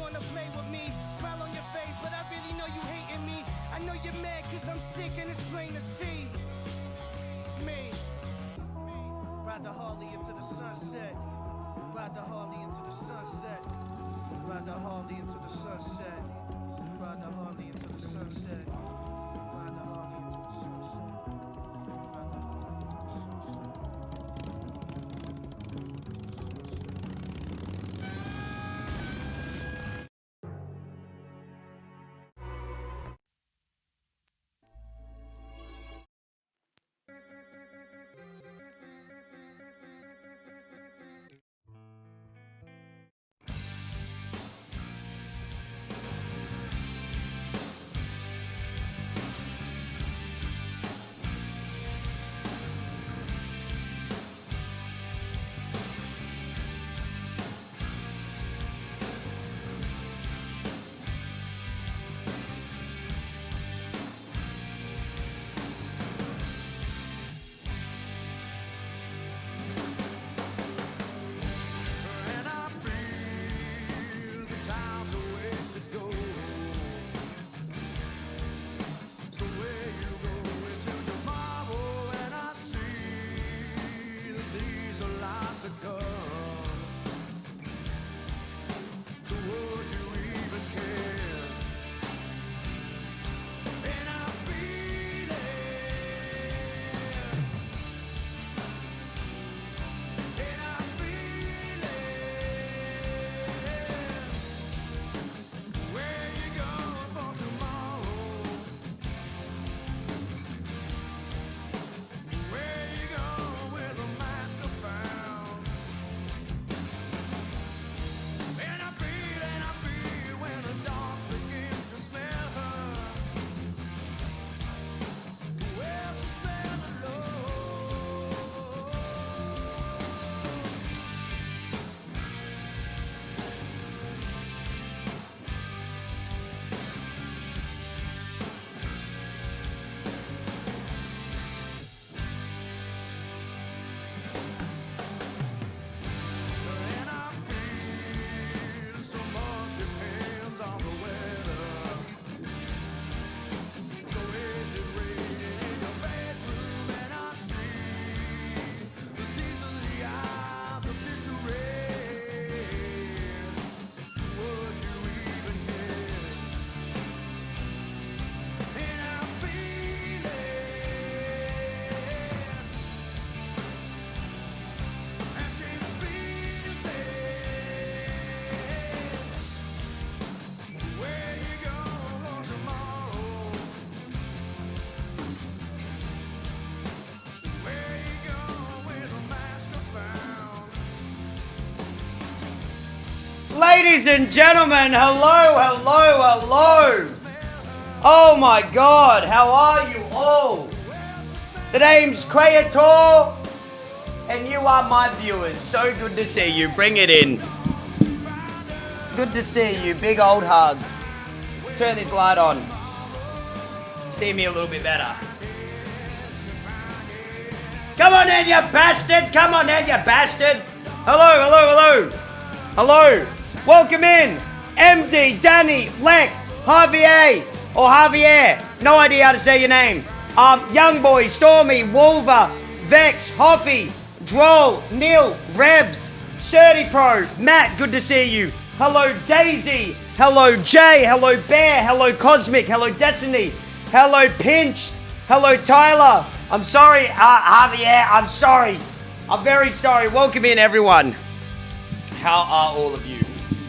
wanna play with me. Smile on your face, but I really know you hating me. I know you're mad cause I'm sick and it's plain to see. It's me. Ride the Harley into the sunset. Ride the Harley into the sunset. Ride the Harley into the sunset. Ride the Harley into the sunset. Ride the Harley into the sunset. Ride the Harley into the sunset. Ladies and gentlemen, hello, hello, hello. Oh my God, how are you all? The name's Crayator, and you are my viewers. So good to see you. Bring it in. Good to see you. Big old hug. Turn this light on. See me a little bit better. Come on in, you bastard. Come on in, you bastard. Hello, hello, hello. Hello. Welcome in. MD, Danny, Lek, Javier, or Javier. No idea how to say your name. Young Boy, Stormy, Wolver, Vex, Hoppy, Droll, Neil, Rebs, Surdy Pro, Matt, good to see you. Hello, Daisy. Hello, Jay. Hello, Bear. Hello, Cosmic. Hello, Destiny. Hello, Pinched. Hello, Tyler. I'm sorry, Javier. I'm sorry. I'm very sorry. Welcome in, everyone. How are all of you?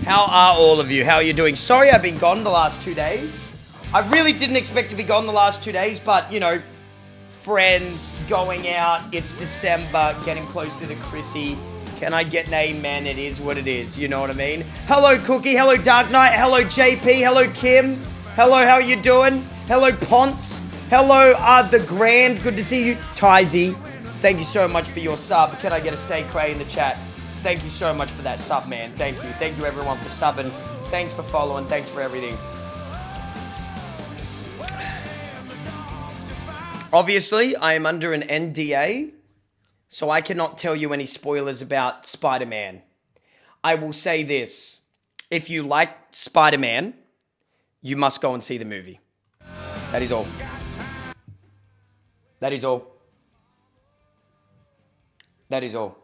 How are all of you? How are you doing? Sorry I've been gone the last 2 days. I really didn't expect to be gone the last 2 days, but, you know, friends, going out, it's December, getting closer to Chrissy. Can I get an amen? It is what it is, you know what I mean? Hello, Cookie. Hello, Dark Knight. Hello, JP. Hello, Kim. Hello, how are you doing? Hello, Ponce. Hello, The Grand. Good to see you. Tizy, thank you so much for your sub. Can I get a stay Cray in the chat? Thank you so much for that sub, man. Thank you. Thank you, everyone, for subbing. Thanks for following. Thanks for everything. Obviously, I am under an NDA, so I cannot tell you any spoilers about Spider-Man. I will say this. if you like Spider-Man, you must go and see the movie. That is all. That is all. That is all.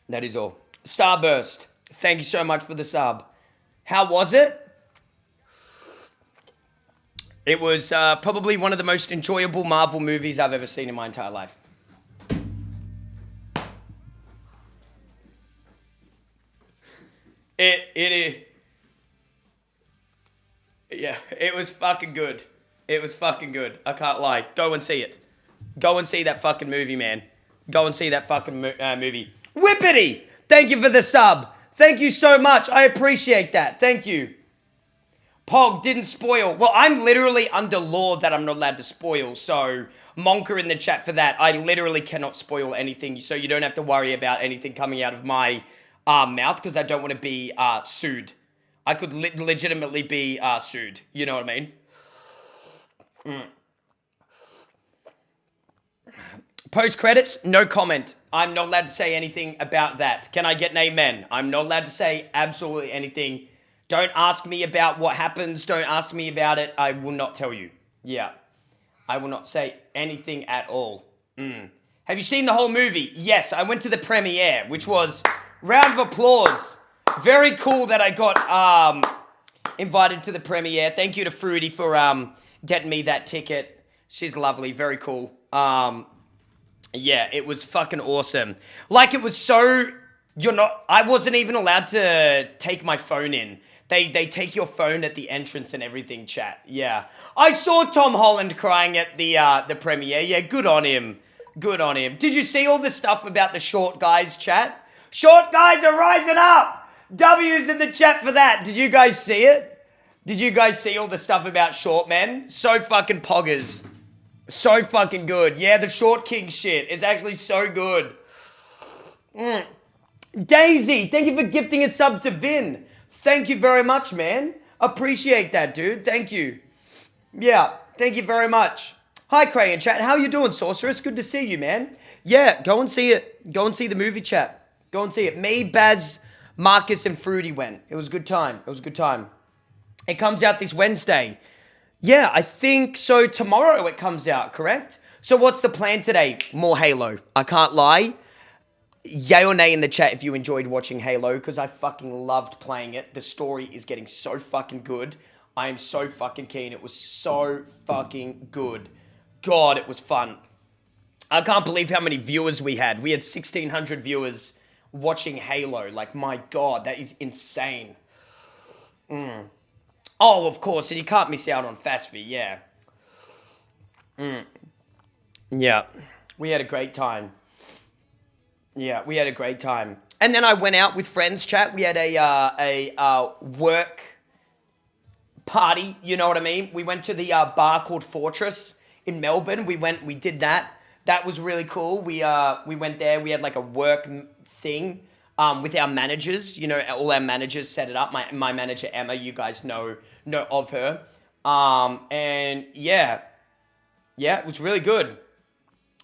That is all. Starburst, thank you so much for the sub. How was it? It was probably one of the most enjoyable Marvel movies I've ever seen in my entire life. Yeah, it was fucking good. It was fucking good. I can't lie. Go and see it. Go and see that fucking movie, man. Go and see that fucking movie. Whippity! Thank you for the sub. Thank you so much. I appreciate that. Thank you. Pog didn't spoil. Well, I'm literally under law that I'm not allowed to spoil, so Monka in the chat for that. I literally cannot spoil anything, so you don't have to worry about anything coming out of my mouth, because I don't want to be sued. I could legitimately be sued. You know what I mean? Post credits, no comment. I'm not allowed to say anything about that. Can I get an amen? I'm not allowed to say absolutely anything. Don't ask me about what happens. Don't ask me about it. I will not tell you. Yeah. I will not say anything at all. Have you seen the whole movie? Yes, I went to the premiere, which was round of applause. Very cool that I got invited to the premiere. Thank you to Fruity for getting me that ticket. She's lovely. Very cool. Yeah, it was fucking awesome. Like, it was so... I wasn't even allowed to take my phone in. They take your phone at the entrance and everything, chat. Yeah. I saw Tom Holland crying at the premiere. Yeah, good on him. Good on him. Did you see all the stuff about the short guys, chat? Short guys are rising up! W's in the chat for that. Did you guys see it? Did you guys see all the stuff about short men? So fucking poggers. So fucking good. Yeah, the Short King shit is actually so good. Daisy, thank you for gifting a sub to Vin. Thank you very much, man. Appreciate that, dude. Thank you. Yeah, thank you very much. Hi, Cray and chat. How you doing, Sorceress? Good to see you, man. Yeah, go and see it. Go and see the movie, chat. Go and see it. Me, Baz, Marcus, and Fruity went. It was a good time. It was a good time. It comes out this Wednesday. Yeah, I think so. Tomorrow it comes out, correct? So what's the plan today? More Halo. I can't lie. Yay or nay in the chat if you enjoyed watching Halo, because I fucking loved playing it. The story is getting so fucking good. I am so fucking keen. It was so fucking good. God, it was fun. I can't believe how many viewers we had. We had 1,600 viewers watching Halo. Like, my God, that is insane. Oh, of course, and you can't miss out on Fasby, yeah. Yeah, we had a great time. Yeah, we had a great time. And then I went out with friends, chat. We had a work party, you know what I mean? We went to the bar called Fortress in Melbourne. We did that. That was really cool. We went there. We had like a work thing with our managers. You know, all our managers set it up. My manager, Emma, you guys know of her. And yeah, it was really good.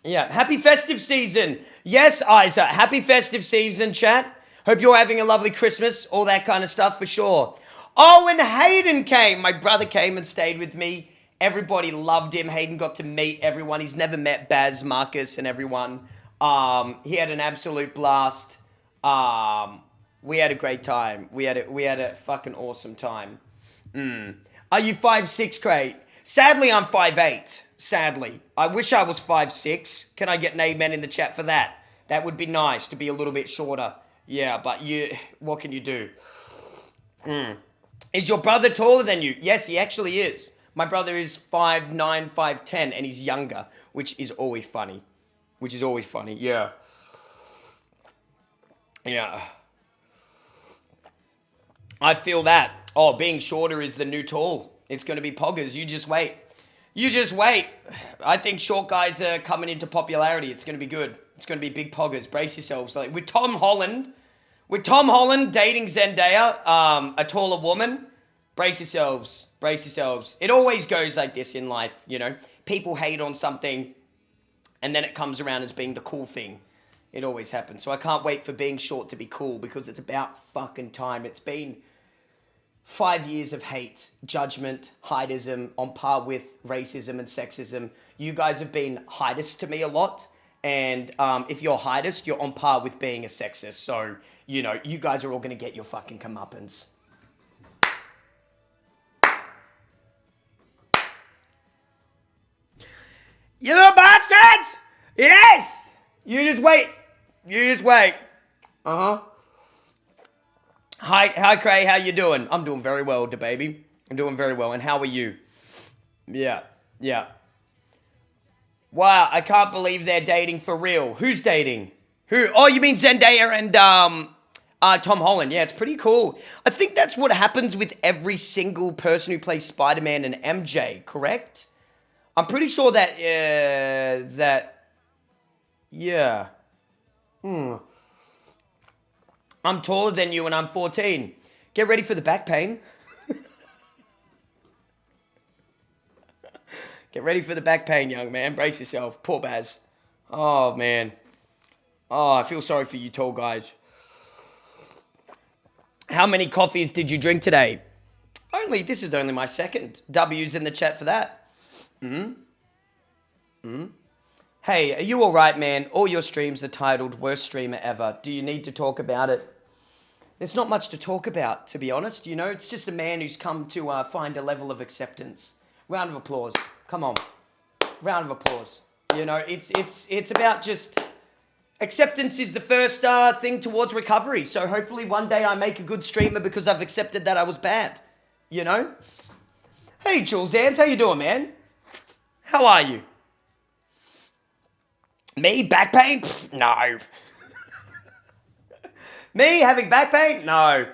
Yeah, happy festive season. Yes, Isa, happy festive season, chat. Hope you're having a lovely Christmas, all that kind of stuff for sure. Oh, and Hayden came. My brother came and stayed with me. Everybody loved him. Hayden got to meet everyone. He's never met Baz, Marcus, and everyone. He had an absolute blast. We had a great time. We had a fucking awesome time. Are you 5'6", Cray? Sadly, I'm 5'8". Sadly. I wish I was 5'6". Can I get an amen in the chat for that? That would be nice to be a little bit shorter. Yeah, but what can you do? Is your brother taller than you? Yes, he actually is. My brother is 5'9", 5'10", and he's younger, which is always funny. Yeah. Yeah. I feel that. Oh, being shorter is the new tall. It's going to be poggers. You just wait. I think short guys are coming into popularity. It's going to be good. It's going to be big poggers. Brace yourselves. Like with Tom Holland dating Zendaya, a taller woman, brace yourselves. It always goes like this in life, you know. People hate on something, and then it comes around as being the cool thing. It always happens. So I can't wait for being short to be cool because it's about fucking time. It's been 5 years of hate, judgment, heighdism on par with racism and sexism. You guys have been heightists to me a lot. And if you're heightist, you're on par with being a sexist. So, you know, you guys are all going to get your fucking comeuppance. You little bastards! Yes! You just wait. You just wait. Uh-huh. Hi, Cray. How you doing? I'm doing very well, da baby. I'm doing very well. And how are you? Yeah. Wow, I can't believe they're dating for real. Who's dating? Who? Oh, you mean Zendaya and Tom Holland. Yeah, it's pretty cool. I think that's what happens with every single person who plays Spider-Man and MJ, correct? I'm pretty sure that, yeah. I'm taller than you and I'm 14. Get ready for the back pain. Get ready for the back pain, young man. Brace yourself. Poor Baz. Oh, man. Oh, I feel sorry for you tall guys. How many coffees did you drink today? This is only my second. W's in the chat for that. Hey, are you all right, man? All your streams are titled Worst Streamer Ever. Do you need to talk about it? There's not much to talk about, to be honest. You know, it's just a man who's come to find a level of acceptance. Round of applause. Come on. Round of applause. You know, it's about just... Acceptance is the first thing towards recovery. So hopefully one day I make a good streamer because I've accepted that I was bad. You know? Hey, Jules Ans, how you doing, man? How are you? Me? Back pain? Pfft, no. Me having back pain? No.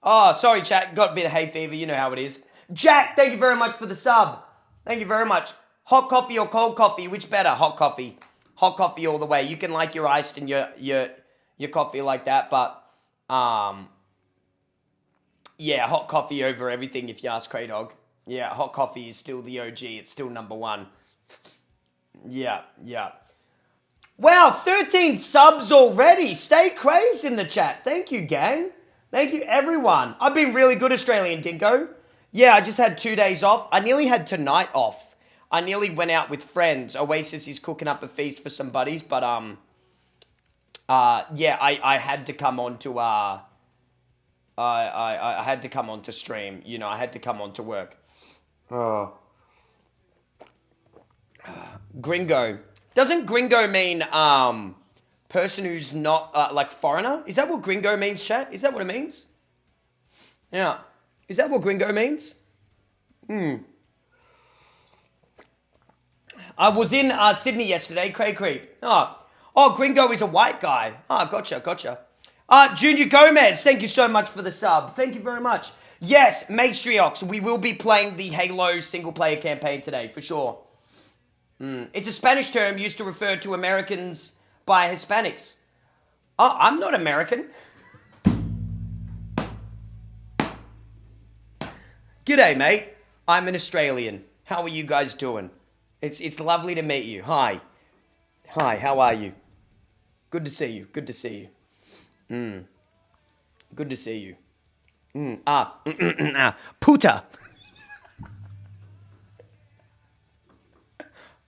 Oh, sorry, chat. Got a bit of hay fever. You know how it is. Jack, thank you very much for the sub. Thank you very much. Hot coffee or cold coffee? Which better? Hot coffee. Hot coffee all the way. You can like your iced and your coffee like that, but yeah, hot coffee over everything if you ask Cray Dog. Yeah, hot coffee is still the OG. It's still number one. Yeah. Wow, 13 subs already. Stay crazy in the chat. Thank you, gang. Thank you, everyone. I've been really good, Australian Dingo. Yeah, I just had 2 days off. I nearly had tonight off. I nearly went out with friends. Oasis is cooking up a feast for some buddies, but yeah, I had to come on to I had to come on to stream. You know, I had to come on to work. Oh. Gringo. Doesn't gringo mean person who's not like foreigner? Is that what gringo means, chat? Is that what it means? Yeah. Is that what gringo means? I was in Sydney yesterday, Cray Creep. Oh, gringo is a white guy. Gotcha. Junior Gomez, thank you so much for the sub. Thank you very much. Yes, Matriox, we will be playing the Halo single-player campaign today, for sure. It's a Spanish term used to refer to Americans by Hispanics. Oh, I'm not American. G'day, mate. I'm an Australian. How are you guys doing? It's lovely to meet you. Hi, how are you? Good to see you. Good to see you. Good to see you. Puta.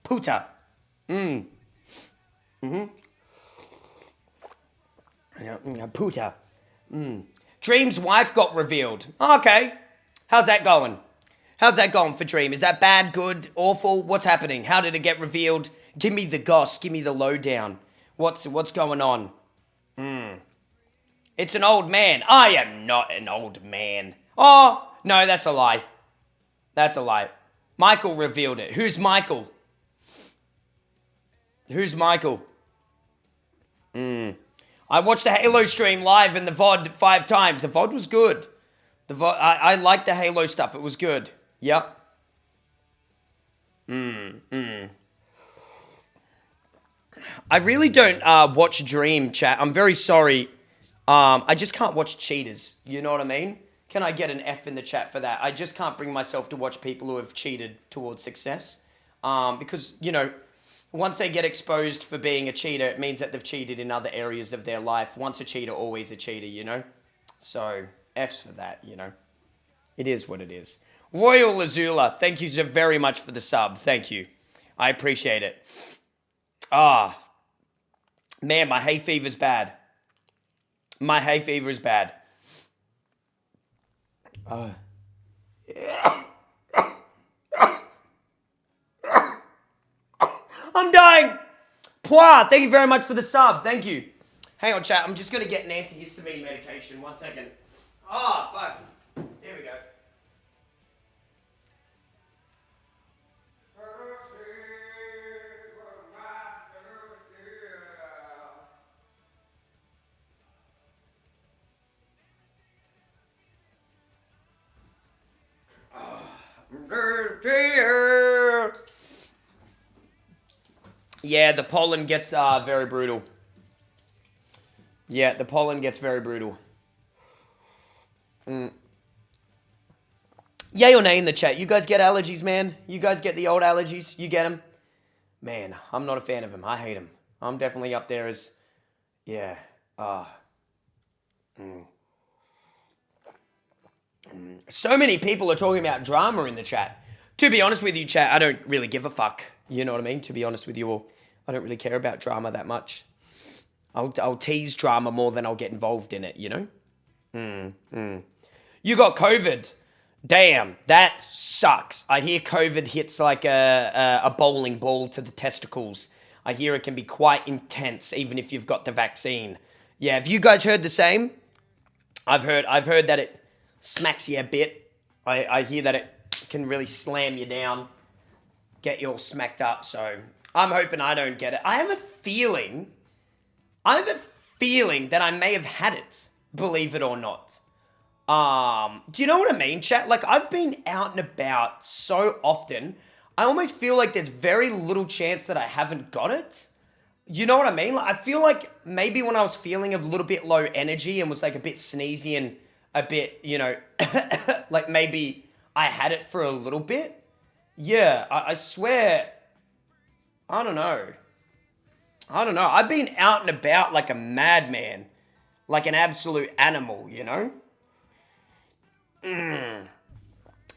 Puta. Puta. Dream's wife got revealed. Okay. How's that going? How's that going for Dream? Is that bad, good, awful? What's happening? How did it get revealed? Give me the goss. Give me the lowdown. What's going on? It's an old man. I am not an old man. Oh, no, that's a lie. That's a lie. Michael revealed it. Who's Michael? Who's Michael? I watched the Halo stream live in the VOD 5 times. The VOD was good. The VOD, I liked the Halo stuff. It was good. Yep. I really don't watch Dream, chat. I'm very sorry. I just can't watch cheaters. You know what I mean? Can I get an F in the chat for that? I just can't bring myself to watch people who have cheated towards success. Because, you know, Once they get exposed for being a cheater, it means that they've cheated in other areas of their life. Once a cheater, always a cheater, you know? So, F's for that, you know? It is what it is. Royal Azula, thank you so very much for the sub. Thank you. I appreciate it. Ah. Man, my hay fever's bad. My hay fever is bad. I'm dying. Pwa, thank you very much for the sub. Thank you. Hang on, chat. I'm just going to get an antihistamine medication. 1 second. Oh, fuck. Here we go. Yeah, the pollen gets very brutal. Yeah, the pollen gets very brutal. Yay or nay in the chat. You guys get allergies, man? You guys get the old allergies? You get them? Man, I'm not a fan of them. I hate them. I'm definitely up there as... Yeah. So many people are talking about drama in the chat. To be honest with you, chat, I don't really give a fuck. You know what I mean? To be honest with you all, I don't really care about drama that much. I'll tease drama more than I'll get involved in it, you know? You got COVID. Damn, that sucks. I hear COVID hits like a bowling ball to the testicles. I hear it can be quite intense, even if you've got the vaccine. Yeah, have you guys heard the same? I've heard that it smacks you a bit. I hear that it can really slam you down, get you all smacked up. So I'm hoping I don't get it. I have a feeling that I may have had it, believe it or not. Do you know what I mean, chat? Like, I've been out and about so often, I almost feel like there's very little chance that I haven't got it. You know what I mean? Like, I feel like maybe when I was feeling a little bit low energy and was like a bit sneezy and a bit, you know, like maybe I had it for a little bit. Yeah, I swear, I don't know. I've been out and about like a madman, like an absolute animal, you know?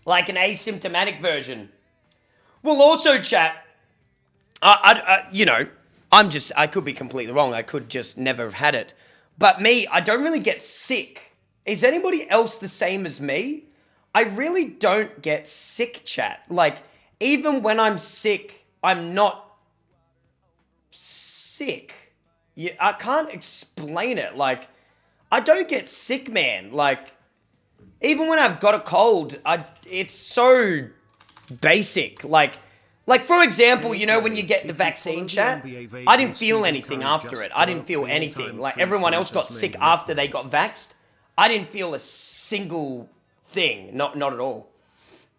Like an asymptomatic version. Well, also, chat, you know, I could be completely wrong. I could just never have had it. But me, I don't really get sick. Is anybody else the same as me? I really don't get sick, chat. Like, even when I'm sick, I'm not sick. Yeah, I can't explain it. Like, I don't get sick, man. Like, even when I've got a cold, it's so basic. Like for example, you know, when you get the vaccine, chat, I didn't feel anything after it. I didn't feel anything. Like, everyone else got sick after they got vaxxed. I didn't feel a single thing. Not at all.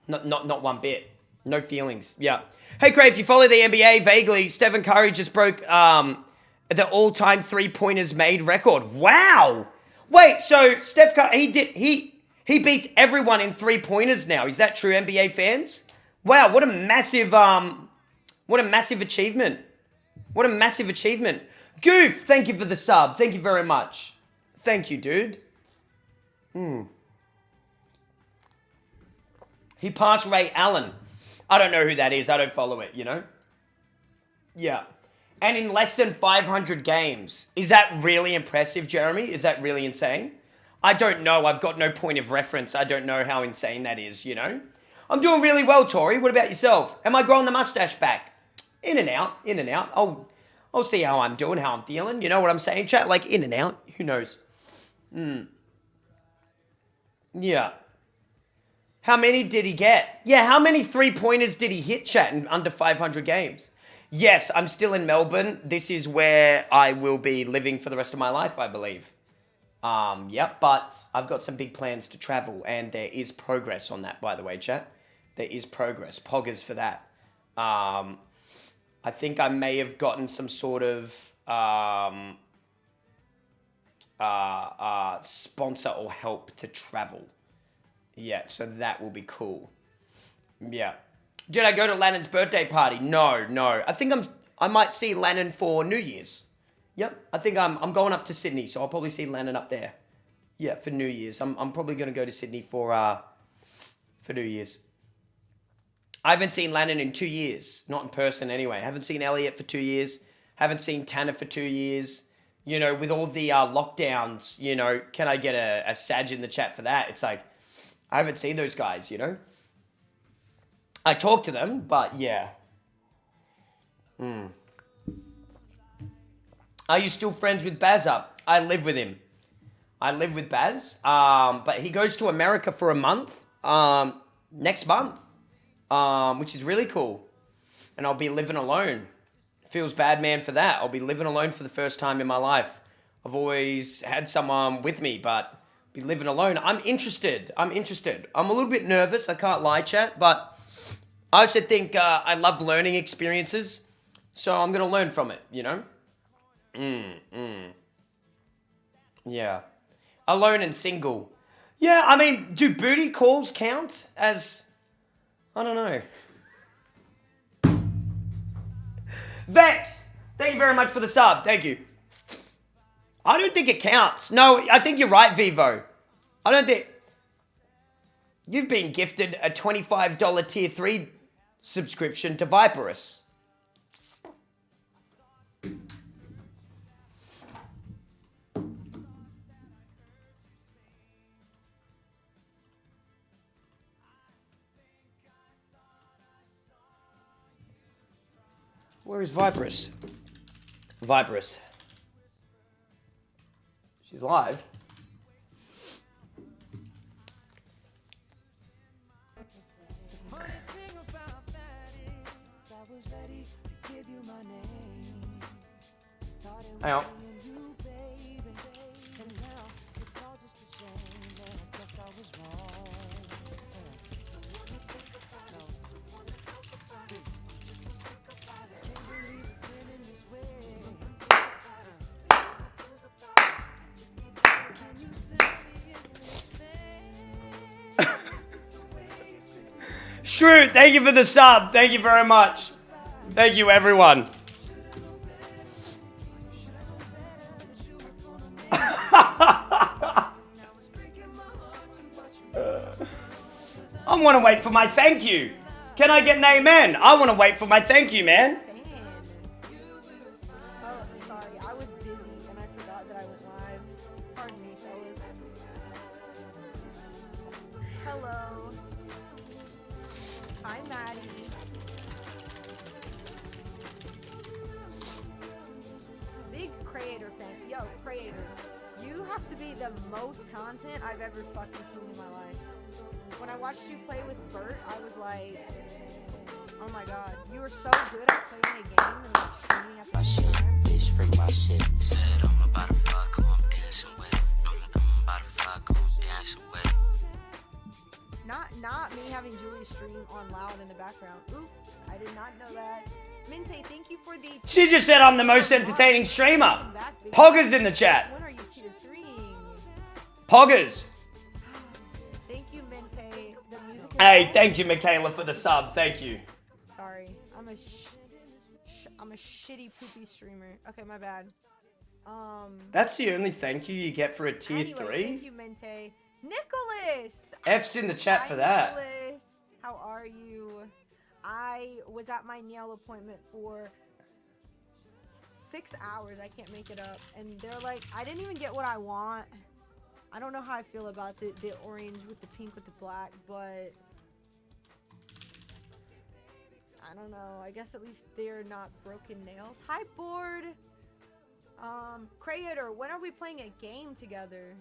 Not one bit. No feelings. Yeah. Hey, Cray, if you follow the NBA vaguely, Stephen Curry just broke the all-time three-pointers made record. Wow. Wait, so Steph Curry, he beats everyone in three-pointers now. Is that true, NBA fans? Wow, what a massive achievement. What a massive achievement. Goof, thank you for the sub. Thank you very much. Thank you, dude. He passed Ray Allen. I don't know who that is. I don't follow it, you know? Yeah. And in less than 500 games. Is that really impressive, Jeremy? Is that really insane? I don't know. I've got no point of reference. I don't know how insane that is, you know? I'm doing really well, Tori. What about yourself? Am I growing the mustache back? In and out. I'll see how I'm doing, how I'm feeling. You know what I'm saying, chat? Like, in and out. Who knows? Yeah. How many did he get? Yeah, how many three-pointers did he hit, chat, in under 500 games? Yes, I'm still in Melbourne. This is where I will be living for the rest of my life, I believe. Yep, but I've got some big plans to travel, and there is progress on that, by the way, chat. There is progress. Poggers for that. I think I may have gotten some sort of sponsor or help to travel. Yeah, so that will be cool. Yeah. Did I go to Lannon's birthday party? No. I think I might see Lennon for New Year's. Yep, I think I'm going up to Sydney, so I'll probably see Lennon up there. Yeah, for New Year's. I'm probably going to go to Sydney for New Year's. I haven't seen Lennon in 2 years. Not in person anyway. Haven't seen Elliot for 2 years. Haven't seen Tanner for 2 years. You know, with all the lockdowns, you know, can I get a Sag in the chat for that? It's like, I haven't seen those guys, you know. I talk to them, but yeah. Are you still friends with Baz up? I live with him. I live with Baz, but he goes to America for a month next month, which is really cool. And I'll be living alone. Feels bad, man, for that. I'll be living alone for the first time in my life. I've always had someone with me, but be living alone. I'm interested. I'm a little bit nervous. I can't lie, chat, but I also think I love learning experiences, so I'm going to learn from it, you know? Yeah. Alone and single. Yeah, I mean, do booty calls count as... I don't know. Vex, thank you very much for the sub. Thank you. I don't think it counts. No, I think you're right, Vivo. I don't think... You've been gifted a $25 tier 3 subscription to Viperus. Where is Viperus? Viperus. She's live. Hang on. Shrew, thank you for the sub. Thank you very much. Thank you, everyone. I want to wait for my thank you. Can I get an amen? I want to wait for my thank you, man. Oh, sorry. I was busy and I forgot that I was live. Pardon me, fellas. Hello. Hi, Maddie. Big Crayator fan. Yo, Crayator. You have to be the most content I've ever fucking seen in my life. When I watched you play with Bert, I was like, oh my god, you were so good at playing a game and like streaming at the same time. Bitch, freak my shit. Said I'm about to fuck who I'm dancing with. I'm about to fuck who I'm dancing with. Not me having Julie stream on loud in the background. Oops, I did not know that. Minte, thank you for the... She just said I'm the most entertaining streamer. Poggers in the chat. When are you tier 3ing? Poggers. Thank you, Minte. The music is Hey, on. thank you, Michaela, for the sub. Thank you. Sorry, I'm a shitty poopy streamer. Okay, my bad. That's the only thank you you get for a tier Anyway, 3? thank you, Mente. Nicholas! F's in the chat Hi, for that. Nicholas. How are you? I was at my nail appointment for 6 hours. I can't make it up. And they're like, I didn't even get what I want. I don't know how I feel about the orange with the pink with the black, but I don't know. I guess at least they're not broken nails. Hi, Board! Crayator, when are we playing a game together?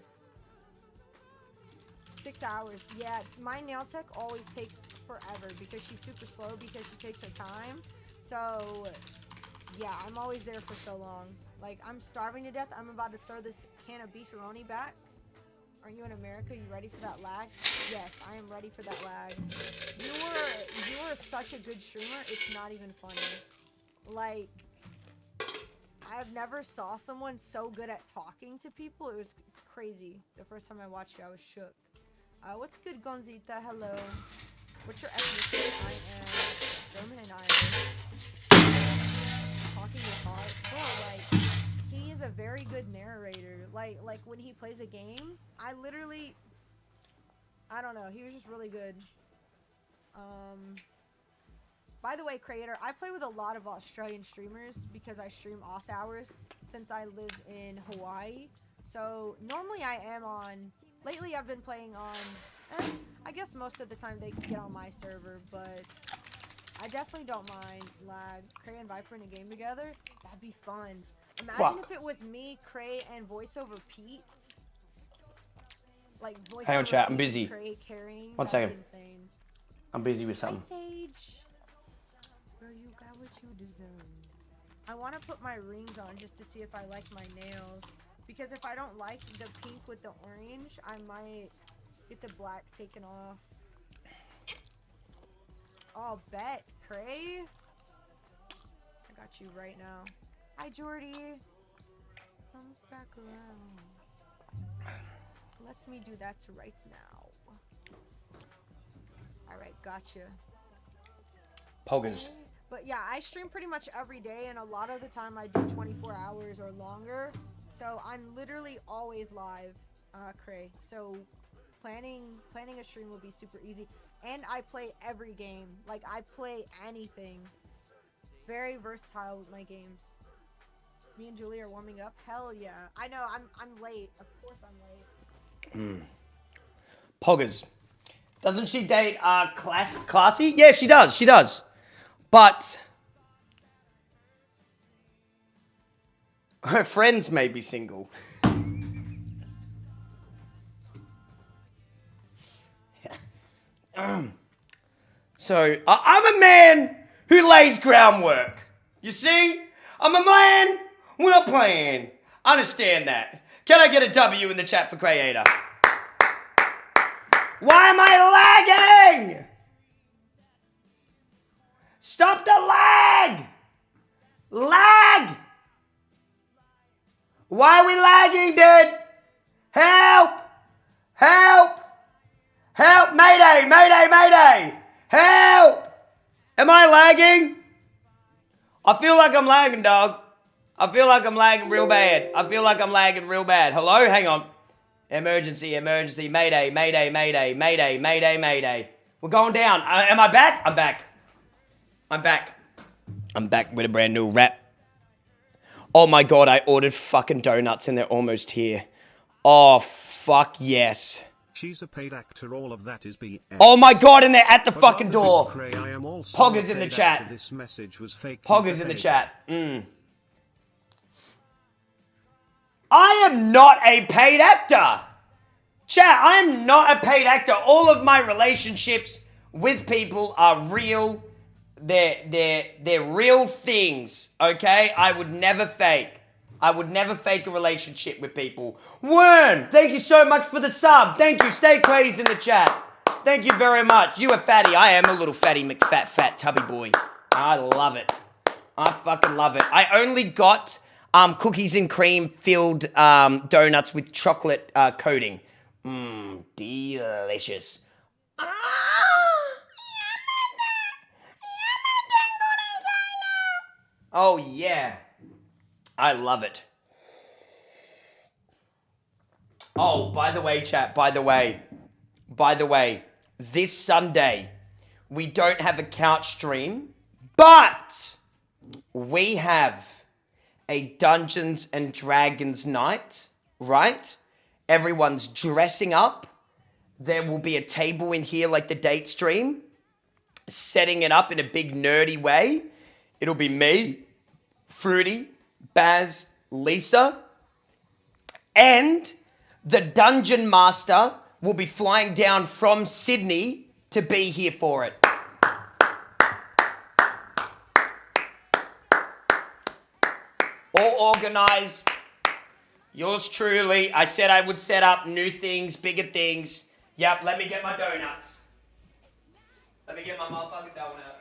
6 hours. Yeah, my nail tech always takes forever because she's super slow because she takes her time. So, yeah, I'm always there for so long. Like, I'm starving to death. I'm about to throw this can of beefaroni back. Aren't you in America? You ready for that lag? Yes, I am ready for that lag. You were such a good streamer, it's not even funny. Like, I've never saw someone so good at talking to people. It's crazy. The first time I watched you, I was shook. What's good, Gonzita? Hello. What's your ethnicity? I am German and Irish. talking is hard. Sure, like he is a very good narrator. Like when he plays a game, I don't know. He was just really good. By the way, Crayator, I play with a lot of Australian streamers because I stream Aus Hours since I live in Hawaii. So normally I am on. Lately I've been playing on. I guess most of the time they get on my server, but I definitely don't mind lag. Cray and Viper in a game together, that'd be fun. Imagine if it was me, Cray, and voiceover Pete. Like voiceover Hang on, chat. I'm Pete, busy. Cray carrying. One That'd second. be insane. I'm busy with Hi, something. Sage. Girl, you got what you deserve. I want to put my rings on just to see if I like my nails. Because if I don't like the pink with the orange, I might get the black taken off. Oh, bet. Cray? I got you right now. Hi, Jordy. Comes back around. Lets me do that right now. Alright, gotcha. Poggers. But yeah, I stream pretty much every day, and a lot of the time I do 24 hours or longer. So I'm literally always live, Cray. So planning a stream will be super easy. And I play every game. Like, I play anything. Very versatile with my games. Me and Julie are warming up. Hell yeah. I know, I'm late. Of course I'm late. Poggers. Doesn't she date Classy? Yeah, she does. But her friends may be single. So, I'm a man who lays groundwork. You see? I'm a man, we're not playing. Understand that. Can I get a W in the chat for Crayator? Why am I lagging? Stop the lag! Lag! Why are we lagging, dude? Help! Help! Help! Mayday! Mayday! Mayday! Help! Am I lagging? I feel like I'm lagging, dog. I feel like I'm lagging real bad. Hello? Hang on. Emergency, emergency, mayday, mayday, mayday, mayday, mayday, mayday. We're going down. Am I back? I'm back. I'm back with a brand new rap. Oh my god, I ordered fucking donuts and they're almost here. Oh, fuck yes. She's a paid actor, all of that is BS. Oh my god, and they're at the fucking door. Cray, I am also Poggers in the chat. This message was fake. Poggers in the chat. I am not a paid actor. Chat, I am not a paid actor. All of my relationships with people are real. They're real things, okay? I would never fake a relationship with people. Worm, thank you so much for the sub. Thank you. Stay crazy in the chat. Thank you very much. You a fatty. I am a little fatty McFat tubby boy. I love it. I fucking love it. I only got cookies and cream filled donuts with chocolate coating. Delicious. Oh yeah. I love it. Oh, by the way, chat, by the way, this Sunday, we don't have a couch stream, but we have a Dungeons and Dragons night, right? Everyone's dressing up. There will be a table in here like the date stream, setting it up in a big nerdy way. It'll be me, Fruity, Baz, Lisa, and the Dungeon Master will be flying down from Sydney to be here for it. All organized. Yours truly. I said I would set up new things, bigger things. Yep, let me get my donuts. Let me get my motherfucking donuts.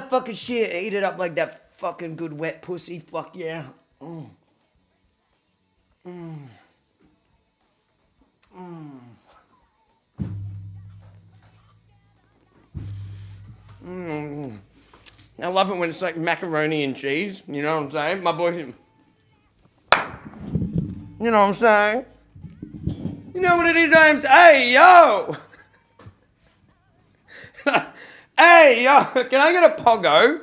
that fucking shit. Eat it up like that fucking good wet pussy. Fuck yeah. Mm. Mm. Mm. Mm. I love it when it's like macaroni and cheese. You know what I'm saying? My boy. You know what I'm saying? You know what it is, James? Hey, yo! Hey, yo! Can I get a pogo?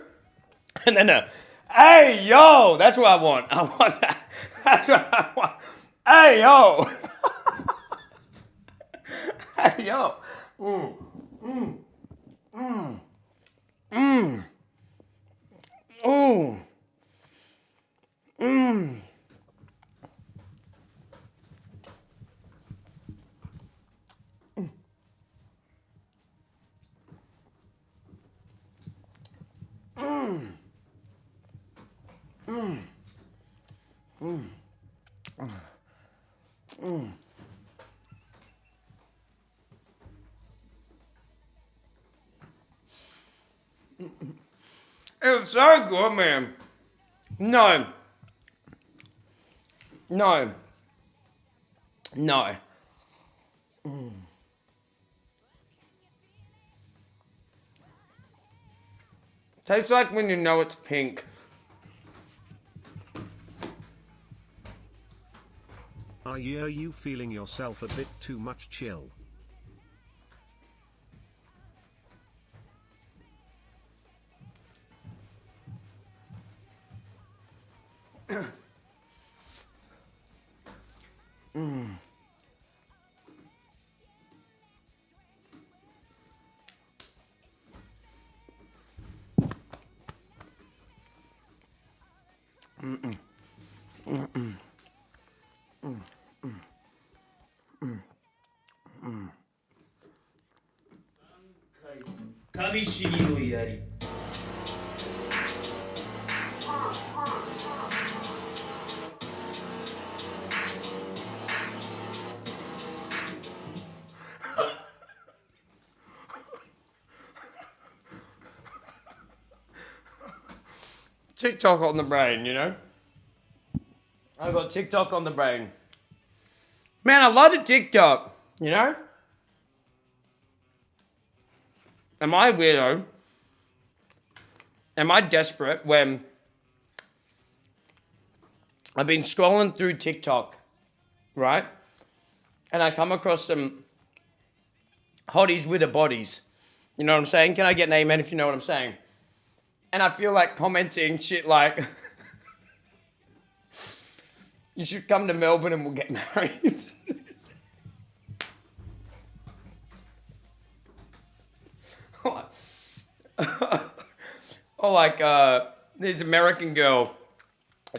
And then hey, yo! That's what I want. I want that. That's what I want. Hey, yo! Hey, yo! Mm, mm, mm, mm. Ooh. Mm. Mm. Mm. Mm. Mm. It was so good, man. No. No. No. Mm. Tastes like when you know it's pink. Are you feeling yourself a bit too much chill? Mm. Mm-mm. Mm-mm. Mm. Mm. Mm. Mm. 神知りの槍 TikTok on the brain, you know? I got TikTok on the brain. Man, I love the TikTok, you know? Am I a weirdo? Am I desperate when I've been scrolling through TikTok, right? And I come across some hotties with a bodies. You know what I'm saying? Can I get an amen if you know what I'm saying? And I feel like commenting shit like, you should come to Melbourne and we'll get married. Or like this American girl,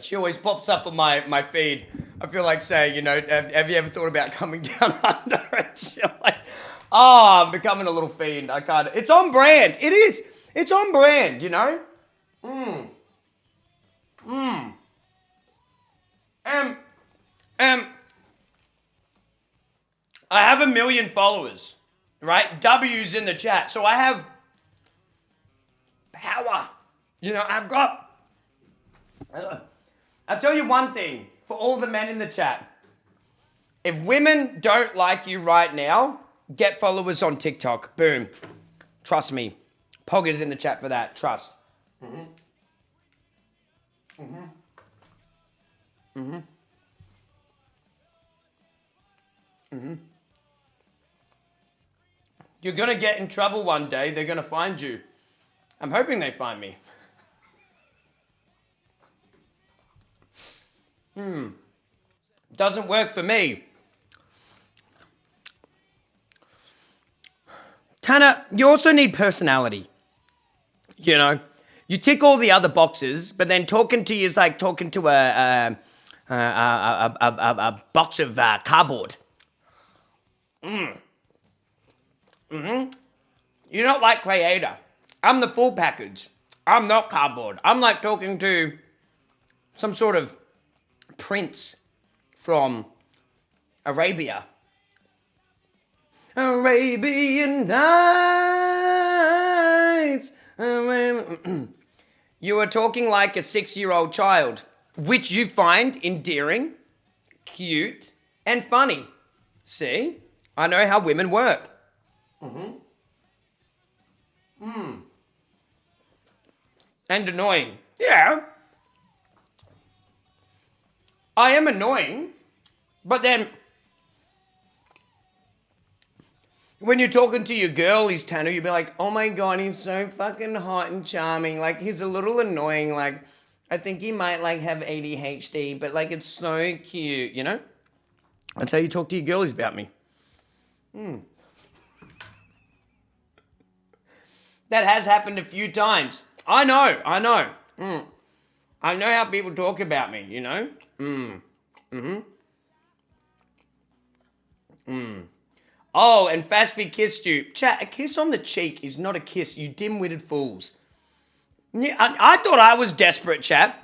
she always pops up on my feed. I feel like saying, you know, have you ever thought about coming down under? And she's like, oh, I'm becoming a little fiend. I can't. It's on brand. It is. It's on brand, you know? Mm. Mm. I have 1 million followers, right? W's in the chat. So I have power. You know, I've got... I'll tell you one thing for all the men in the chat. If women don't like you right now, get followers on TikTok. Boom. Trust me. Pog is in the chat for that. Trust. Mm-hmm. Mm-hmm. Mm-hmm. Mm-hmm. You're going to get in trouble one day. They're going to find you. I'm hoping they find me. Doesn't work for me. Tanner, you also need personality. You know, you tick all the other boxes, but then talking to you is like talking to a box of cardboard. Mm-hmm. You're not like Crayator. I'm the full package. I'm not cardboard. I'm like talking to some sort of prince from Arabia. Arabian Nights. You are talking like a 6-year-old child, which you find endearing, cute, and funny. See? I know how women work. And annoying. Yeah. I am annoying, but then when you're talking to your girlies, Tanner, you'll be like, oh my God, he's so fucking hot and charming. Like, he's a little annoying. Like, I think he might, like, have ADHD, but, like, it's so cute, you know? That's how you talk to your girlies about me. That has happened a few times. I know. I know how people talk about me, you know? Oh, and Fastby kissed you. Chat, a kiss on the cheek is not a kiss, you dim-witted fools. Yeah, I thought I was desperate, chat.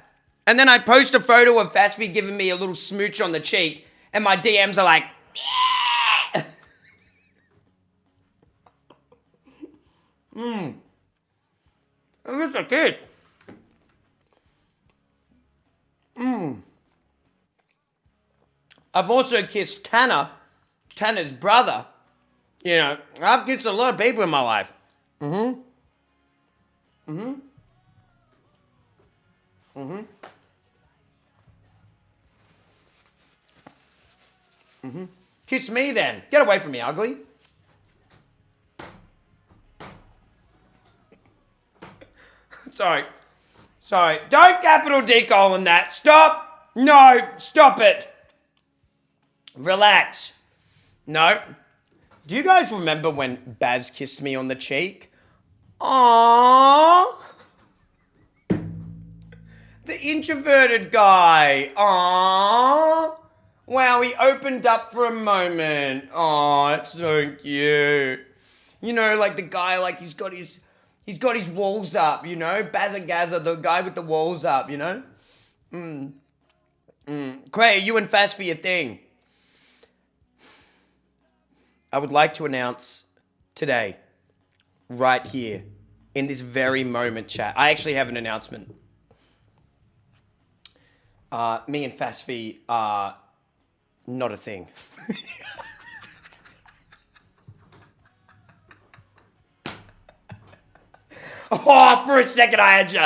And then I post a photo of Fastby giving me a little smooch on the cheek, and my DMs are like, yeah! It's a kiss. I've also kissed Tanner's brother. You know, I've kissed a lot of people in my life. Kiss me then. Get away from me, ugly. Sorry. Don't capital D colon that. Stop. No, stop it. Relax. No. Do you guys remember when Baz kissed me on the cheek? Aww. The introverted guy. Aww. Wow, he opened up for a moment. Aw, it's so cute. You know, like the guy, like he's got his walls up, you know? Bazagaza, the guy with the walls up, you know? Cray, you and Fast for your thing. I would like to announce today, right here, in this very moment, chat. I actually have an announcement. Me and Fastfee are not a thing. Oh, for a second I had you.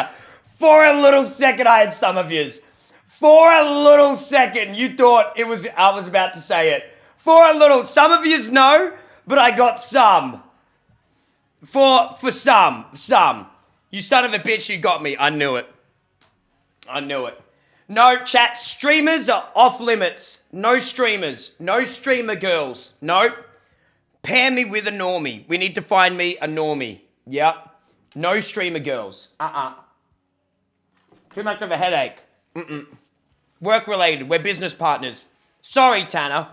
For a little second I had some of yous. For a little second you thought I was about to say it. For a little, some of yous know, but I got some. For some. You son of a bitch, you got me. I knew it. No, chat, streamers are off limits. No streamers. No streamer girls. No. Pair me with a normie. We need to find me a normie. Yep. No streamer girls. Too much of a headache. Work related. We're business partners. Sorry, Tanner.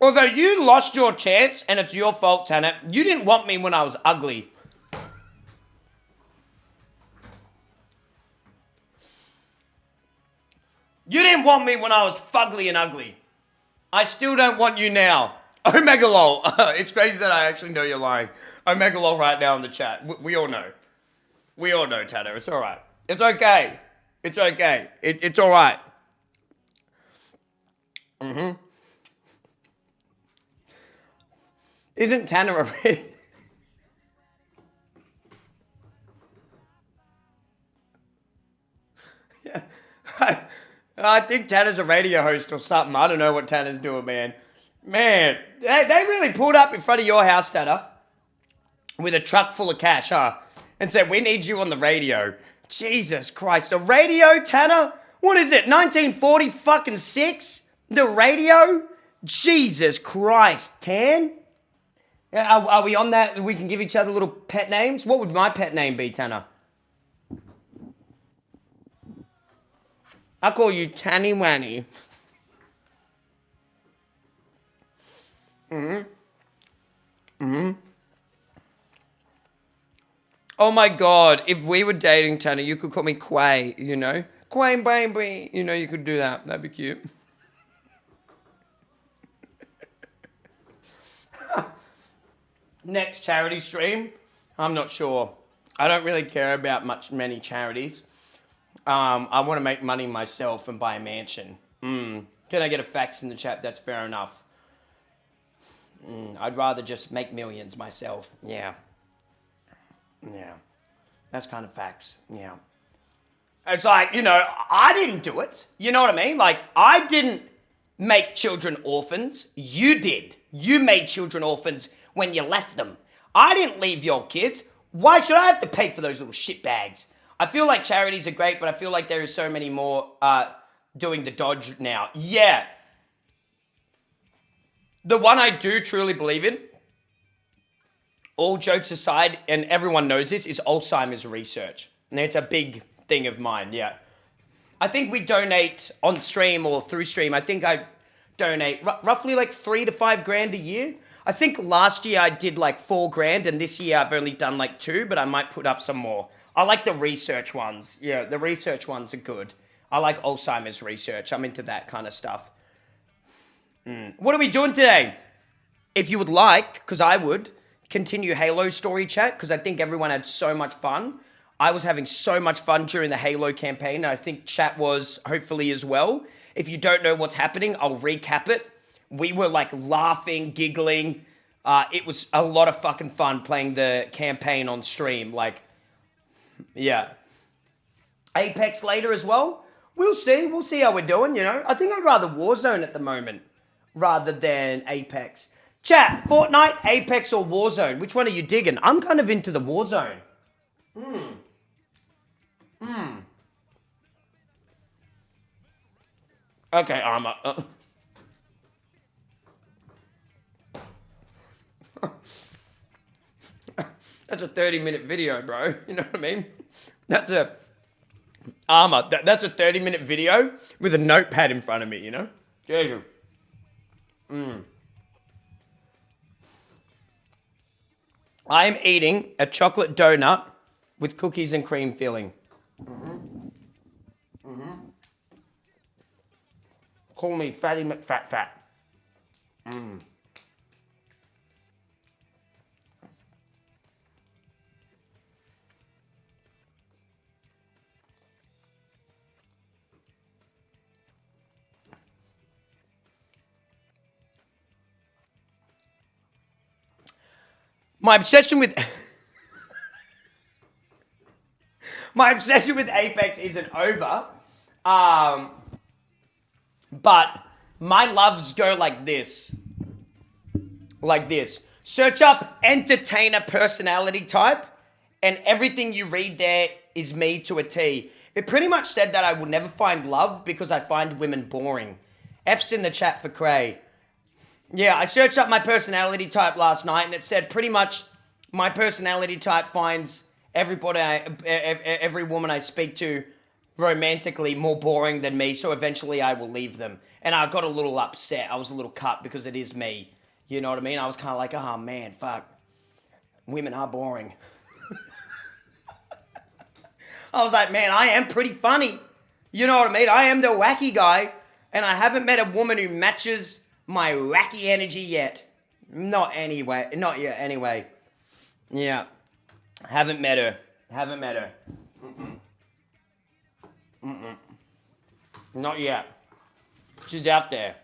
Although you lost your chance, and it's your fault, Tanner. You didn't want me when I was ugly. You didn't want me when I was fugly and ugly. I still don't want you now. Omega lol. It's crazy that I actually know you're lying. Omega lol right now in the chat. We all know. We all know, Tanner. It's all right. It's okay. It's okay. It's all right. Isn't Tanner already? Yeah. I think Tanner's a radio host or something. I don't know what Tanner's doing, man. Man, they really pulled up in front of your house, Tanner, with a truck full of cash, huh? And said, we need you on the radio. Jesus Christ. The radio, Tanner? What is it, 1940 fucking 6? The radio? Jesus Christ, Tan? Are we on that? We can give each other little pet names? What would my pet name be, Tanner? I call you Tanny Wanny. Oh my God, if we were dating, Tanner, you could call me Quay, you know? Quay, baby. You know, you could do that. That'd be cute. next charity stream, I'm not sure. I don't really care about many charities. I want to make money myself and buy a mansion. Can I get a fax in the chat? That's fair enough. I'd rather just make millions myself. Yeah. That's kind of facts. Yeah. It's like, I didn't do it. You know what I mean? Like, I didn't make children orphans. You did. You made children orphans when you left them. I didn't leave your kids. Why should I have to pay for those little shit bags? I feel like charities are great, but I feel like there is so many more doing the dodge now. Yeah. The one I do truly believe in, all jokes aside, and everyone knows this, is Alzheimer's research. And it's a big thing of mine, yeah. I think we donate on stream or through stream. I think I donate roughly like $3 to $5 grand a year. I think last year I did like $4 grand, and this year I've only done like 2, but I might put up some more. I like the research ones. Yeah, the research ones are good. I like Alzheimer's research. I'm into that kind of stuff. What are we doing today? If you would like, because I would, continue Halo story chat, because I think everyone had so much fun. I was having so much fun during the Halo campaign, and I think chat was hopefully as well. If you don't know what's happening, I'll recap it. We were like laughing, giggling. It was a lot of fucking fun playing the campaign on stream. Like, yeah. Apex later as well. We'll see. We'll see how we're doing, I think I'd rather Warzone at the moment rather than Apex. Chat, Fortnite, Apex, or Warzone? Which one are you digging? I'm kind of into the Warzone. Okay, Armor. That's a 30-minute video, bro. You know what I mean? That's a... Armor, that's a 30-minute video with a notepad in front of me, Jesus. I am eating a chocolate donut with cookies and cream filling. Call me Fatty McFat. My obsession with Apex isn't over, but my loves go like this. Search up entertainer personality type, and everything you read there is me to a T. It pretty much said that I will never find love because I find women boring. F's in the chat for Cray. Yeah, I searched up my personality type last night, and it said pretty much my personality type finds every woman I speak to romantically more boring than me, so eventually I will leave them. And I got a little upset. I was a little cut because it is me. You know what I mean? I was kind of like, oh man, fuck. Women are boring. I was like, man, I am pretty funny. You know what I mean? I am the wacky guy, and I haven't met a woman who matches my wacky energy yet. Not yet, anyway. Yeah. Haven't met her. Not yet. She's out there.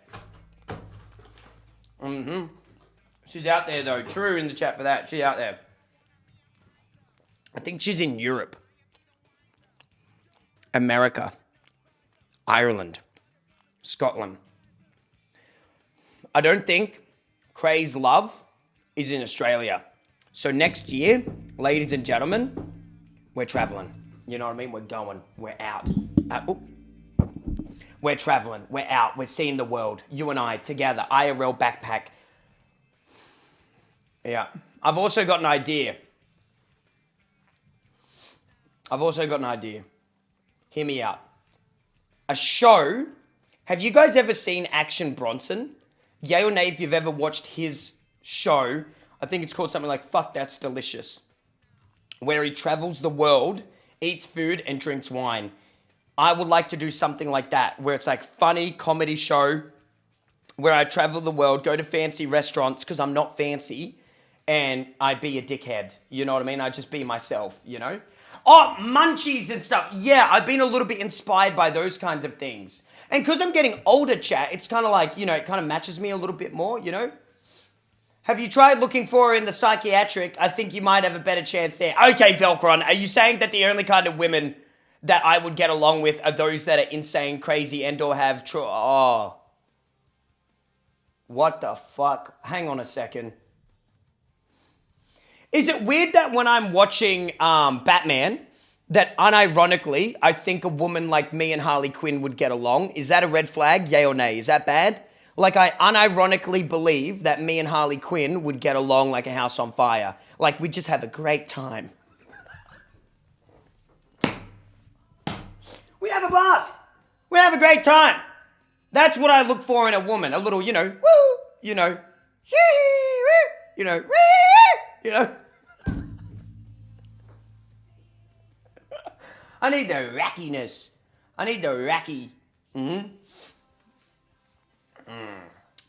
She's out there, though. True in the chat for that. She's out there. I think she's in Europe. America. Ireland. Scotland. I don't think Cray's love is in Australia. So next year, ladies and gentlemen, we're traveling. You know what I mean? We're going. We're out. We're traveling. We're out. We're seeing the world. You and I together. IRL backpack. Yeah. I've also got an idea. Hear me out. A show. Have you guys ever seen Action Bronson? Yay or nay if you've ever watched his show. I think it's called something like Fuck That's Delicious. Where he travels the world, eats food, and drinks wine. I would like to do something like that, where it's like funny comedy show, where I travel the world, go to fancy restaurants, because I'm not fancy, and I'd be a dickhead. You know what I mean? I'd just be myself, you know? Oh, munchies and stuff. Yeah, I've been a little bit inspired by those kinds of things. And because I'm getting older, chat, it's kind of like, you know, it kind of matches me a little bit more, you know? Have you tried looking for her in the psychiatric? I think you might have a better chance there. Okay, Velcron, are you saying that the only kind of women that I would get along with are those that are insane, crazy, and or have oh. What the fuck? Hang on a second. Is it weird that when I'm watching Batman, that unironically, I think a woman like me and Harley Quinn would get along? Is that a red flag? Yay or nay? Is that bad? Like, I unironically believe that me and Harley Quinn would get along like a house on fire. Like, we'd just have a great time. We'd have a blast. We'd have a great time. That's what I look for in a woman. A little, you know, woo, you know, you know, you know. I need the rackiness. I need the racky.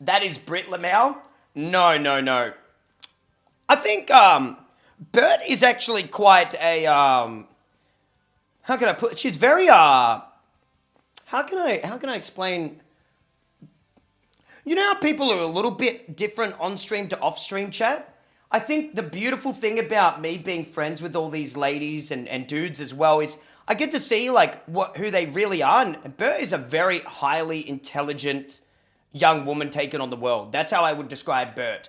That is Brit Lamau? No. I think Bert is actually quite a how can I put? She's very how can I explain? You know how people are a little bit different on stream to off stream, chat? I think the beautiful thing about me being friends with all these ladies and dudes as well is I get to see like who they really are. And Bert is a very highly intelligent young woman taking on the world. That's how I would describe Bert.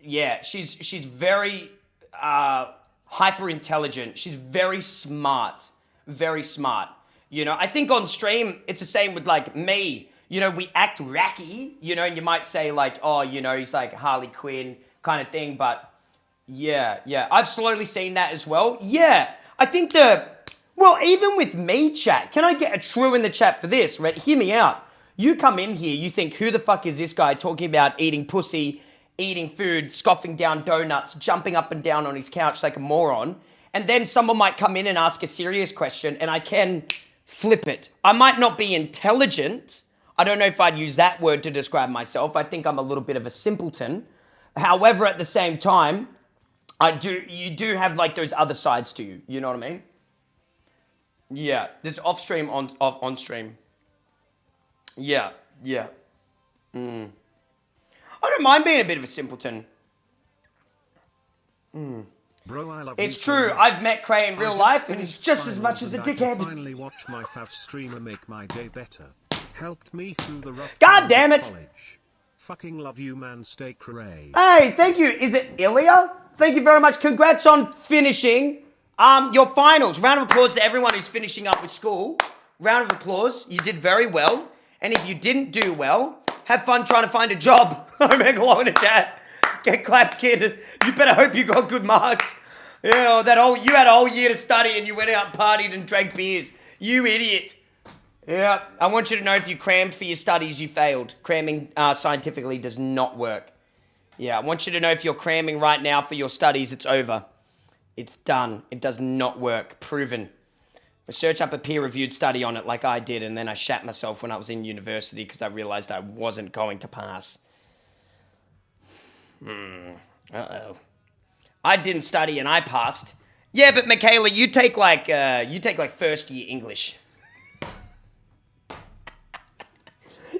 Yeah, she's very hyper intelligent. She's very smart. Very smart. You know, I think on stream, it's the same with like me. You know, we act racky, you know, and you might say like, oh, you know, he's like Harley Quinn kind of thing. But yeah. I've slowly seen that as well. Yeah, I think well, even with me, chat, can I get a true in the chat for this? Right? Hear me out. You come in here, you think, who the fuck is this guy talking about eating pussy, eating food, scoffing down donuts, jumping up and down on his couch like a moron. And then someone might come in and ask a serious question and I can flip it. I might not be intelligent. I don't know if I'd use that word to describe myself. I think I'm a little bit of a simpleton. However, at the same time, you do have like those other sides to you. You know what I mean? Yeah, there's off stream, on stream. Yeah. I don't mind being a bit of a simpleton. Bro, I love it's you true. so much. I've met Cray in real life, and he's just as much as a I can dickhead. finally watch my fav streamer make my day better. Helped me through the rough God times damn of it. college. Fucking love you, man. Stay Cray. Hey, thank you. Is it Ilya? Thank you very much. Congrats on finishing your finals. Round of applause to everyone who's finishing up with school. Round of applause. You did very well. And if you didn't do well, have fun trying to find a job. I'm hello in the chat. Get clapped, kid. You better hope you got good marks. You know, you had a whole year to study and you went out and partied and drank beers. You idiot. Yeah, I want you to know if you crammed for your studies, you failed. Cramming scientifically does not work. Yeah, I want you to know if you're cramming right now for your studies, it's over. It's done. It does not work. Proven. Search up a peer-reviewed study on it like I did, and then I shat myself when I was in university because I realized I wasn't going to pass. Uh-oh. I didn't study and I passed. Yeah, but Michaela, you take like first year English.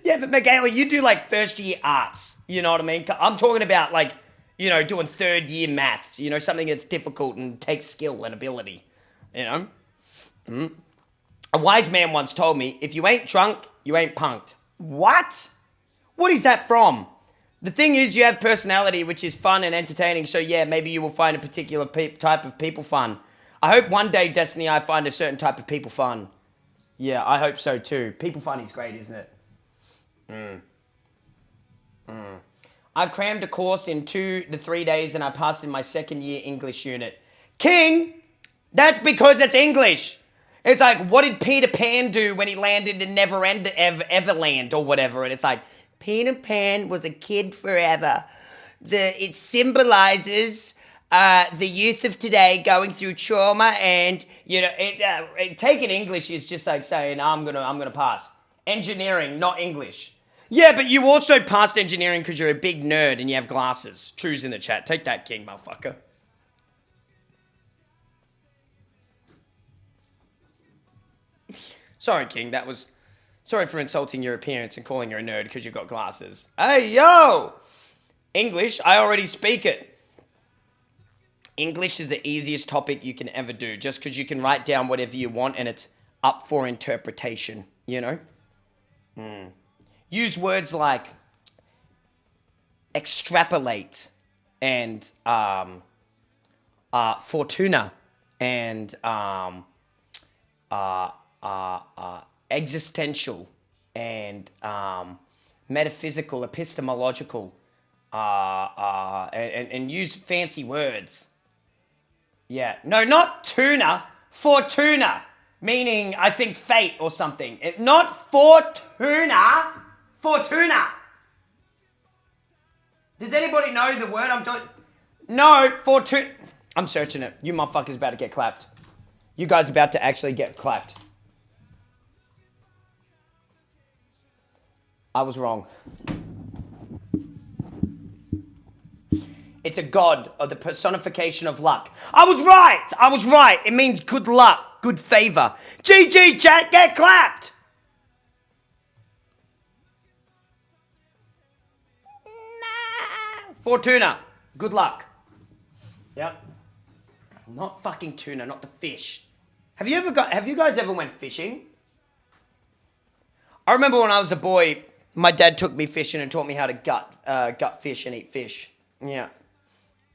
Yeah, but Michaela, you do like first year arts. You know what I mean? I'm talking about like, you know, doing third year maths. You know, something that's difficult and takes skill and ability. You know? A wise man once told me, if you ain't drunk, you ain't punked. What? What is that from? The thing is, you have personality, which is fun and entertaining. So yeah, maybe you will find a particular type of people fun. I hope one day, Destiny, I find a certain type of people fun. Yeah, I hope so too. People fun is great, isn't it? I've crammed a course in 2 to 3 days and I passed in my second year English unit. King, that's because it's English. It's like, what did Peter Pan do when he landed in Everland or whatever? And it's like, Peter Pan was a kid forever. It symbolizes the youth of today going through trauma, and you know, taking English is just like saying I'm gonna pass. Engineering, not English. Yeah, but you also passed engineering because you're a big nerd and you have glasses. True's in the chat. Take that, King, motherfucker. Sorry, King. That was... Sorry for insulting your appearance and calling you a nerd because you've got glasses. Hey, yo! English, I already speak it. English is the easiest topic you can ever do just because you can write down whatever you want and it's up for interpretation, you know? Use words like extrapolate and fortuna and existential and metaphysical, epistemological, and use fancy words. Yeah, no, not tuna, fortuna, meaning I think fate or something. Not fortuna, fortuna. Does anybody know the word I'm talking? No, fortuna. I'm searching it. You motherfuckers about to get clapped. You guys about to actually get clapped. I was wrong. It's a god of the personification of luck. I was right. I was right. It means good luck, good favor. GG chat, get clapped. Fortuna, good luck. Yep. Not fucking tuna, not the fish. Have you guys ever went fishing? I remember when I was a boy, my dad took me fishing and taught me how to gut fish and eat fish. Yeah.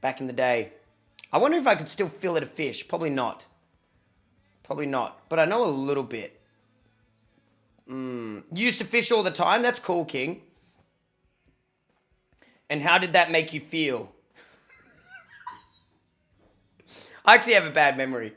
Back in the day. I wonder if I could still fillet a fish. Probably not. Probably not. But I know a little bit. You used to fish all the time? That's cool, King. And how did that make you feel? I actually have a bad memory.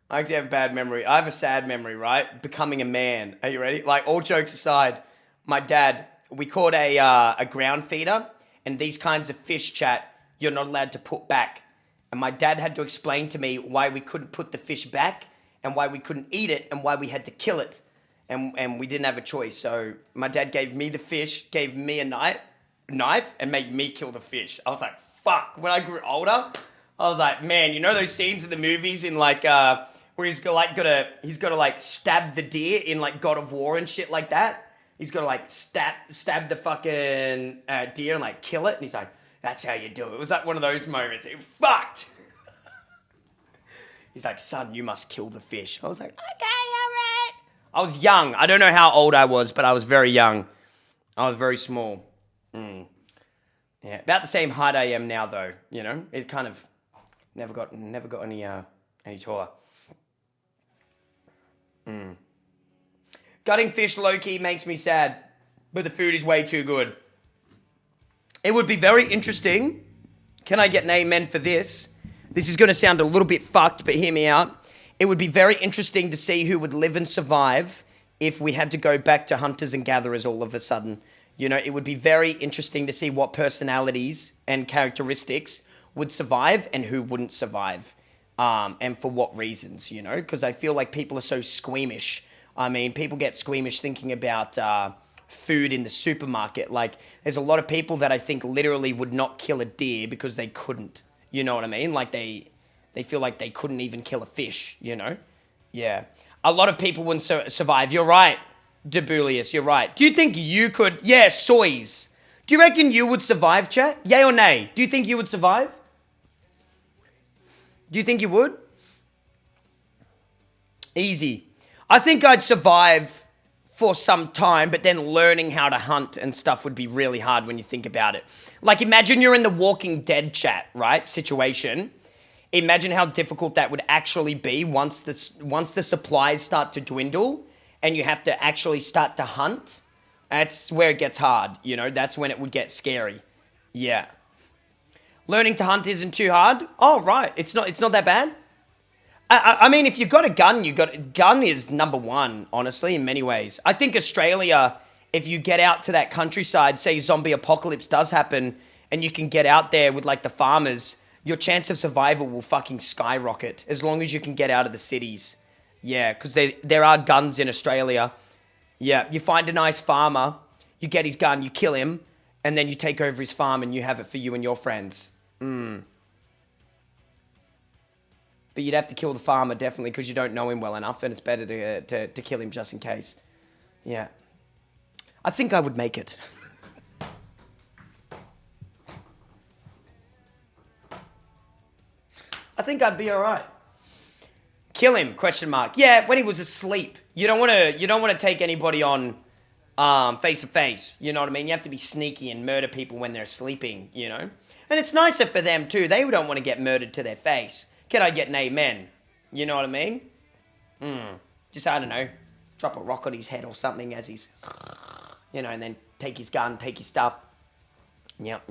I have a sad memory, right? Becoming a man. Are you ready? Like, all jokes aside, my dad, we caught a ground feeder, and these kinds of fish, chat, you're not allowed to put back. And my dad had to explain to me why we couldn't put the fish back, and why we couldn't eat it, and why we had to kill it. And we didn't have a choice. So my dad gave me the fish, gave me a knife, and made me kill the fish. I was like, fuck. When I grew older, I was like, man, you know those scenes in the movies in like, where he's got to stab the deer in like God of War and shit like that? He's got to like stab the fucking deer and like kill it. And he's like, that's how you do it. It was like one of those moments. It fucked. He's like, son, you must kill the fish. I was like, okay, all right. I was young. I don't know how old I was, but I was very young. I was very small. Yeah, about the same height I am now, though. You know, it kind of never got any taller. Gutting fish low-key makes me sad, but the food is way too good. It would be very interesting. Can I get an amen for this? This is going to sound a little bit fucked, but hear me out. It would be very interesting to see who would live and survive if we had to go back to hunters and gatherers all of a sudden. You know, it would be very interesting to see what personalities and characteristics would survive and who wouldn't survive. And for what reasons, you know? Because I feel like people are so squeamish. I mean, people get squeamish thinking about food in the supermarket. Like, there's a lot of people that I think literally would not kill a deer because they couldn't. You know what I mean? Like, they feel like they couldn't even kill a fish, you know? Yeah. A lot of people wouldn't survive. You're right, Debulius, you're right. Do you think you could... Yeah, soys. Do you reckon you would survive, chat? Yay or nay? Do you think you would survive? Do you think you would? Easy. I think I'd survive for some time, but then learning how to hunt and stuff would be really hard when you think about it. Like, imagine you're in the Walking Dead chat, right? Situation. Imagine how difficult that would actually be once the supplies start to dwindle and you have to actually start to hunt. That's where it gets hard, you know? That's when it would get scary. Yeah. Learning to hunt isn't too hard? Oh, right. It's not that bad? I mean, if you've got a gun, gun is number one, honestly, in many ways. I think Australia, if you get out to that countryside, say zombie apocalypse does happen, and you can get out there with, like, the farmers, your chance of survival will fucking skyrocket, as long as you can get out of the cities. Yeah, because there are guns in Australia. Yeah, you find a nice farmer, You get his gun, you kill him, and then you take over his farm and you have it for you and your friends. But you'd have to kill the farmer, definitely, because you don't know him well enough, and it's better to kill him just in case. Yeah. I think I would make it. I think I'd be all right. Kill him? ? Yeah, when he was asleep. You don't want to take anybody on face to face. You know what I mean? You have to be sneaky and murder people when they're sleeping. You know, and it's nicer for them too. They don't want to get murdered to their face. Can I get an amen? You know what I mean? Just I don't know, drop a rock on his head or something as he's, you know, and then take his gun, take his stuff. Yep.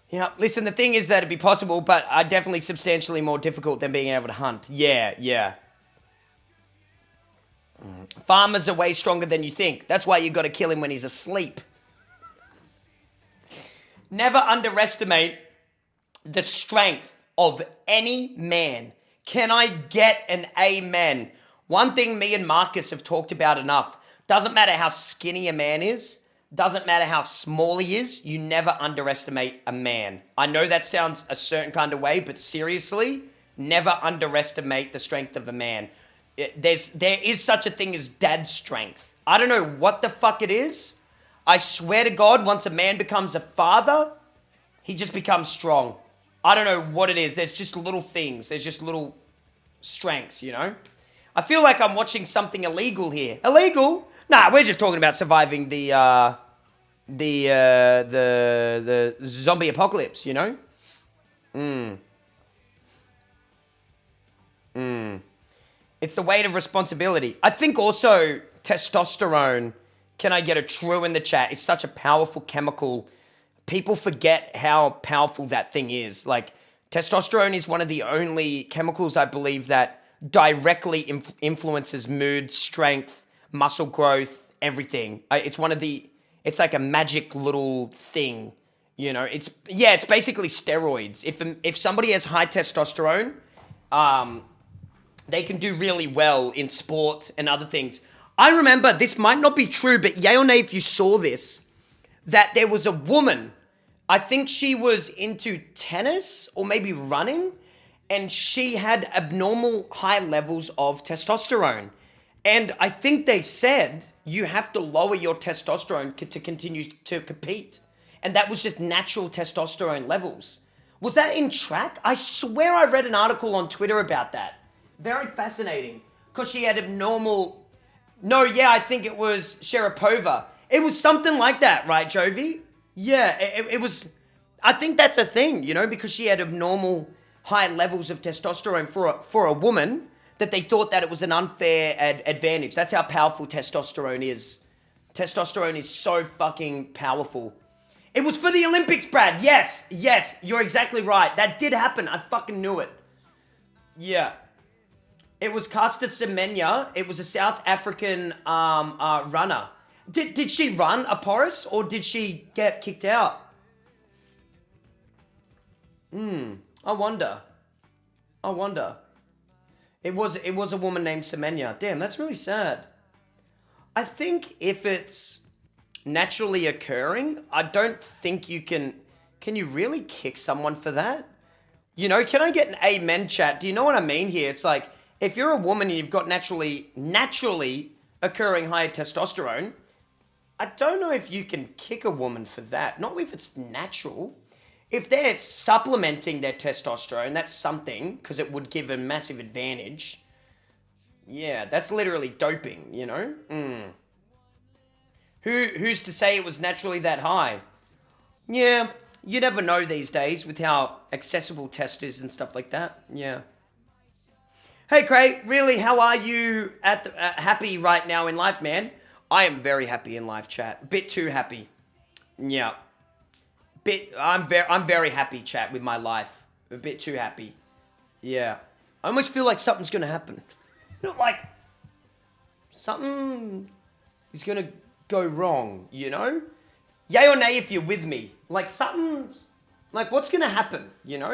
Yeah, listen, the thing is that it'd be possible, but definitely substantially more difficult than being able to hunt. Yeah. Farmers are way stronger than you think. That's why you got to kill him when he's asleep. Never underestimate the strength of any man. Can I get an amen? One thing me and Marcus have talked about enough. Doesn't matter how skinny a man is. Doesn't matter how small he is, you never underestimate a man. I know that sounds a certain kind of way, but seriously, never underestimate the strength of a man. There is such a thing as dad strength. I don't know what the fuck it is. I swear to God, once a man becomes a father, he just becomes strong. I don't know what it is. There's just little things. There's just little strengths, you know? I feel like I'm watching something illegal here. Illegal? Nah, we're just talking about surviving the zombie apocalypse, you know? It's the weight of responsibility. I think also testosterone, can I get a true in the chat, is such a powerful chemical. People forget how powerful that thing is. Like, testosterone is one of the only chemicals, I believe, that directly influences mood, strength, muscle growth, everything. It's like a magic little thing, you know. It's basically steroids. If somebody has high testosterone, they can do really well in sport and other things. I remember, this might not be true, but yay or nay if you saw this, that there was a woman, I think she was into tennis or maybe running, and she had abnormal high levels of testosterone. And I think they said you have to lower your testosterone to continue to compete. And that was just natural testosterone levels. Was that in track? I swear I read an article on Twitter about that. Very fascinating. Because she had abnormal... No, yeah, I think it was Sharapova. It was something like that, right, Jovi? Yeah, it was... I think that's a thing, you know, because she had abnormal high levels of testosterone for a woman, that they thought that it was an unfair advantage. That's how powerful testosterone is. Testosterone is so fucking powerful. It was for the Olympics, Brad. Yes, you're exactly right. That did happen. I fucking knew it. Yeah. It was Caster Semenya. It was a South African runner. Did she run a Porus, or did she get kicked out? I wonder. It was a woman named Semenya. Damn, that's really sad. I think if it's naturally occurring, I don't think you can you really kick someone for that? You know, can I get an amen, chat? Do you know what I mean here? It's like, if you're a woman and you've got naturally occurring higher testosterone, I don't know if you can kick a woman for that. Not if it's natural. If they're supplementing their testosterone, that's something, because it would give a massive advantage. Yeah, that's literally doping, you know? Who's to say it was naturally that high? Yeah, you never know these days with how accessible test is and stuff like that. Yeah. Hey, Cray, really, how are you happy right now in life, man? I am very happy in life, chat. A bit too happy. Yeah. I'm very happy, chat, with my life. A bit too happy. Yeah. I almost feel like something's gonna happen. Like, something is gonna go wrong, you know? Yay or nay if you're with me. Like, something's... Like, what's gonna happen, you know?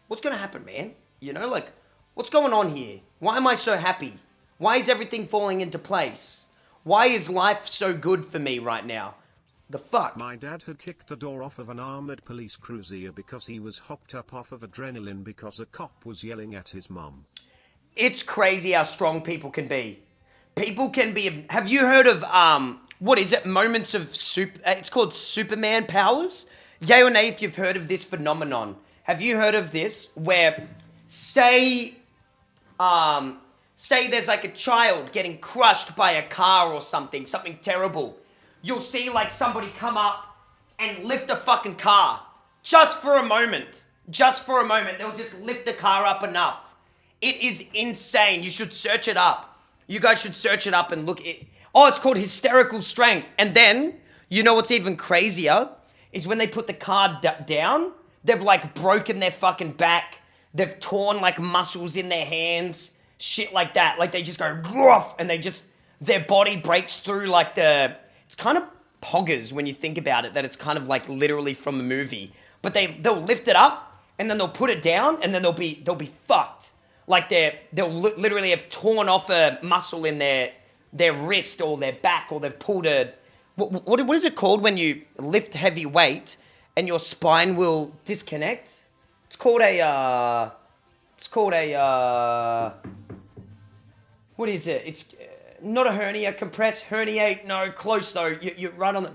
What's gonna happen, man? You know, like, what's going on here? Why am I so happy? Why is everything falling into place? Why is life so good for me right now? The fuck? My dad had kicked the door off of an armored police cruiser because he was hopped up off of adrenaline because a cop was yelling at his mum. It's crazy how strong people can be. People can be... Have you heard of, what is it? Moments of it's called Superman powers? Yay or nay if you've heard of this phenomenon. Have you heard of this? Where, say there's like a child getting crushed by a car or something terrible. You'll see like somebody come up and lift a fucking car. Just for a moment. They'll just lift the car up enough. It is insane. You should search it up. You guys should search it up and look it. Oh, it's called hysterical strength. And then, you know what's even crazier? Is when they put the car down, they've like broken their fucking back. They've torn like muscles in their hands. Shit like that. Like they just go gruff and their body breaks through like it's kind of poggers when you think about it, that it's kind of like literally from a movie. But they'll lift it up and then they'll put it down and then they'll be fucked. Like they'll literally have torn off a muscle in their wrist or their back, or they've pulled what is it called when you lift heavy weight and your spine will disconnect? It's called a what is it? It's not a hernia, compress, herniate. No, close though. You're right on the,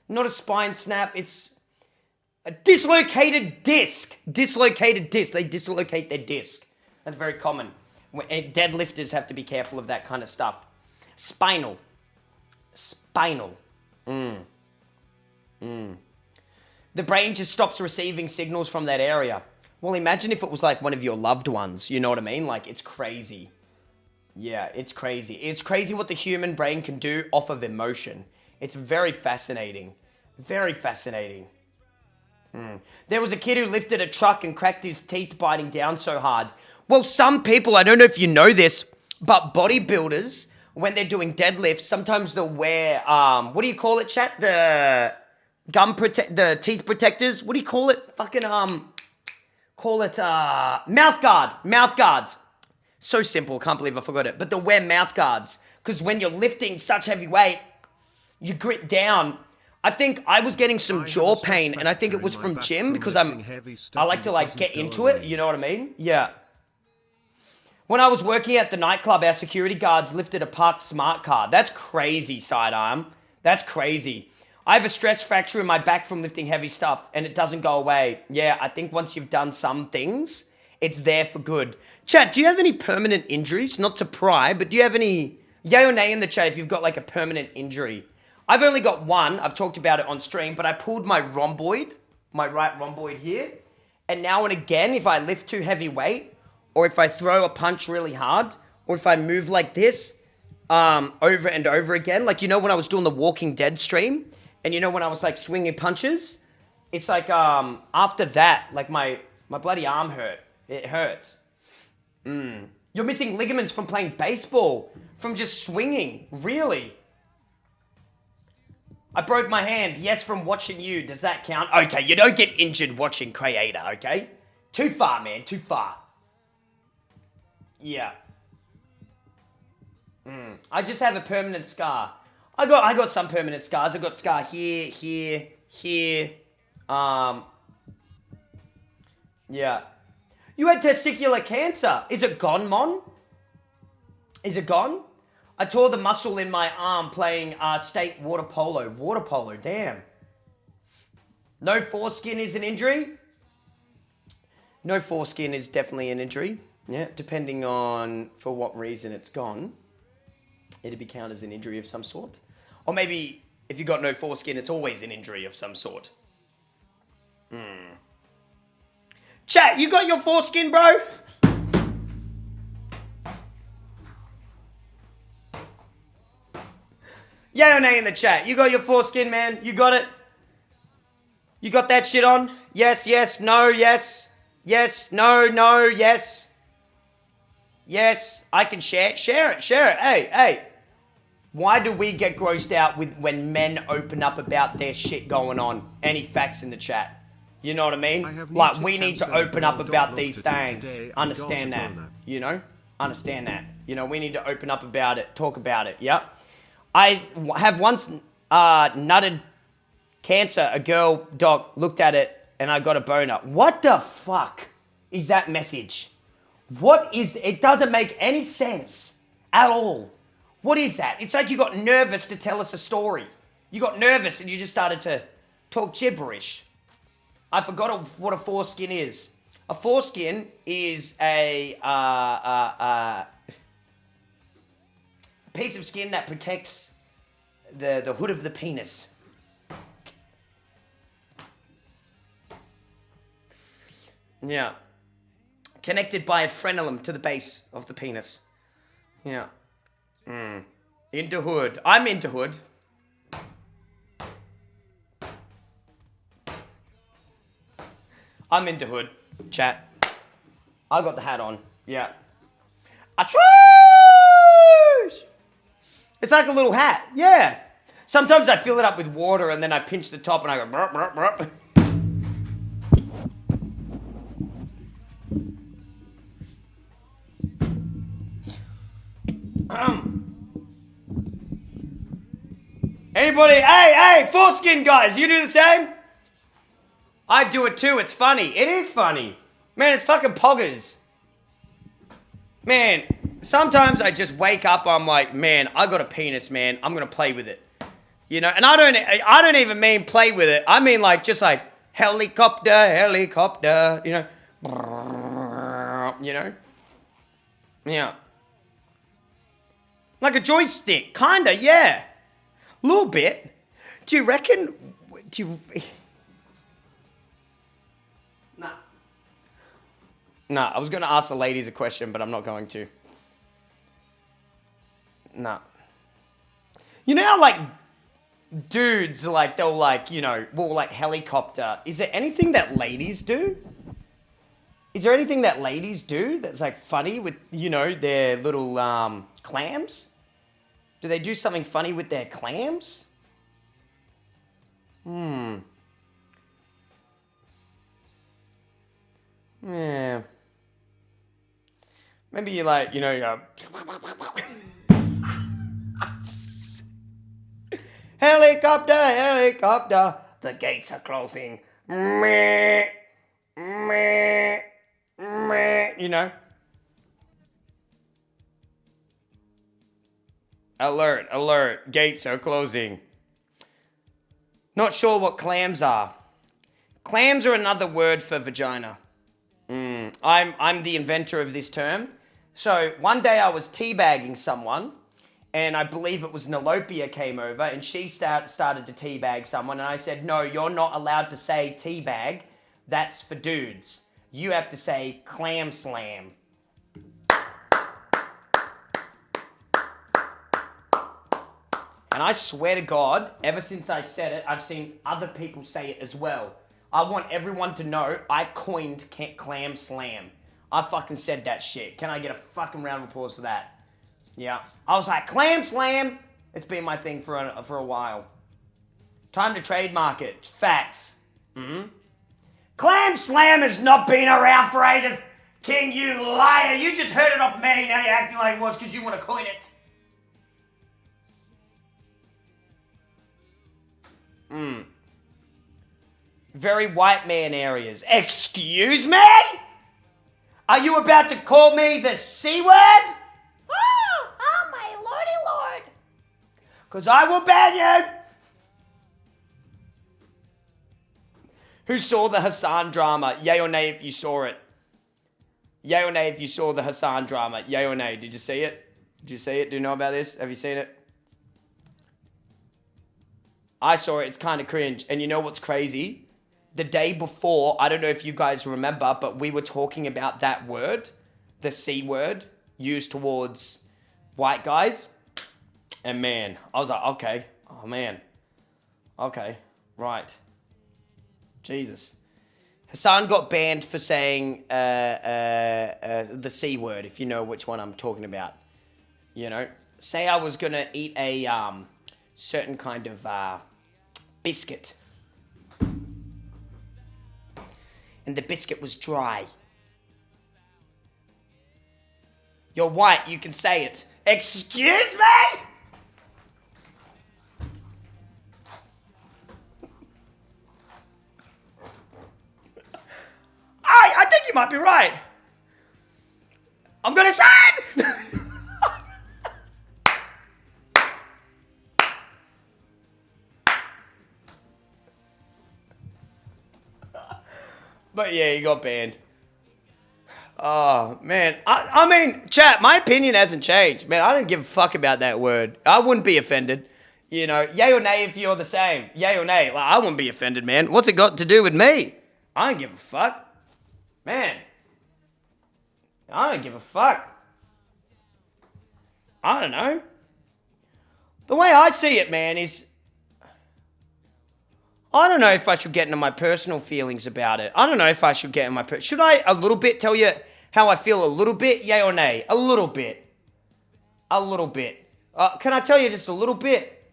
not a spine snap. It's a dislocated disc. They dislocate their disc. That's very common. Deadlifters have to be careful of that kind of stuff. Spinal. The brain just stops receiving signals from that area. Well, imagine if it was like one of your loved ones, you know what I mean? Like, it's crazy. Yeah, it's crazy. It's crazy what the human brain can do off of emotion. It's very fascinating. Very fascinating. There was a kid who lifted a truck and cracked his teeth biting down so hard. Well, some people, I don't know if you know this, but bodybuilders, when they're doing deadlifts, sometimes they'll wear, what do you call it, chat? The the teeth protectors. What do you call it? Fucking, mouth guards. So simple, can't believe I forgot it. But they'll wear mouth guards, because when you're lifting such heavy weight, you grit down. I think I was getting some jaw pain, and I think it was from gym, because I like to like get into it, you know what I mean? Yeah. When I was working at the nightclub, our security guards lifted a parked smart car. That's crazy, sidearm. That's crazy. I have a stretch fracture in my back from lifting heavy stuff, and it doesn't go away. Yeah, I think once you've done some things, it's there for good. Chat, do you have any permanent injuries? Not to pry, but do you have any yay or nay in the chat if you've got like a permanent injury? I've only got one. I've talked about it on stream, but I pulled my rhomboid, my right rhomboid here. And now and again, if I lift too heavy weight, or if I throw a punch really hard, or if I move like this, over and over again, like, you know, when I was doing the Walking Dead stream, and you know, when I was like swinging punches, it's like, after that, like my bloody arm hurt. It hurts. You're missing ligaments from playing baseball, from just swinging. Really? I broke my hand. Yes, from watching you. Does that count? Okay, you don't get injured watching Crayator, okay? Too far, man. Too far. Yeah. I just have a permanent scar. I got some permanent scars. I got scar here, here, here. Yeah. You had testicular cancer. Is it gone, Mon? Is it gone? I tore the muscle in my arm playing state water polo. Water polo, damn. No foreskin is an injury? No foreskin is definitely an injury. Yeah, depending on for what reason it's gone. It'd be counted as an injury of some sort. Or maybe if you got no foreskin, it's always an injury of some sort. Chat, you got your foreskin, bro? Yay or nay in the chat. You got your foreskin, man? You got it? You got that shit on? Yes, yes, no, yes. Yes, no, no, yes. Yes, I can share it. Share it. Hey. Why do we get grossed out with when men open up about their shit going on? Any facts in the chat? You know what I mean? Like, we need to open up about these things. Understand that. You know? Understand that. You know, we need to open up about it. Talk about it. Yep. have once nutted cancer. A girl doc looked at it and I got a boner. What the fuck is that message? What is, it doesn't make any sense at all. What is that? It's like you got nervous to tell us a story. You got nervous and you just started to talk gibberish. I forgot what a foreskin is. A foreskin is a piece of skin that protects the hood of the penis. Yeah. Connected by a frenulum to the base of the penis. Yeah. Into hood. I'm into hood. I'm into hood. Chat. I got the hat on. Yeah. Atroosh! It's like a little hat. Yeah. Sometimes I fill it up with water and then I pinch the top and I go burp, burp, burp. Anybody? Hey, foreskin guys, you do the same? I do it too. It's funny. It is funny. Man, it's fucking poggers. Man, sometimes I just wake up, I'm like, man, I got a penis, man. I'm gonna play with it. You know, and I don't even mean play with it. I mean like just like helicopter, you know. You know? Yeah. Like a joystick, kinda, yeah. A little bit. Do you reckon? Nah, I was going to ask the ladies a question, but I'm not going to. Nah. You know how, like, dudes, like, they'll, like, you know, will, like, helicopter. Is there anything that ladies do? Is there anything that ladies do that's, like, funny with, you know, their little, clams? Do they do something funny with their clams? Yeah. Maybe you like, you know, you go... Helicopter, the gates are closing. Meh, meh, meh, you know? Alert, gates are closing. Not sure what clams are. Clams are another word for vagina. I'm the inventor of this term. So one day I was teabagging someone, and I believe it was Nalopia came over, and she started to teabag someone, and I said, no, you're not allowed to say teabag. That's for dudes. You have to say clam slam. And I swear to God, ever since I said it, I've seen other people say it as well. I want everyone to know I coined clam slam. I fucking said that shit. Can I get a fucking round of applause for that? Yeah. I was like, clam slam. It's been my thing for a while. Time to trademark it. Facts. Clam slam has not been around for ages. King, you liar. You just heard it off me. Now you're acting like it was because you want to coin it. Very white man areas. Excuse me? Are you about to call me the C word? Oh my lordy lord. Because I will ban you. Who saw the Hassan drama? Yay or nay if you saw it. Yay or nay if you saw the Hassan drama. Yay or nay. Did you see it? Did you see it? Do you know about this? Have you seen it? I saw it. It's kind of cringe. And you know what's crazy? The day before, I don't know if you guys remember, but we were talking about that word, the C word, used towards white guys. And man, I was like, okay. Oh man. Okay. Right. Jesus. Hassan got banned for saying the C word, if you know which one I'm talking about. You know? Say I was going to eat a certain kind of biscuit. And the biscuit was dry. You're white, you can say it. Excuse me? might be right. I'm gonna say it. But yeah, he got banned. Oh, man. I mean, chat, my opinion hasn't changed. Man, I don't give a fuck about that word. I wouldn't be offended. You know, yay or nay if you're the same. Yay or nay. Like, I wouldn't be offended, man. What's it got to do with me? I don't give a fuck. Man. I don't give a fuck. I don't know. The way I see it, man, is... I don't know if I should get into my personal feelings about it. I don't know if I should get in my... Should I a little bit tell you how I feel a little bit? Yay or nay? A little bit. A little bit. Can I tell you just a little bit?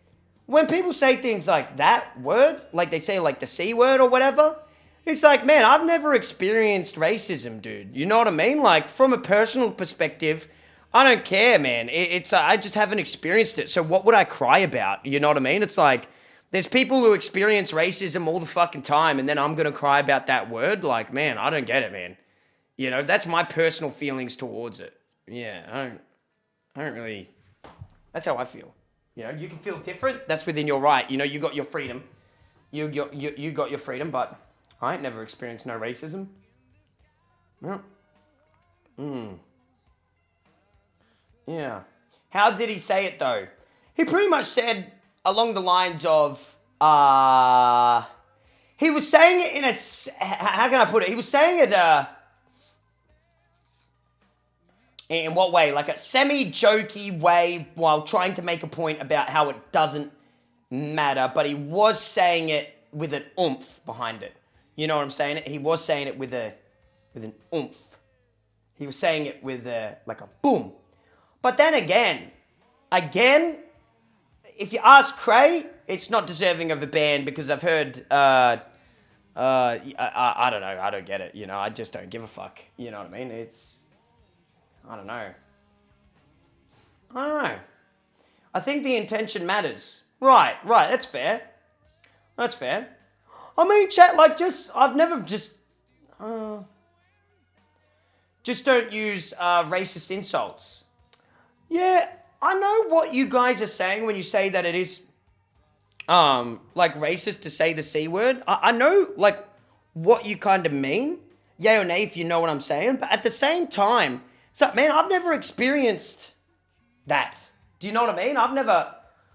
When people say things like that word, like they say like the C word or whatever, it's like, man, I've never experienced racism, dude. You know what I mean? Like, from a personal perspective, I don't care, man. I just haven't experienced it. So what would I cry about? You know what I mean? It's like... There's people who experience racism all the fucking time, and then I'm going to cry about that word? Like, man, I don't get it, man. You know, that's my personal feelings towards it. Yeah, I don't really... That's how I feel. You know, you can feel different. That's within your right. You know, you got your freedom. You got your freedom, but I ain't never experienced no racism. No. Yeah. How did he say it, though? He pretty much said... along the lines of, he was saying it in a, how can I put it? He was saying it, in what way? Like a semi-jokey way while trying to make a point about how it doesn't matter, but he was saying it with an oomph behind it. You know what I'm saying? He was saying it with an oomph. He was saying it with like a boom. But then again, if you ask Cray, it's not deserving of a ban because I've heard, I don't know, I don't get it, you know, I just don't give a fuck, you know what I mean, I don't know. I think the intention matters. Right, that's fair. I mean, chat, like, I've never just don't use, racist insults. Yeah, I know what you guys are saying when you say that it is, like, racist to say the C word. I know, like, what you kind of mean. Yay or nay if you know what I'm saying. But at the same time, it's like, man, I've never experienced that. Do you know what I mean? I've never,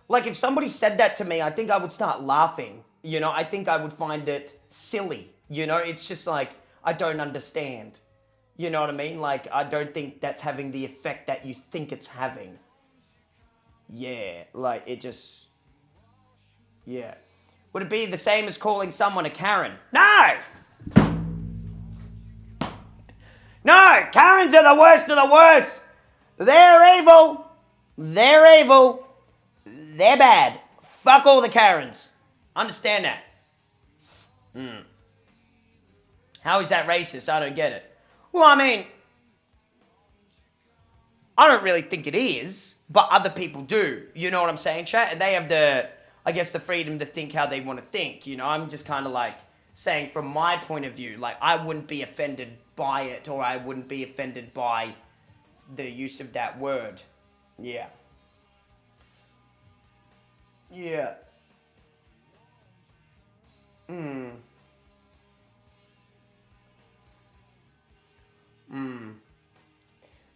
like, if somebody said that to me, I think I would start laughing. You know, I think I would find it silly. You know, it's just like, I don't understand. You know what I mean? Like, I don't think that's having the effect that you think it's having. Yeah, like, it just... Yeah. Would it be the same as calling someone a Karen? No! No! Karens are the worst of the worst! They're evil! They're bad. Fuck all the Karens. Understand that. How is that racist? I don't get it. Well, I mean... I don't really think it is, but other people do. You know what I'm saying, chat? And they have the, I guess, the freedom to think how they want to think. You know, I'm just kind of like saying from my point of view, like, I wouldn't be offended by it, or I wouldn't be offended by the use of that word. Yeah. Yeah.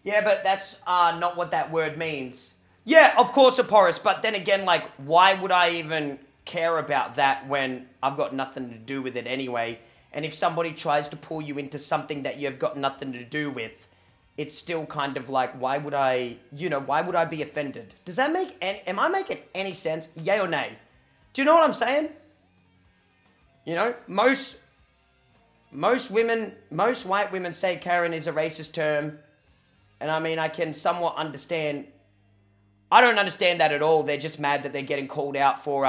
Yeah, but that's not what that word means. Yeah, of course, Aporis, but then again, like, why would I even care about that when I've got nothing to do with it anyway? And if somebody tries to pull you into something that you've got nothing to do with, it's still kind of like, why would I be offended? Does that make, am I making any sense? Yay or nay? Do you know what I'm saying? You know, most white women say Karen is a racist term. And I mean, I can somewhat understand. I don't understand that at all. They're just mad that they're getting called out for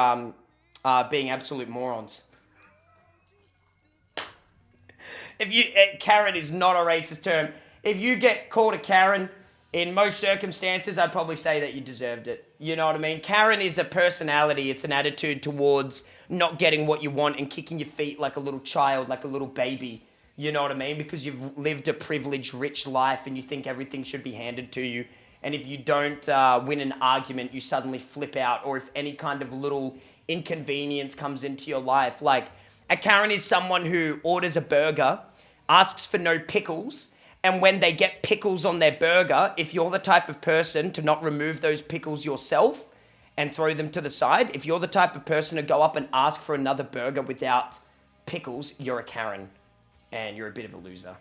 being absolute morons. Karen is not a racist term. If you get called a Karen, in most circumstances, I'd probably say that you deserved it. You know what I mean? Karen is a personality. It's an attitude towards not getting what you want and kicking your feet like a little child, like a little baby. You know what I mean? Because you've lived a privileged, rich life and you think everything should be handed to you. And if you don't win an argument, you suddenly flip out. Or if any kind of little inconvenience comes into your life. Like, a Karen is someone who orders a burger, asks for no pickles, and when they get pickles on their burger, if you're the type of person to not remove those pickles yourself and throw them to the side, if you're the type of person to go up and ask for another burger without pickles, you're a Karen. And you're a bit of a loser.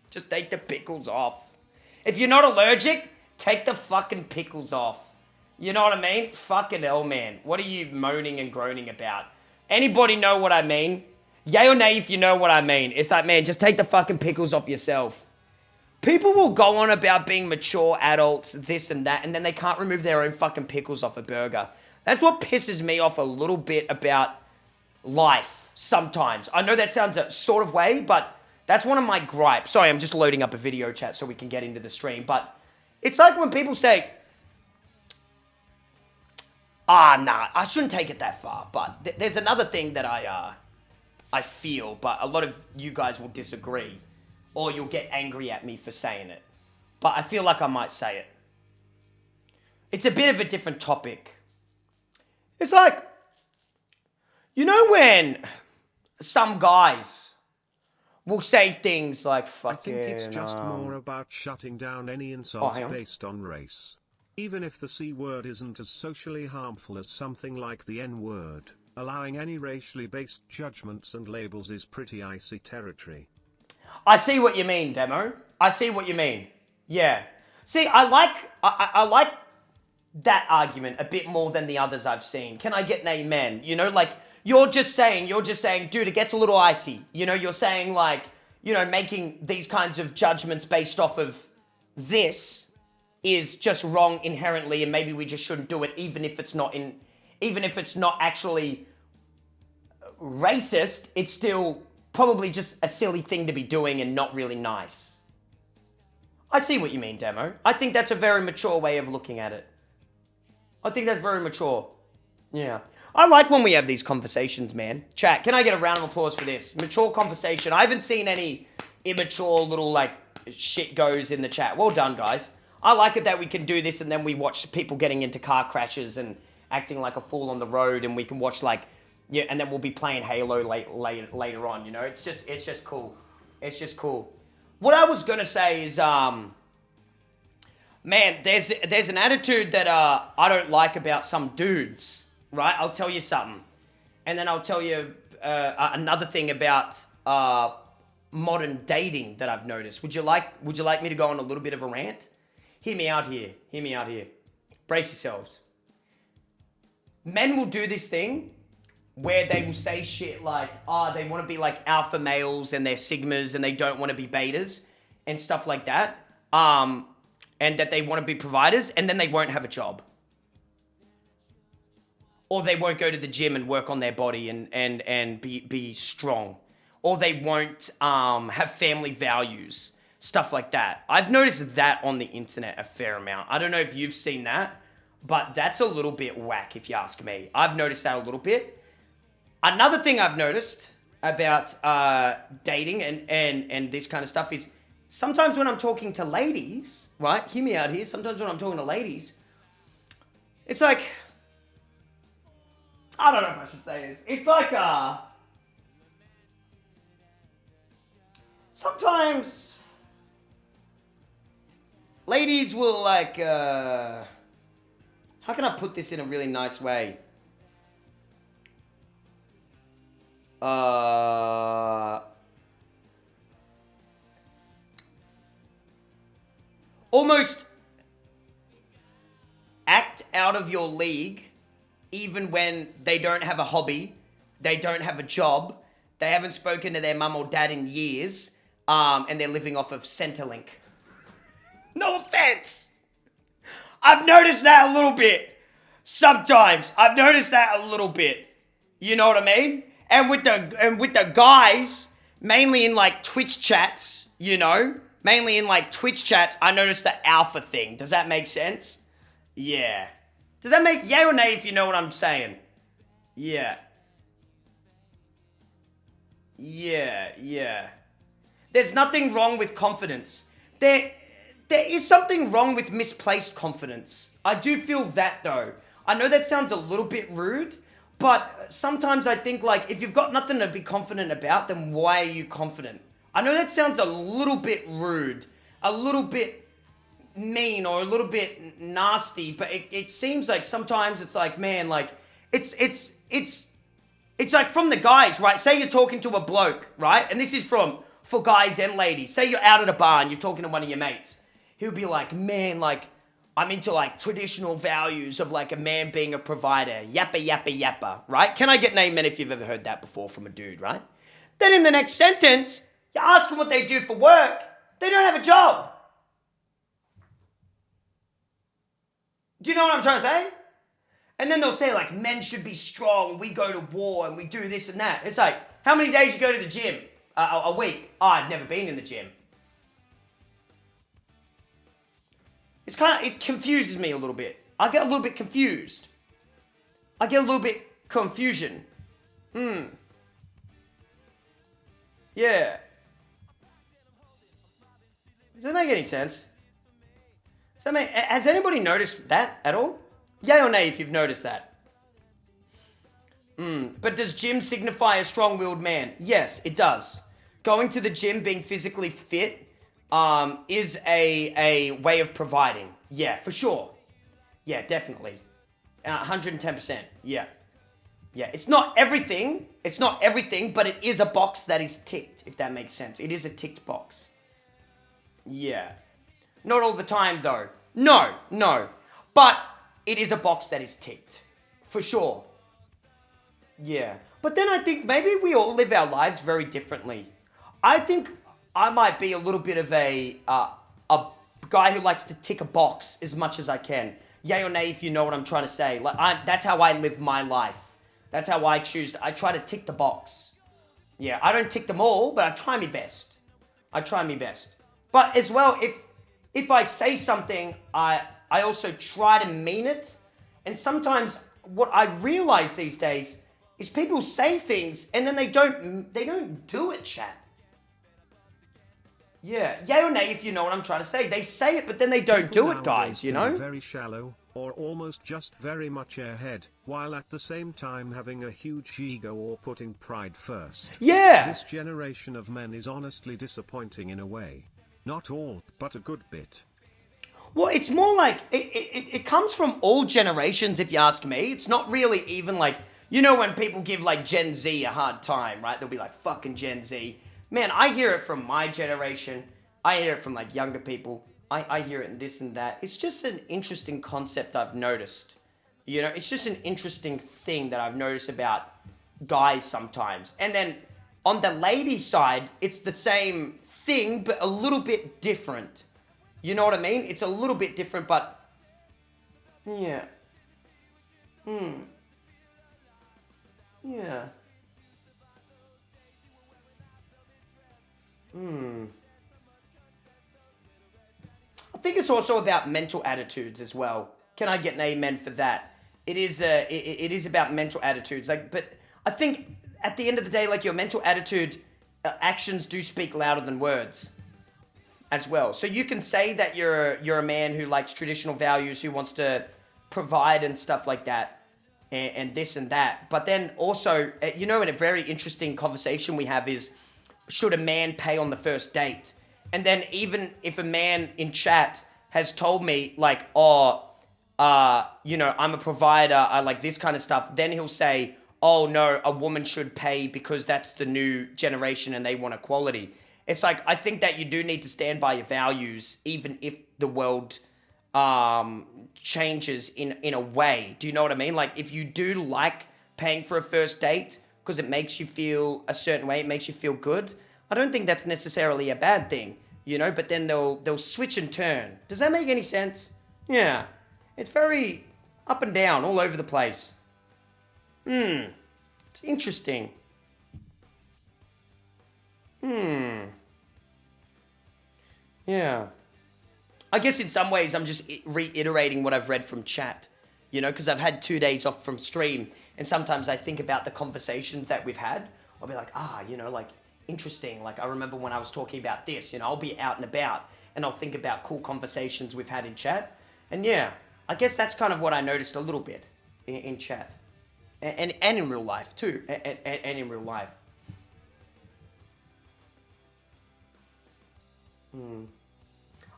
Just take the pickles off. If you're not allergic, take the fucking pickles off. You know what I mean? Fucking hell, man. What are you moaning and groaning about? Anybody know what I mean? Yay or nay if you know what I mean. It's like, man, just take the fucking pickles off yourself. People will go on about being mature adults, this and that, and then they can't remove their own fucking pickles off a burger. That's what pisses me off a little bit about life. Sometimes. I know that sounds a sort of way, but that's one of my gripes. Sorry, I'm just loading up a video chat so we can get into the stream. But it's like when people say, nah, I shouldn't take it that far. But there's another thing that I feel, but a lot of you guys will disagree. Or you'll get angry at me for saying it. But I feel like I might say it. It's a bit of a different topic. It's like, you know when some guys will say things like fucking... I think it's just more about shutting down any insults based on race. Even if the C word isn't as socially harmful as something like the N word, allowing any racially based judgments and labels is pretty icy territory. I see what you mean, Demo. I see what you mean. Yeah. See, I like that argument a bit more than the others I've seen. Can I get an amen? You know, like... You're just saying, dude, it gets a little icy. You know, you're saying like, you know, making these kinds of judgments based off of this is just wrong inherently, and maybe we just shouldn't do it, even if it's not actually racist. It's still probably just a silly thing to be doing and not really nice. I see what you mean, Demo. I think that's a very mature way of looking at it. I think that's very mature. Yeah. I like when we have these conversations, man. Chat, can I get a round of applause for this? Mature conversation. I haven't seen any immature little, like, shit goes in the chat. Well done, guys. I like it that we can do this and then we watch people getting into car crashes and acting like a fool on the road, and we can watch, like, yeah, and then we'll be playing Halo later on, you know? It's just cool. It's just cool. What I was going to say is, man, there's an attitude that I don't like about some dudes. Right, I'll tell you something, and then I'll tell you another thing about modern dating that I've noticed. Would you like me to go on a little bit of a rant? Hear me out here. Brace yourselves. Men will do this thing where they will say shit like, they want to be like alpha males and they're sigmas and they don't want to be betas and stuff like that, and that they want to be providers, and then they won't have a job. Or they won't go to the gym and work on their body and be strong. Or they won't have family values. Stuff like that. I've noticed that on the internet a fair amount. I don't know if you've seen that, but that's a little bit whack if you ask me. I've noticed that a little bit. Another thing I've noticed about dating and this kind of stuff is sometimes when I'm talking to ladies, right? Hear me out here. Sometimes when I'm talking to ladies, it's like... I don't know if I should say this. It's like, sometimes ladies will like, how can I put this in a really nice way? Almost act out of your league. Even when they don't have a hobby, they don't have a job, they haven't spoken to their mum or dad in years, and they're living off of Centrelink. No offense. I've noticed that a little bit. Sometimes. I've noticed that a little bit. You know what I mean? And with the guys, mainly in like Twitch chats, you know? Mainly in like Twitch chats, I noticed the alpha thing. Does that make sense? Yeah. Does that make yay or nay if you know what I'm saying? Yeah. Yeah. There's nothing wrong with confidence. There is something wrong with misplaced confidence. I do feel that though. I know that sounds a little bit rude, but sometimes I think like if you've got nothing to be confident about, then why are you confident? I know that sounds a little bit rude, a little bit mean or a little bit nasty, but it seems like sometimes it's like, man, like it's like from the guys, right? Say you're talking to a bloke, right? And this is for guys and ladies. Say you're out at a bar and you're talking to one of your mates. He'll be like, man, like, I'm into like traditional values of like a man being a provider. Yappa, right? Can I get an amen if you've ever heard that before from a dude, right? Then in the next sentence, you ask them what they do for work. They don't have a job. Do you know what I'm trying to say? And then they'll say like, men should be strong. We go to war and we do this and that. It's like, how many days you go to the gym? A week. Oh, I've never been in the gym. It confuses me a little bit. I get a little bit confused. I get a little bit confusion. Yeah. Does that make any sense? Has anybody noticed that at all? Yay or nay if you've noticed that? But does gym signify a strong-willed man? Yes, it does. Going to the gym, being physically fit, is a way of providing. Yeah, for sure. Yeah, definitely. 110%. Yeah. It's not everything. But it is a box that is ticked, if that makes sense. It is a ticked box. Yeah. Not all the time, though. No. But it is a box that is ticked. For sure. Yeah. But then I think maybe we all live our lives very differently. I think I might be a little bit of a guy who likes to tick a box as much as I can. Yay or nay if you know what I'm trying to say. That's how I live my life. That's how I choose. I try to tick the box. Yeah, I don't tick them all, but I try my best. But as well, if I say something, I also try to mean it. And sometimes what I realize these days is people say things and then they don't do it, chat. Yeah, yay or nay if you know what I'm trying to say. They say it, but then they don't do it, guys, you know? Very shallow, or almost just very much airhead, while at the same time having a huge ego or putting pride first. Yeah! This generation of men is honestly disappointing in a way. Not all, but a good bit. Well, it's more like, it comes from all generations, if you ask me. It's not really even like, you know when people give like Gen Z a hard time, right? They'll be like, fucking Gen Z. Man, I hear it from my generation. I hear it from like younger people. I hear it in this and that. It's just an interesting concept I've noticed. You know, it's just an interesting thing that I've noticed about guys sometimes. And then on the lady side, it's the same thing, but a little bit different. You know what I mean? It's a little bit different, but yeah. Yeah. I think it's also about mental attitudes as well. Can I get an amen for that? It is about mental attitudes. Like, but I think at the end of the day, like your mental attitude, actions do speak louder than words, as well. So you can say that you're a man who likes traditional values, who wants to provide and stuff like that, and this and that. But then also, you know, in a very interesting conversation we have is, should a man pay on the first date? And then even if a man in chat has told me like, you know, I'm a provider, I like this kind of stuff, then he'll say, oh no, a woman should pay because that's the new generation and they want equality. It's like, I think that you do need to stand by your values, even if the world changes in a way. Do you know what I mean? Like, if you do like paying for a first date because it makes you feel a certain way, it makes you feel good, I don't think that's necessarily a bad thing, you know, but then they'll switch and turn. Does that make any sense? Yeah. It's very up and down, all over the place. It's interesting. Yeah. I guess in some ways I'm just reiterating what I've read from chat, you know, because I've had 2 days off from stream, and sometimes I think about the conversations that we've had I'll be like, like, interesting. Like, I remember when I was talking about this, I'll be out and about and I'll think about cool conversations we've had in chat. And yeah, I guess that's kind of what I noticed a little bit in chat. And in real life too. And in real life.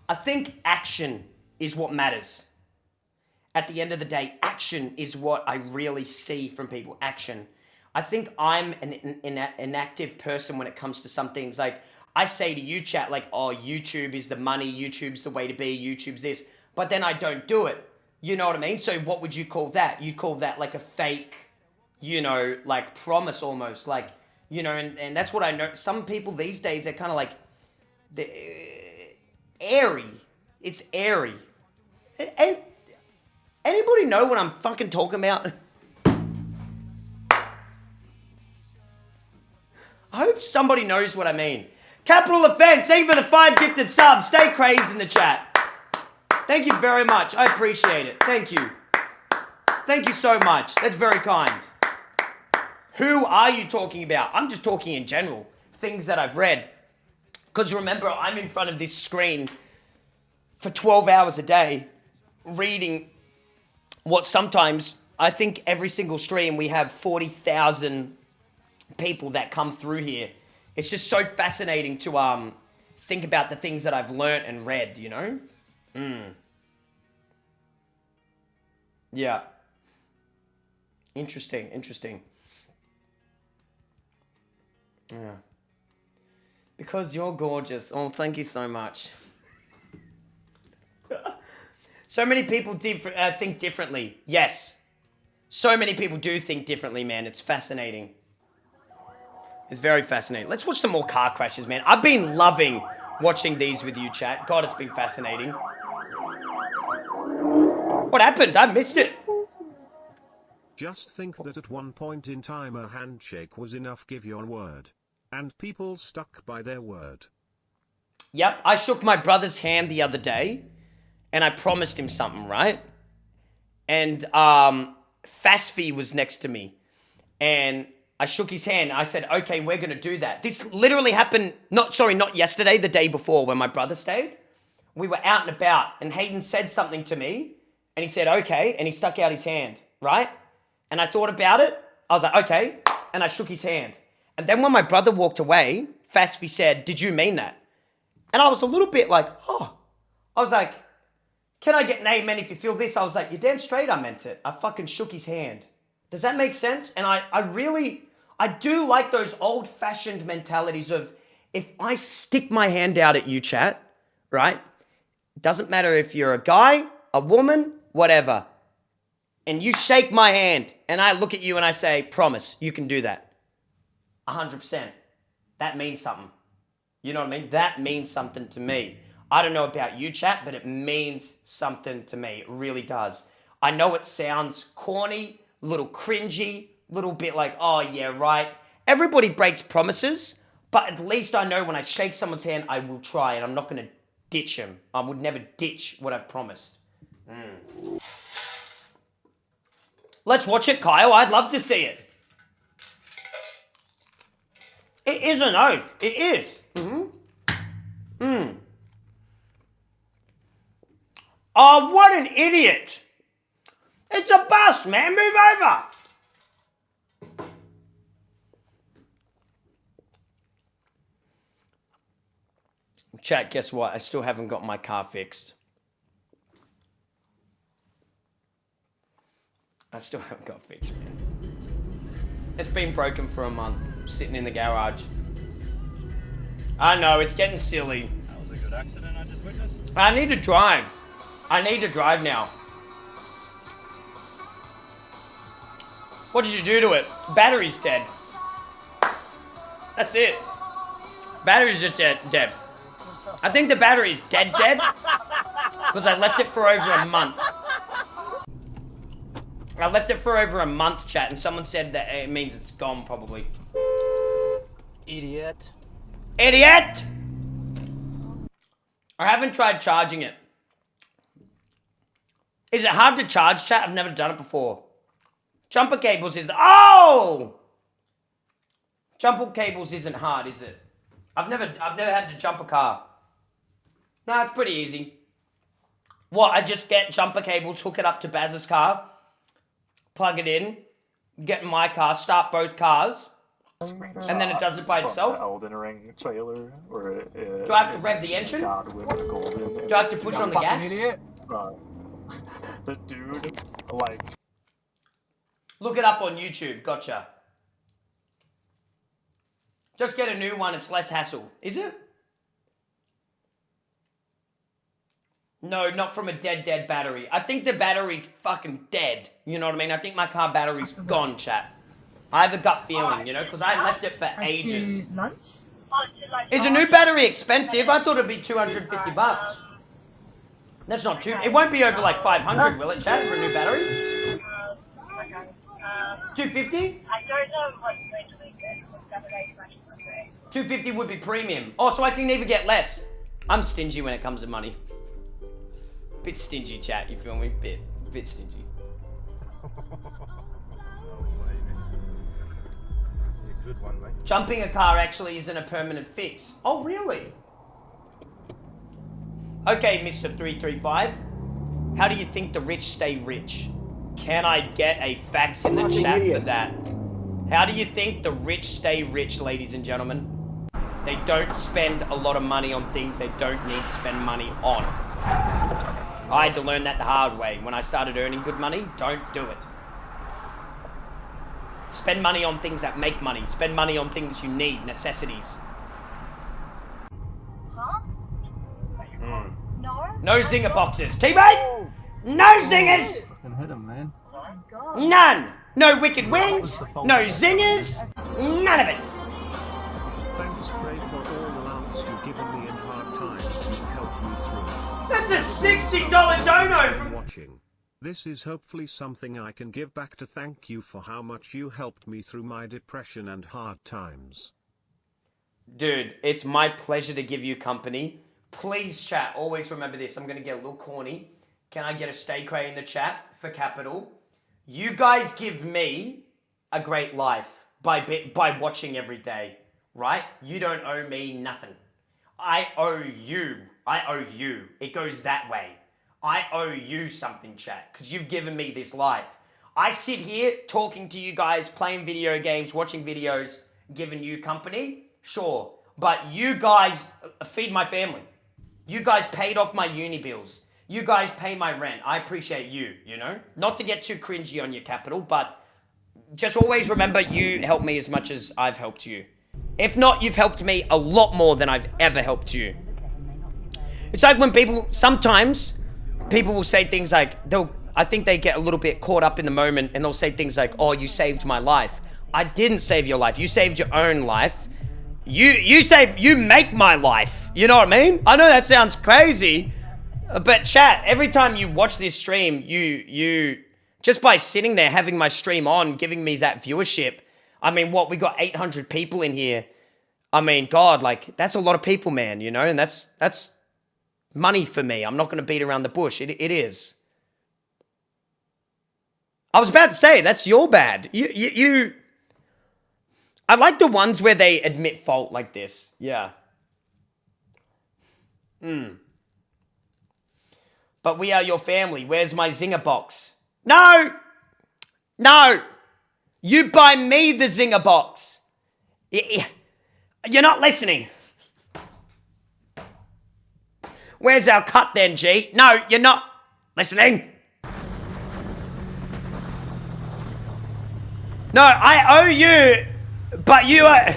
I think action is what matters. At the end of the day, action is what I really see from people. Action. I think I'm an active person when it comes to some things. Like, I say to you, chat, like, oh, YouTube is the money, YouTube's the way to be, YouTube's this. But then I don't do it. You know what I mean? So what would you call that? You'd call that like a fake, like promise almost. Like, and that's what I know. Some people these days, they're kind of like, airy. It's airy. And anybody know what I'm fucking talking about? I hope somebody knows what I mean. Capital Offense, thank you for the 5 gifted subs. Stay crazy in the chat. Thank you very much. I appreciate it. Thank you. Thank you so much. That's very kind. Who are you talking about? I'm just talking in general. Things that I've read. Because remember, I'm in front of this screen for 12 hours a day reading what sometimes, I think every single stream we have 40,000 people that come through here. It's just so fascinating to think about the things that I've learnt and read, Yeah. Interesting. Yeah. Because you're gorgeous. Oh, thank you so much. So many people think differently. Yes. So many people do think differently, man. It's fascinating. It's very fascinating. Let's watch some more car crashes, man. I've been loving watching these with you, chat. God, it's been fascinating. What happened? I missed it. Just think that at one point in time a handshake was enough. Give your word. And people stuck by their word. Yep, I shook my brother's hand the other day, and I promised him something, right? And Fasfi was next to me, and I shook his hand. I said, okay, we're going to do that. This literally happened, not yesterday, the day before when my brother stayed. We were out and about, and Hayden said something to me, and he said, okay, and he stuck out his hand, right? And I thought about it. I was like, okay, and I shook his hand. And then when my brother walked away, Fasfi said, did you mean that? And I was a little bit like, oh. I was like, can I get an amen if you feel this? I was like, you're damn straight I meant it. I fucking shook his hand. Does that make sense? And I do like those old-fashioned mentalities of, if I stick my hand out at you, chat, right? It doesn't matter if you're a guy, a woman, whatever. And you shake my hand, and I look at you and I say, promise, you can do that. 100%. That means something. You know what I mean? That means something to me. I don't know about you, chat, but it means something to me. It really does. I know it sounds corny, a little cringy, a little bit like, oh, yeah, right. Everybody breaks promises, but at least I know when I shake someone's hand, I will try, and I'm not going to ditch him. I would never ditch what I've promised. Let's watch it, Kyle. I'd love to see it. It is an oath. It is. Oh, what an idiot. It's a bus, man. Move over. Chat, guess what? I still haven't got my car fixed. I still haven't got fixed, man. It's been broken for a month, sitting in the garage. I know, it's getting silly. That was a good accident I just witnessed. I need to drive. I need to drive now. What did you do to it? Battery's dead. That's it. Battery's just dead. I think the battery's dead. Because I left it for over a month. I left it for over a month, chat, and someone said that it means it's gone, probably. Idiot. Idiot! I haven't tried charging it. Is it hard to charge, chat? I've never done it before. Jumper cables is... Oh! Jumper cables isn't hard, is it? I've never had to jump a car. Nah, it's pretty easy. What, I just get jumper cables, hook it up to Baz's car, plug it in, get in my car, start both cars, and then it does it by itself? The Elden Ring trailer, where do I have to rev the engine? Godwin the Golden. Do I have to push on the gas? Idiot. The dude, like... Look it up on YouTube, gotcha. Just get a new one, it's less hassle. Is it? No, not from a dead battery. I think the battery's fucking dead. You know what I mean? I think my car battery's gone, chat. I have a gut feeling, you know, because I left it for ages. Is a new battery expensive? I thought it'd be 250 bucks. That's not too... It won't be over like 500, will it, chat, for a new battery? 250? I don't know what's going to be good. 250 would be premium. Oh, so I can even get less. I'm stingy when it comes to money. Bit stingy, chat, you feel me? Bit stingy. Good one, mate. Jumping a car actually isn't a permanent fix. Oh, really? Okay, Mr. 335. How do you think the rich stay rich? Can I get a fax in the chat for that? How do you think the rich stay rich, ladies and gentlemen? They don't spend a lot of money on things they don't need to spend money on. I had to learn that the hard way. When I started earning good money, don't do it. Spend money on things that make money. Spend money on things you need, necessities. Huh? No? No zinger boxes. Teammate! No zingers! Fucking hit him, man. Oh my god. None! No wicked wings! No zingers! None of it! Thanks, Cray, for all the laughs you've given me and hard times you've helped me through. That's a $60 dono from... Watching. This is hopefully something I can give back to thank you for how much you helped me through my depression and hard times. Dude, it's my pleasure to give you company. Please, chat, always remember this. I'm going to get a little corny. Can I get a stay Cray in the chat for capital? You guys give me a great life by watching every day, right? You don't owe me nothing. I owe you. I owe you. It goes that way. I owe you something, chat, because you've given me this life. I sit here talking to you guys, playing video games, watching videos, giving you company, sure. But you guys feed my family. You guys paid off my uni bills. You guys pay my rent. I appreciate you, you know? Not to get too cringy on your capital, but just always remember you helped me as much as I've helped you. If not, you've helped me a lot more than I've ever helped you. It's like when sometimes people will say things like, I think they get a little bit caught up in the moment and they'll say things like, oh, you saved my life. I didn't save your life. You saved your own life. You make my life. You know what I mean? I know that sounds crazy, but chat, every time you watch this stream, you just by sitting there, having my stream on, giving me that viewership. I mean, we got 800 people in here. I mean, God, like, that's a lot of people, man, you know? And that's money for me. I'm not going to beat around the bush. It is. I was about to say, that's your bad. I like the ones where they admit fault like this. Yeah. But we are your family. Where's my zinger box? No! No! You buy me the zinger box. You're not listening. Where's our cut then, G? No, you're not listening. No, I owe you, but you are...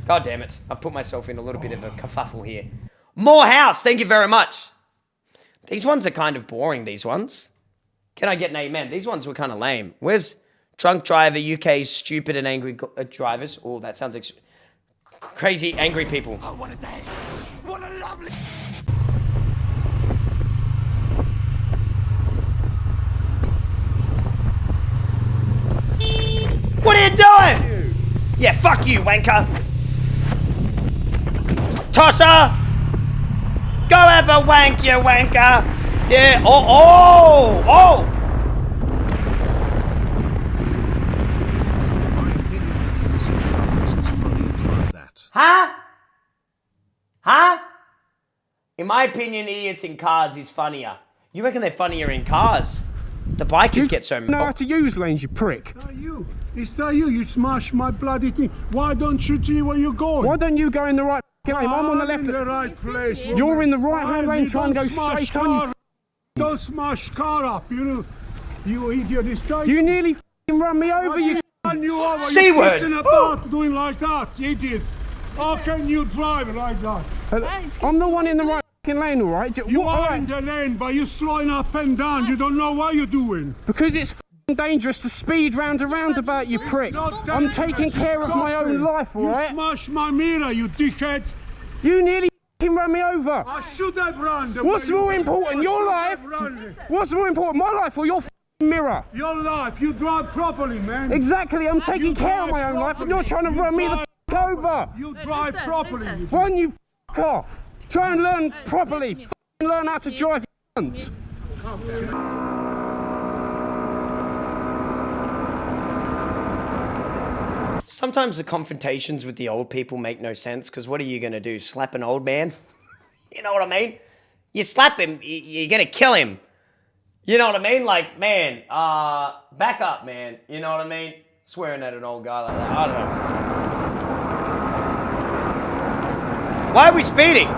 God damn it. I've put myself in a little bit of a kerfuffle here. More house, thank you very much. These ones are kind of boring, these ones. Can I get an amen? These ones were kind of lame. Where's drunk driver, UK's stupid and angry drivers? Oh, that sounds like crazy angry people. Oh, what a day. What a lovely... What are you doing? Yeah, fuck you, wanker. Tosser! Go have a wank, you wanker! Yeah, Huh? Huh? In my opinion, idiots in cars is funnier. You reckon they're funnier in cars? The bikers get so... know how to use lanes, you prick. It's not you. You smashed my bloody thing. Why don't you see where you're going? Why don't you go in the right lane? I'm on the left. In the right place. You're in the right-hand lane trying to go straight on. Don't smash car up. You idiot. You nearly run me over, you... C word! About doing like that, idiot. How can you drive like that? I'm the one in the right lane, all right? You are in the lane, but you're slowing up and down. You don't know what you're doing. Because it's dangerous to speed round a roundabout, you prick. I'm taking care of my own life, all right? You smashed my mirror, you dickhead. You nearly run me over. I should have run. What's more important, your life? What's more important, my life or your mirror? Your life. You drive properly, man. Exactly. I'm taking care of my own life, and you're trying to run me the over. You drive properly. Why don't you off? Try and learn properly. Learn how to drive, you cunt. Sometimes the confrontations with the old people make no sense, because what are you going to do? Slap an old man? You know what I mean? You slap him, you're going to kill him. You know what I mean? Like, man, back up, man. You know what I mean? Swearing at an old guy like that. I don't know. Why are we speeding?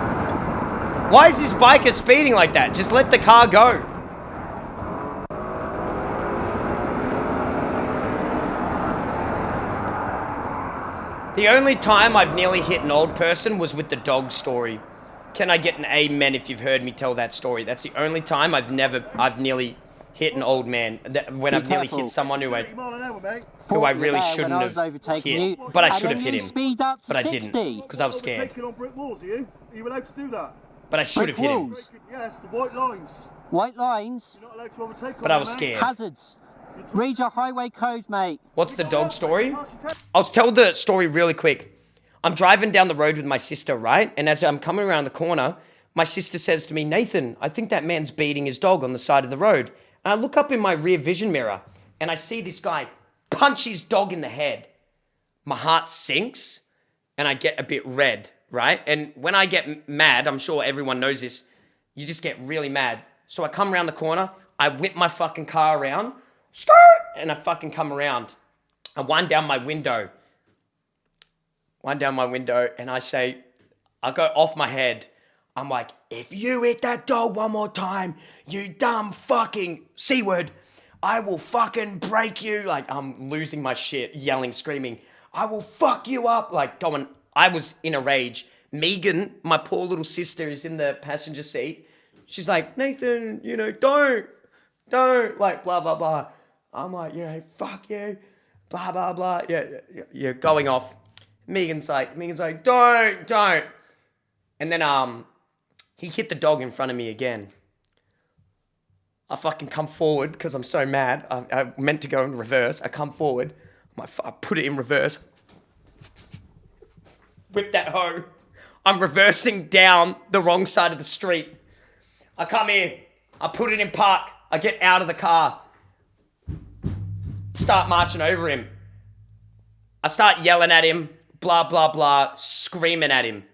Why is this biker speeding like that? Just let the car go. The only time I've nearly hit an old person was with the dog story. Can I get an amen if you've heard me tell that story? That's the only time I've nearly hit an old man. When I've nearly hit someone who I really shouldn't have hit. But I should have hit him. But I didn't, because I was scared. Are you allowed to do that? But I should have hit him. Yes, the white lines. White lines? You're not allowed to overtake. But I was scared. Hazards. Read your highway code, mate. What's the dog story? I'll tell the story really quick. I'm driving down the road with my sister, right? And as I'm coming around the corner, my sister says to me, Nathan, I think that man's beating his dog on the side of the road. And I look up in my rear vision mirror and I see this guy punch his dog in the head. My heart sinks and I get a bit red, right? And when I get mad, I'm sure everyone knows this, you just get really mad. So I come around the corner, I whip my fucking car around, skirt, and I fucking come around. I wind down my window and I say, I go off my head. I'm like, if you hit that dog one more time, you dumb fucking C word, I will fucking break you. Like, I'm losing my shit, yelling, screaming, I will fuck you up. Like, going, I was in a rage. Megan, my poor little sister, is in the passenger seat. She's like, Nathan, you know, don't, like, blah, blah, blah. I'm like, yeah, fuck you, blah, blah, blah. Yeah, going off. Megan's like, don't. And then, he hit the dog in front of me again. I fucking come forward because I'm so mad. I meant to go in reverse. I come forward. I put it in reverse. Whip that hoe. I'm reversing down the wrong side of the street. I come in. I put it in park. I get out of the car. Start marching over him. I start yelling at him. Blah, blah, blah. Screaming at him.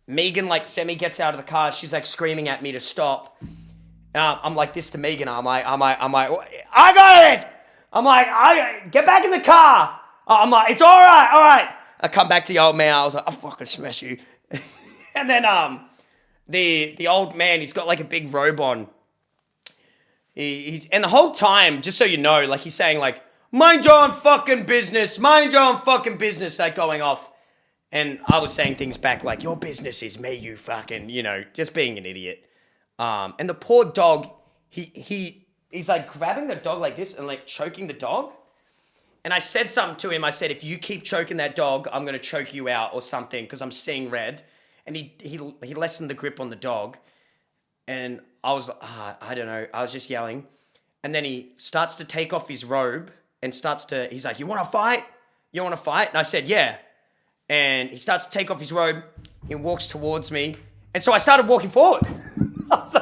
Megan, like, semi gets out of the car. She's, like, screaming at me to stop. And I'm like this to Megan. I'm like, I got it! I'm like, get back in the car! I'm like, it's all right. I come back to the old man. I was like, I'll fucking smash you. And then the old man, he's got, like, a big robe on. And the whole time, just so you know, like, he's saying, like, mind your own fucking business, like, going off. And I was saying things back like, your business is me, you fucking, you know, just being an idiot. And the poor dog, he's like grabbing the dog like this and like choking the dog. And I said something to him. I said, if you keep choking that dog, I'm going to choke you out or something because I'm seeing red. And he lessened the grip on the dog. And I was, I don't know, I was just yelling. And then he starts to take off his robe and he's like, you want to fight? And I said, yeah. And he starts to take off his robe. He walks towards me. And so I started walking forward. I was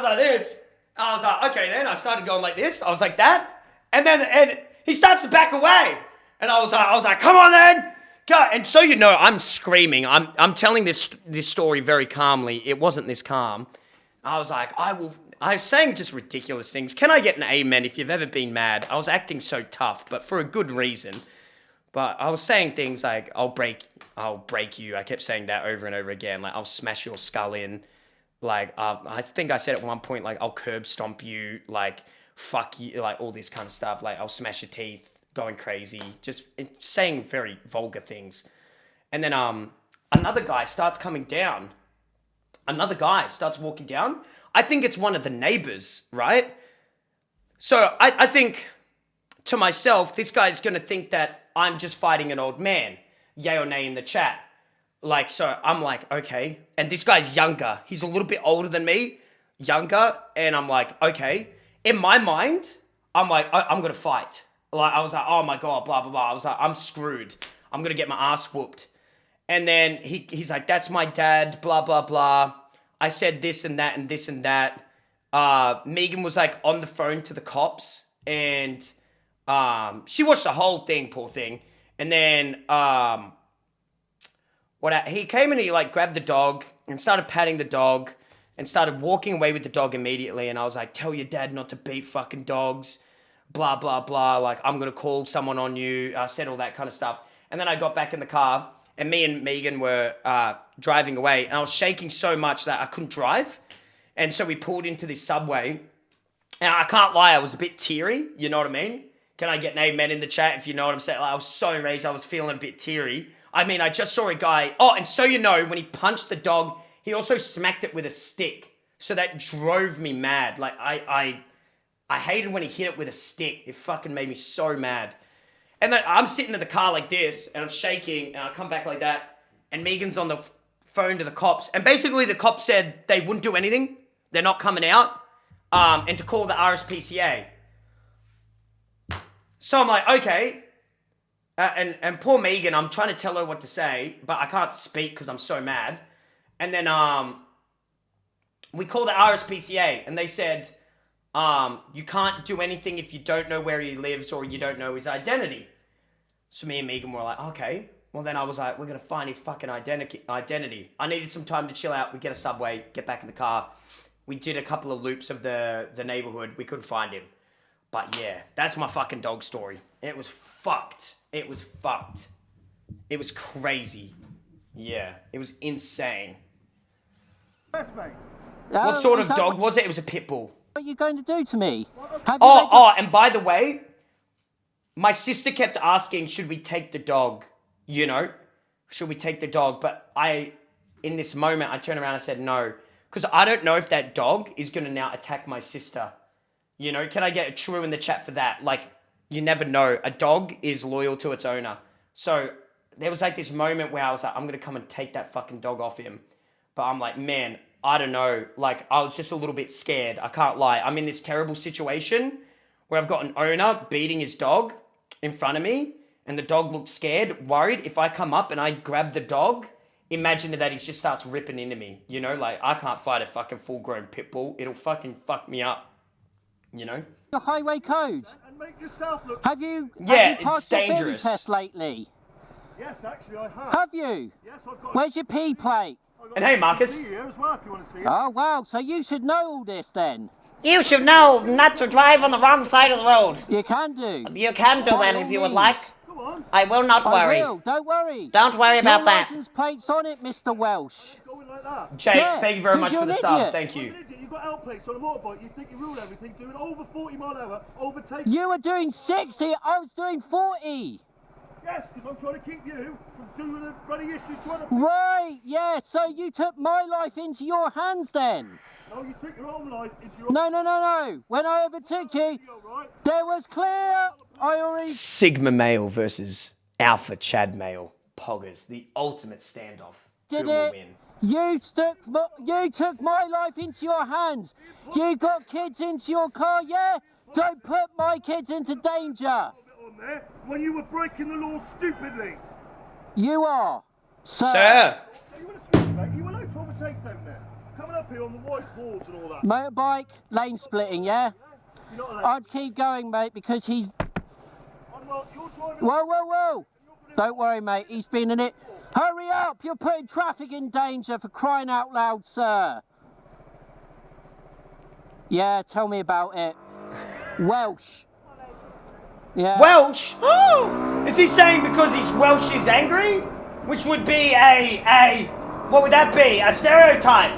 like this. I was like, okay then. I started going like this. I was like that. And he starts to back away. And I was like, come on then. God, and so you know, I'm screaming. I'm telling this story very calmly. It wasn't this calm. I was like, I was saying just ridiculous things. Can I get an amen if you've ever been mad? I was acting so tough, but for a good reason. But I was saying things like, I'll break you. I kept saying that over and over again. Like, I'll smash your skull in. Like, I think I said at one point, like, I'll curb stomp you. Like, fuck you. Like, all this kind of stuff. Like, I'll smash your teeth. Going crazy. Just saying very vulgar things. And then another guy starts coming down. Another guy starts walking down. I think it's one of the neighbors, right? So I think to myself, this guy's going to think that I'm just fighting an old man. Yay or nay in the chat. Like, so I'm like, okay. And this guy's younger. He's a little bit older than me. Younger. And I'm like, okay. In my mind, I'm like, I'm going to fight. Like, I was like, oh my God, blah, blah, blah. I was like, I'm screwed. I'm going to get my ass whooped. And then he's like, that's my dad, blah, blah, blah. I said this and that and this and that. Megan was like on the phone to the cops. And she watched the whole thing, poor thing. And then he came and he like grabbed the dog and started patting the dog and started walking away with the dog immediately. And I was like, tell your dad not to beat fucking dogs. Blah, blah, blah. Like, I'm going to call someone on you. I said all that kind of stuff. And then I got back in the car and me and Megan were driving away. And I was shaking so much that I couldn't drive. And so we pulled into this Subway. And I can't lie, I was a bit teary. You know what I mean? Can I get an amen in the chat if you know what I'm saying? Like, I was so enraged. I was feeling a bit teary. I mean, I just saw a guy. Oh, and so you know, when he punched the dog, he also smacked it with a stick. So that drove me mad. Like, I hated when he hit it with a stick. It fucking made me so mad. And then I'm sitting in the car like this, and I'm shaking, and I come back like that, and Megan's on the phone to the cops. And basically the cops said they wouldn't do anything. They're not coming out. And to call the RSPCA. So I'm like, okay. And poor Megan, I'm trying to tell her what to say, but I can't speak because I'm so mad. And then we called the RSPCA, and they said, you can't do anything if you don't know where he lives or you don't know his identity. So me and Megan were like, okay. Well, then I was like, we're going to find his fucking identity. I needed some time to chill out. We get a Subway, get back in the car. We did a couple of loops of the neighborhood. We couldn't find him. But yeah, that's my fucking dog story. And it was fucked. It was fucked. It was crazy. Yeah, it was insane. What sort of dog was it? It was a pit bull. What are you going to do to me? And by the way, my sister kept asking, should we take the dog? You know, should we take the dog? But in this moment, I turned around and said no. Because I don't know if that dog is going to now attack my sister. You know, can I get a true in the chat for that? Like, you never know. A dog is loyal to its owner. So there was like this moment where I was like, I'm going to come and take that fucking dog off him. But I'm like, man, I don't know. Like, I was just a little bit scared. I can't lie. I'm in this terrible situation where I've got an owner beating his dog in front of me. And the dog looks scared, worried. If I come up and I grab the dog, imagine that he just starts ripping into me. You know, like, I can't fight a fucking full-grown pit bull. It'll fucking fuck me up. You know? Your highway code. And make yourself look... Have you it's passed dangerous. your theory test lately? Yes, actually, I have. Have you? Yes, I've got... Where's your P plate? And hey, Marcus. Here as well, if you want to see it. Oh, wow. So you should know all this then. You should know not to drive on the wrong side of the road. You can do. You can do that if you would like. Go on. I will not worry. I will. Don't worry. Don't worry about that. Your license plate's on it, Mr. Welsh. Going like that. Jake, Yeah, thank you very much you're for the an sub. idiot. Thank you. You've got L plates on a motorbike. You think you rule everything, doing over 40 mile an hour, overtaking. You were doing 60. I was doing 40. Yes, because I'm trying to keep you from doing a bloody issue to other. Right. Yeah. So you took my life into your hands then. No, you took your own life into your... No. When I overtook you, there was clear. I already... Sigma male versus alpha Chad male. Poggers. The ultimate standoff. Did Who will it? win? You took my life into your hands. You got kids into your car, yeah? Don't put my kids into danger. When you were breaking the law stupidly. You are. Sir. You were allowed to overtake them there. Coming up here on the white balls and all that. Motorbike, lane splitting, yeah? I'd keep going, mate, because he's... You're driving... Whoa. Don't worry, mate. He's been in it. Hurry up! You're putting traffic in danger, for crying out loud, sir. Yeah, tell me about it. Welsh. Yeah. Welsh? Oh! Is he saying because he's Welsh he's angry? Which would be what would that be? A stereotype.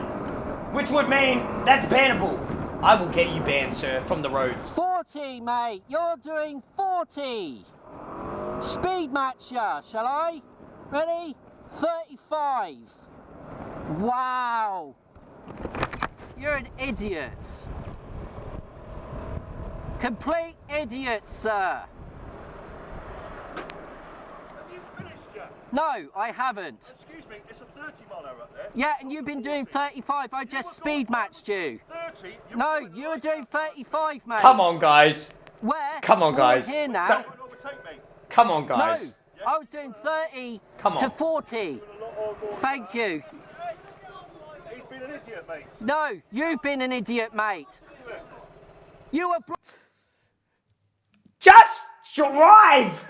Which would mean that's bannable. I will get you banned, sir, from the roads. 40, mate. You're doing 40. Speed match ya, shall I? Ready? 35. Wow. You're an idiot. Complete idiot, sir. Have you finished yet? No, I haven't. Excuse me, it's a 30 miler up there. Yeah, and you've been doing 35. I just speed matched you. 30? No, you were doing 35, mate. Come on, guys. Where? Come on, guys. Here now. Come on, guys. No, I was doing 30 Come on. to 40. Thank you. He's been an idiot, mate. No, you've been an idiot, mate. You were... Just drive!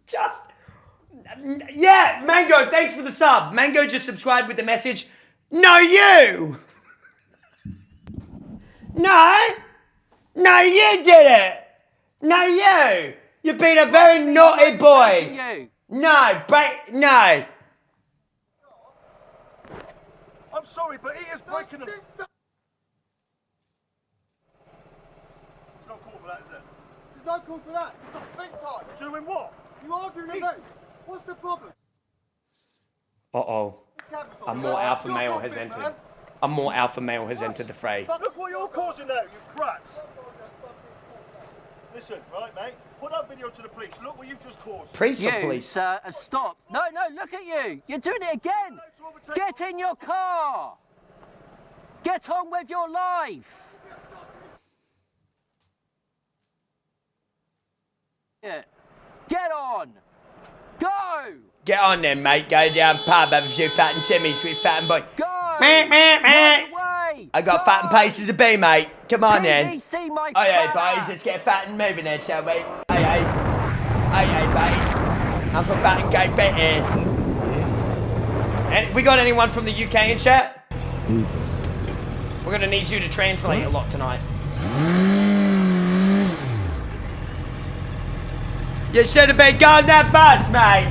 Just... Yeah, Mango, thanks for the sub. Mango just subscribed with the message, no you! No! No, you did it! No, you! You've been a very naughty boy! No, no! I'm sorry, but he is breaking them. There's no call for that, is it? There's no call for that. It's not big time. Doing what? You arguing with me? What's the problem? Uh-oh. A more alpha male has entered. A more alpha male has entered the fray. Look what you're causing now, you brats. Listen, right, mate? Put that video to the police. Look what you've just caused. Police or you, police? Sir, have stopped. No, no, look at you. You're doing it again. Get in your car. Get on with your life. Get on. Go. Get on then, mate. Go down pub, have a few fat and chimneys with fat and boy. Go. I got fat and paces to be, mate. Come on then. BBC, my Hey, hey, fella. boys, let's get fat and moving then, shall we? Hey, hey. Hey, hey, boys. I'm for fat and gay bet here. And we got anyone from the UK in chat? We're gonna need you to translate a lot tonight. You should have been gone that fast, mate.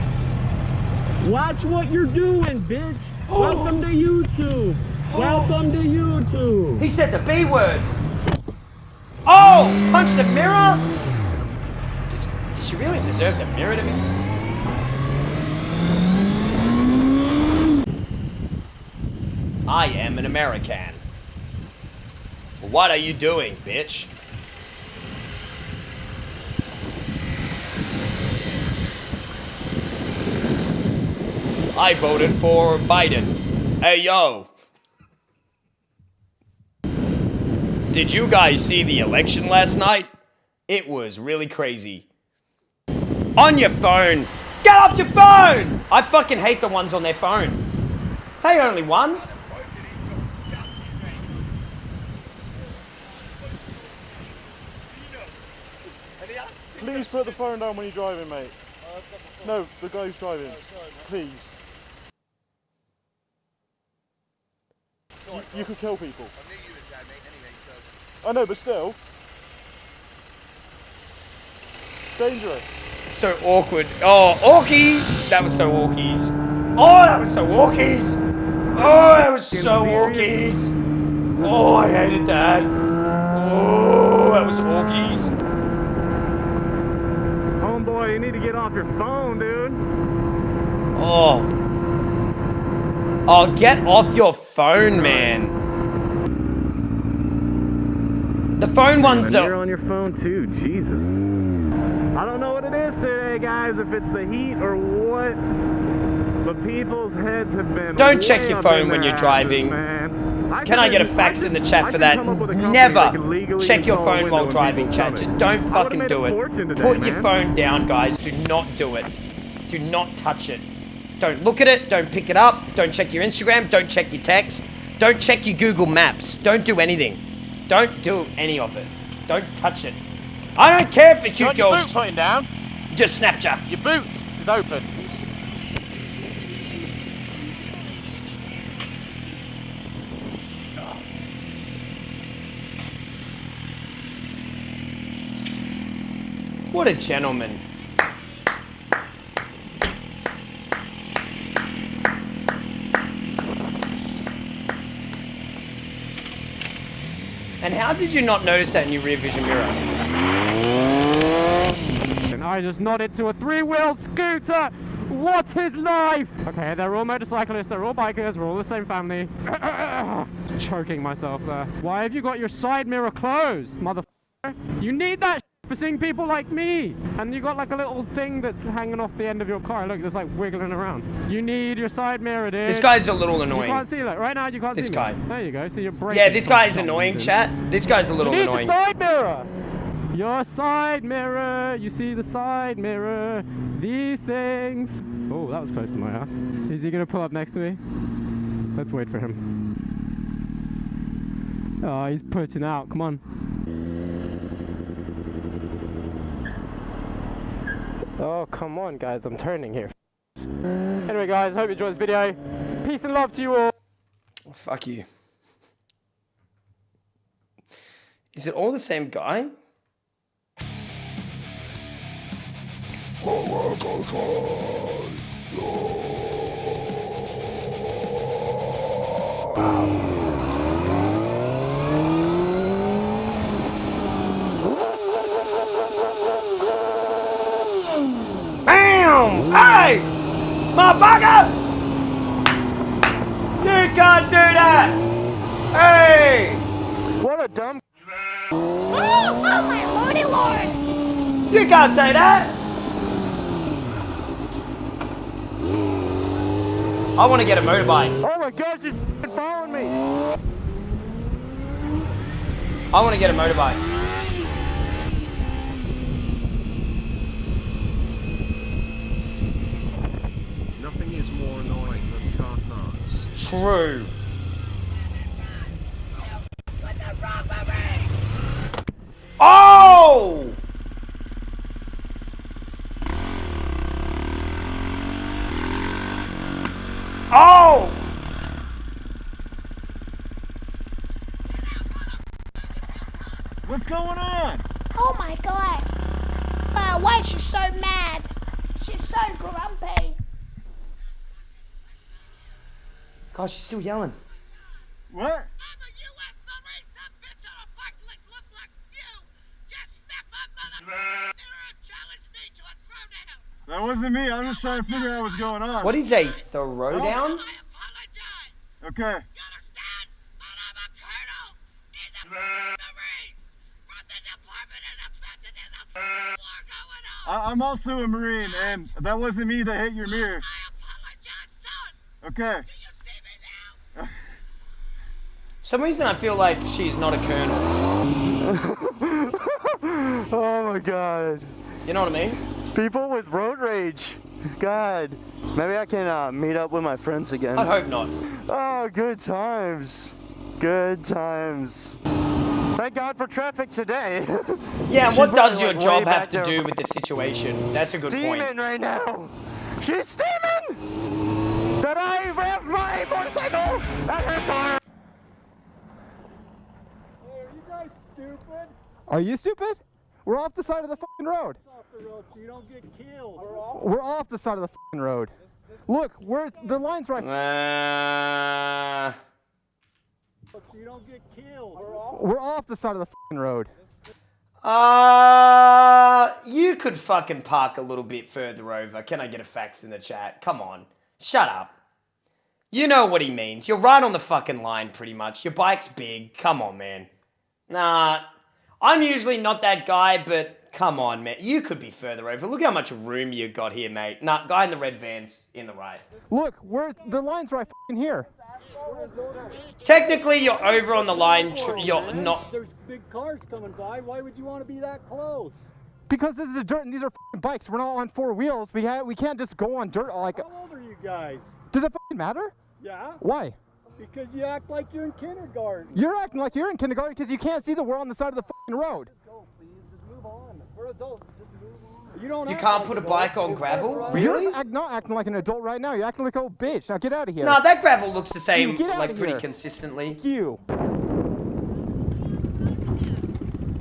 Watch what you're doing, bitch. Welcome to YouTube. Welcome to YouTube. He said the B word. Oh, punch the mirror? Did she really deserve the mirror to me? I am an American. What are you doing, bitch? I voted for Biden. Hey, yo. Did you guys see the election last night? It was really crazy. On your phone. Get off your phone! I fucking hate the ones on their phone. Hey, only one. Please put the phone down when you're driving, mate. No, the guy who's driving. Please. You could kill people. I know, but still. Dangerous. So awkward. Oh, Orkies! That was so Orkies. Oh, that was so Orkies! Oh, that was so Orkies! Oh, I hated that. Oh, that was Orkies. Homeboy, you need to get off your phone, dude. Oh. Oh, get off your phone, man. The phone ones You're on your phone too, Jesus. I don't know what it is today, guys, if it's the heat or what, but people's heads have been Don't check way your up phone in when their you're driving. asses, man. Can I get a fax in the chat for that? Never check your phone while driving, chat. Just don't fucking do it. Put your phone down, guys. Do not do it. Do not touch it. Don't look at it. Don't pick it up. Don't check your Instagram. Don't check your text. Don't check your Google Maps. Don't do anything. Don't do any of it. Don't touch it. I don't care if the cute girls... Putting down. just snapped ya. Your boot is open. What a gentleman. And how did you not notice that in your rear vision mirror? And I just nodded to a 3-wheeled scooter. What is life? Okay, they're all motorcyclists, they're all bikers, we're all the same family. Choking myself there. Why have you got your side mirror closed, motherfucker? You need that for seeing people like me. And you got like a little thing that's hanging off the end of your car. Look, it's like wiggling around. You need your side mirror, dude. This guy's a little annoying. You can't see that. Right now you can't see this guy. me. There you go. So you're breaking. Yeah, this guy is annoying, chat. This guy's a little you need annoying. Your side mirror. Your side mirror. You see the side mirror. These things. Oh, that was close to my ass. Is he gonna pull up next to me? Let's wait for him. Oh, he's putting out. Come on. Oh, come on, guys. I'm turning here. Anyway, guys, hope you enjoyed this video. Peace and love to you all. Oh, fuck you. Is it all the same guy? Bam! Hey! Motherfucker! You can't do that! Hey! What a dumb... Oh my lordy lord! You can't say that! I want to get a motorbike. Oh my gosh, he's following me! I want to get a motorbike. Nothing is more annoying than car parts. True. Oh! Oh! What's going on? Oh my god! Why is she so mad? She's so grumpy. God, she's still yelling. What? That wasn't me. I'm just trying to figure out what's going on. What is a throwdown? Okay. I'm also a Marine, and that wasn't me that hit your mirror. Okay. Some reason I feel like she's not a colonel. Oh my god. You know what I mean? People with road rage. God. Maybe I can meet up with my friends again. I hope not. Oh, good times. Good times. Thank God for traffic today. Yeah, and what does your job have to do with the situation? That's a good point. Steaming right now. She's steaming! That I rev my motorcycle at her car. Hey, are you guys stupid? Are you stupid? We're off the side of the fucking road. Off the road so you don't get killed. We're off the side of the fucking road. Look, where's the line's right. So you don't get killed. We're off the side of the fucking road. You could fucking park a little bit further over. Can I get a fax in the chat? Come on. Shut up. You know what he means. You're right on the fucking line, pretty much. Your bike's big. Come on, man. Nah, I'm usually not that guy, but come on, man. You could be further over. Look how much room you got here, mate. Nah, guy in the red van's in the right. Look, where's the line's right fucking here. Technically, you're over on the line. You're not. There's big cars coming by. Why would you want to be that close? Because this is the dirt and these are fucking bikes. We're not on 4 wheels. We can't just go on dirt like. How old are you guys? Does it fucking matter? Yeah. Why? Because you act like you're in kindergarten. You're acting like you're in kindergarten because you can't see that we're on the side of the fucking road. Let's go, please. Just move on. We're adults. Just move on. You can't put a bike on gravel? Really? You're not acting like an adult right now. You're acting like an old bitch. Now get out of here. No, that gravel looks the same, Get out like of pretty here. consistently. You.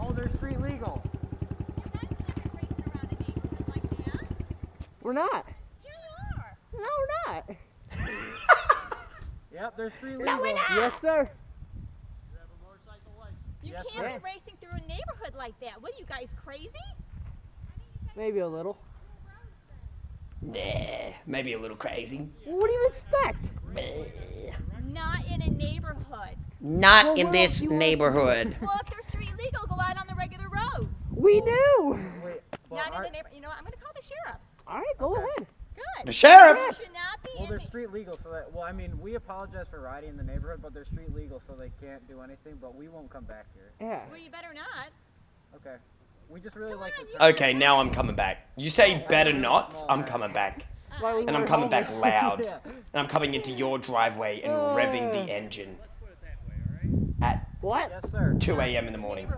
Oh, they're street legal. We're not. No, we're not. Yep, they're street legal. No, we're not. Yes, sir. You Yes, can't sir. be racing through a neighborhood like that. What are you guys, crazy? Maybe a little. Nah, maybe a little crazy. What do you expect? Not in a neighborhood. Not in this neighborhood. Well, if they're street legal, go out on the regular roads. We do. Wait, Not in a neighborhood. You know what? I'm going to call the sheriff. All right, go ahead. Good. The sheriff? Should not be Well, in they're the- street legal, so that, well, I mean, we apologize for riding in the neighborhood, but they're street legal, so they can't do anything, but we won't come back here. Yeah. Well, you better not. Okay. We just really like the Okay, now I'm coming back. You say better not, I'm coming back. And I'm coming back loud. Yeah. And I'm coming into your driveway and revving the engine. At What? Yes, sir. 2 a.m. in the morning.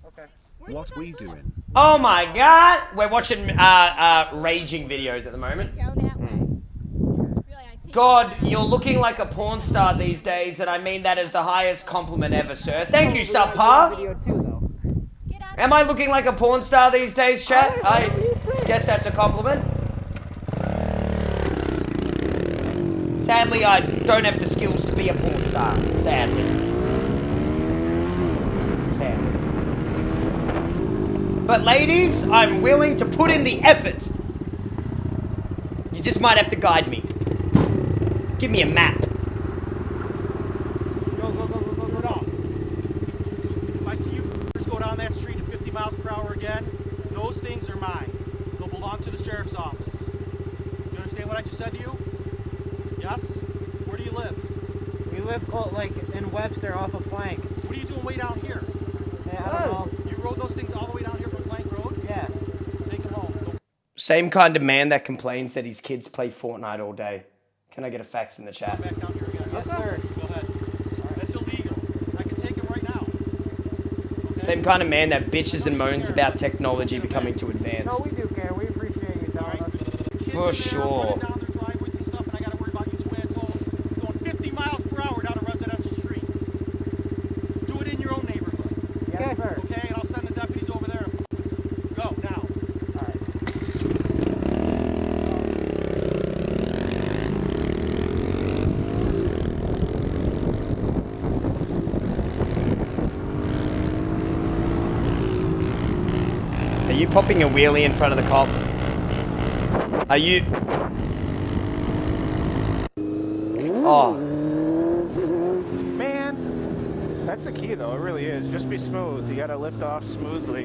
Okay. What we doing? Oh my god! We're watching raging videos at the moment. Go that way. God, you're looking like a porn star these days, and I mean that as the highest compliment ever, sir. Thank you, subpar. Video too, though. Am I looking like a porn star these days, chat? I guess that's a compliment. Sadly, I don't have the skills to be a porn star. Sadly. Sadly. But ladies, I'm willing to put in the effort. You just might have to guide me. Give me a map. Go, turn off. If I see you go down that street at 50 miles per hour again, those things are mine. They'll belong to the sheriff's office. You understand what I just said to you? Yes? Where do you live? We live like in Webster off of Plank. What are you doing way down here? Yeah, I don't know. You rode those things all the way down here from Plank Road? Yeah. Take it home. Go. Same kind of man that complains that his kids play Fortnite all day. Can I get a fax in the chat? Back down here again. Yes, sir. Go ahead. That's illegal. I can take him right now. Same kind of man that bitches and moans about technology becoming too No, advanced. we do care. We appreciate you telling us. For sure. Down their driveways and stuff, and I gotta worry about you two assholes going 50 miles per hour down a residential street. Do it in your own neighborhood. Yes, sir. Okay, and I'll send the deputies over there. Go now. Are you popping a wheelie in front of the cop? Are you? Oh. Man, that's the key though, it really is. Just be smooth. You gotta lift off smoothly.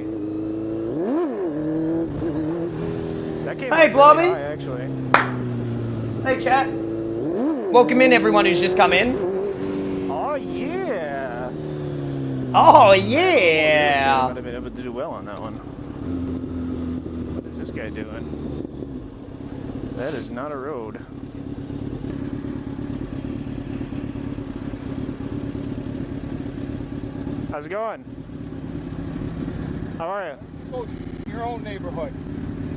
That came Hey, out Blobby. really high, actually. Hey, chat. Welcome in, everyone who's just come in. Oh yeah. Oh yeah. Might have been able to do well on that one. What is this guy doing? That is not a road. How's it going? How are you? Go in your own neighborhood.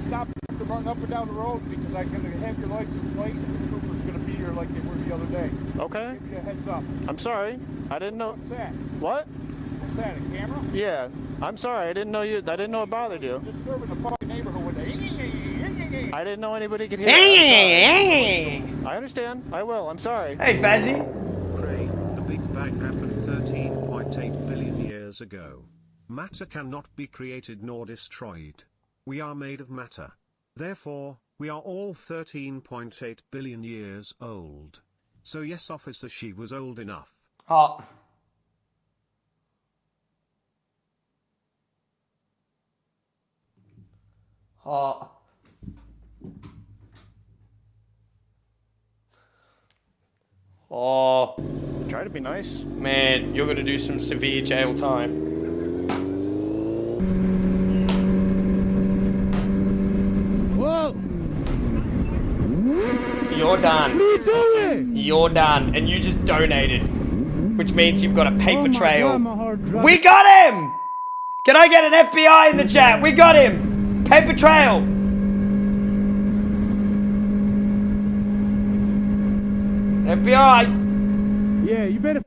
Stop running up and down the road because I can have your license plate and the trooper's going to be here like they were the other day. Okay. Give you a heads up. I'm sorry. I didn't know. What's that? What? What's that, a camera? Yeah. I'm sorry. I didn't know you. I didn't know it bothered you. Just serving the fucking neighborhood with a... I didn't know anybody could hear Hey. I understand. I will. I'm sorry. Hey, Fazzy. Cray, the Big Bang happened 13.8 billion years ago. Matter cannot be created nor destroyed. We are made of matter. Therefore, we are all 13.8 billion years old. So yes, officer, she was old enough. Hot. Hot. Oh. Try to be nice. Man, you're gonna do some severe jail time. Whoa! You're done. You're done. And you just donated. Which means you've got a paper trail. We got him! Can I get an FBI in the chat? We got him! Paper trail. FBI. Yeah, you better.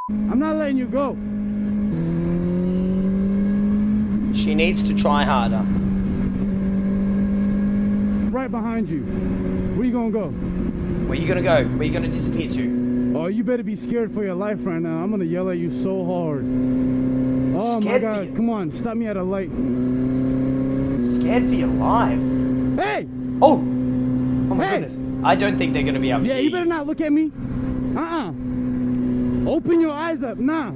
I'm not letting you go. She needs to try harder. Right behind you. Where you gonna go? Where you gonna go? Where you gonna disappear to? Oh, you better be scared for your life right now. I'm gonna yell at you so hard. Oh Scared my for God! Come on, stop me at a light. Scared for your life. Hey! Oh! Oh my goodness. I don't think they're gonna be able to Yeah, hear you better not look at me. Open your eyes up now.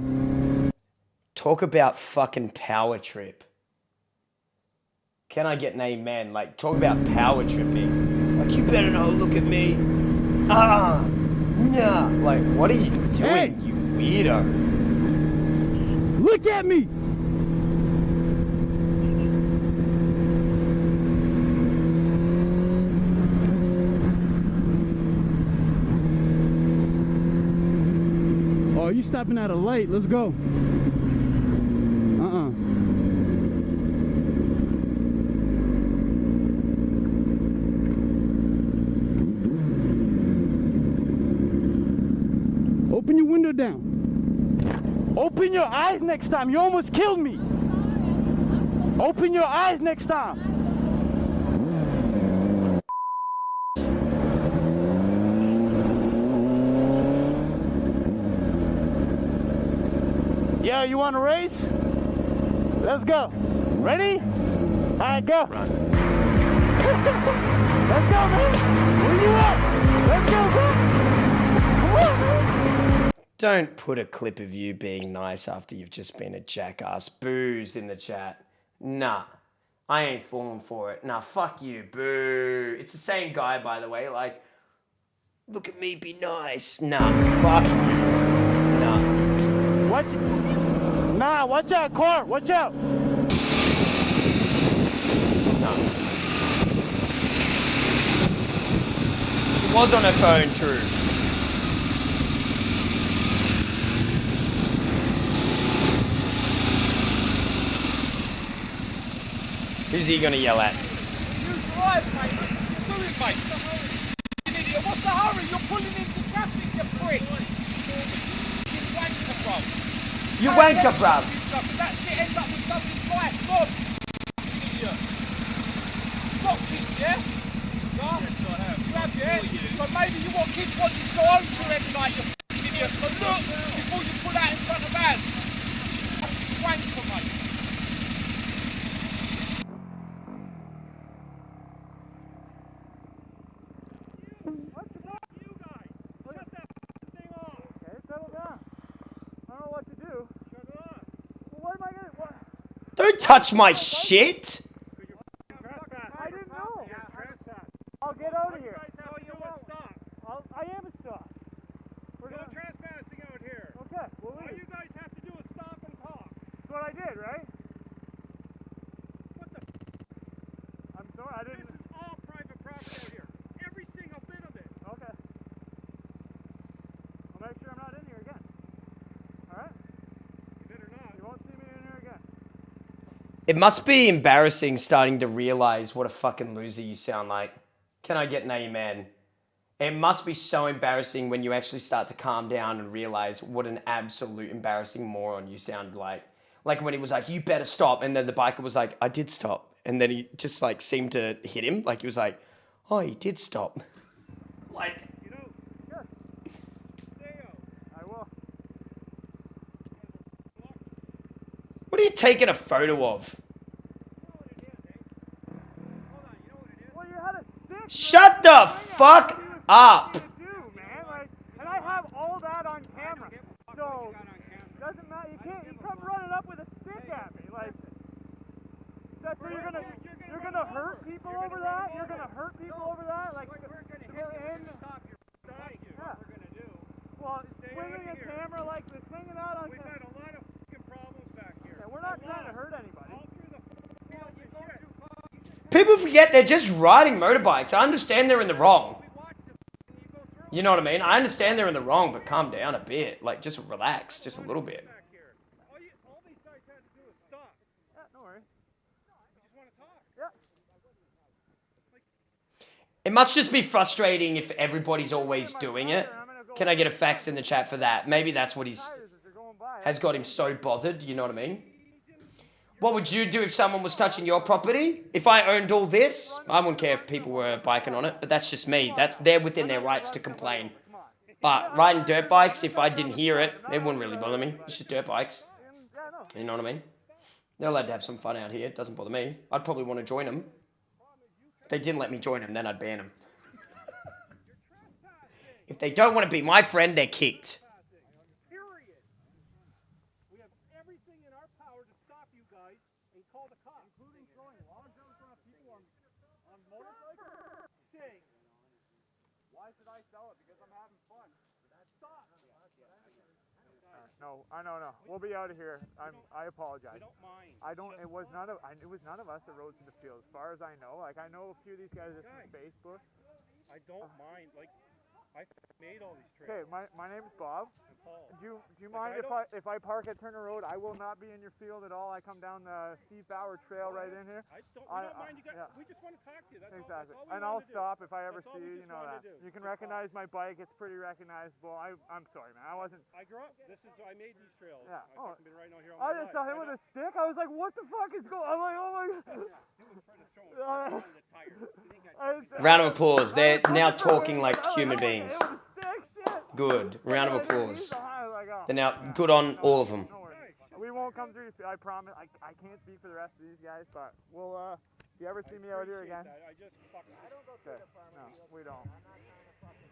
Talk about fucking power trip. Can I get an amen? Like, talk about power tripping. Like, you better not look at me. Nah. Like, what are you doing, you weirdo? Look at me. Oh, you stopping at a light. Let's go. Open your window down. Open your eyes next time. You almost killed me. Open your eyes next time. Yeah, you want to race? Let's go. Ready? All right, go. Run. Let's go, man. Where you at? Let's go, bro. Come on, man. Don't put a clip of you being nice after you've just been a jackass. Boos in the chat. Nah, I ain't falling for it. Nah, fuck you. Boo. It's the same guy, by the way. Like, look at me, be nice. Nah, fuck you. Nah. Watch it. Nah, watch out, car. Watch out. No. She was on her phone, true. Who's he gonna yell at? You drive, mate. What are you doing, mate? You idiot. What's the hurry? You're pulling into traffic, you prick. You wanker, bruv. You wanker, bruv. That shit ends up with somebody's life. God. You idiot. You've got kids, yeah? Yes, I have. You have, yeah? So maybe you want kids wanting to go home to every night, you idiot. So look before you pull out in front of vans. You wanker, mate. Don't touch my shit! I didn't know. I'll get out of here. I am a stop. We're no trespassing out here. Okay. Well, all you guys have to do is stop and talk. That's what I did, right? What the? I'm sorry, I didn't. This is all private property out here. Every single bit of it. Okay. I'll make sure I'm not in here again. All right? You better not. You won't see me in here again. It must be embarrassing starting to realize what a fucking loser you sound like. Can I get an amen? It must be so embarrassing when you actually start to calm down and realize what an absolute embarrassing moron you sound like. Like when he was like, you better stop. And then the biker was like, I did stop. And then he just like seemed to hit him. Like he was like, oh, he did stop. Like, You know, sure. I will. what are you taking a photo of? Well, you had a stick. Shut the fuck up. And I have all that on camera. So, doesn't matter. You come running up with a stick at me. Like, so you're gonna hurt people over that? You're gonna hurt people over that? Like, well, swinging a camera like this, swinging out on camera. We've had a lot of problems back here. Yeah, we're not trying to hurt anybody. People forget they're just riding motorbikes. I understand they're in the wrong. You know what I mean? I understand they're in the wrong, but calm down a bit. Like, just relax, just a little bit. No worries. It must just be frustrating if everybody's always doing it. Can I get a fax in the chat for that? Maybe that's what has got him so bothered, you know what I mean? What would you do if someone was touching your property? If I owned all this, I wouldn't care if people were biking on it, but that's just me. They're within their rights to complain. But riding dirt bikes, if I didn't hear it, it wouldn't really bother me. It's just dirt bikes. You know what I mean? They're allowed to have some fun out here. It doesn't bother me. I'd probably want to join them. If they didn't let me join them, then I'd ban them. If they don't want to be my friend, they're kicked. We have everything in our power to stop you guys and call the cops, including throwing logs on people on motorcycles. Why should I sell it? Because I'm having fun. Stop. No, no. We'll be out of here. I apologize. We don't mind. I don't. It was none of us that rode to the field, as far as I know. Like, I know a few of these guys from Facebook. I don't mind. Like, I made all these trails. Okay, my name is Bob. Do you mind if I park at Turner Road? I will not be in your field at all. I come down the Steve Bauer Trail right in here. We don't mind. We just want to talk to you. That's exactly. All and I'll stop if I ever see you. You know that. You can recognize my bike. It's pretty recognizable. I'm sorry, man. I wasn't. I grew up. I made these trails. Yeah. I've been riding out here all my life. I just saw him with a stick. I was like, what the fuck is going on? I'm like, oh my god. Round of applause. They're now talking like human beings. Good. Round of applause. They're now good on all of them. We won't come through. I promise. I can't speak for the rest of these guys, but we'll. If you ever see me out here again. I don't go through the farm. No, we don't.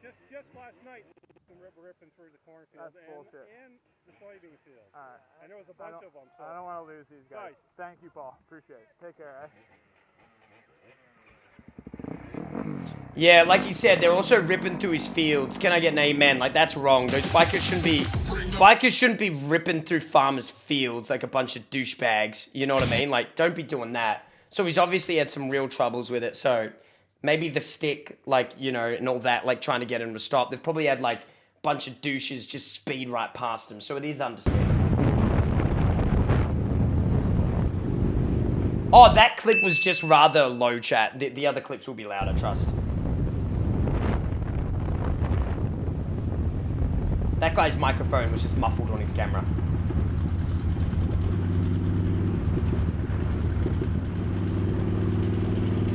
Just last night, ripping through the cornfield and the soybean field. All right. And there was a bunch of them. So I don't want to lose these guys. Thank you, Paul. Appreciate it. Take care. Yeah, like he said, they're also ripping through his fields. Can I get an amen? Like, that's wrong. Those bikers shouldn't be ripping through farmers' fields like a bunch of douchebags. You know what I mean? Like, don't be doing that. So he's obviously had some real troubles with it. So maybe the stick, like, you know, and all that, like, trying to get him to stop. They've probably had, like, a bunch of douches just speed right past him. So it is understandable. Oh, that clip was just rather low, chat. The other clips will be louder, trust. That guy's microphone was just muffled on his camera.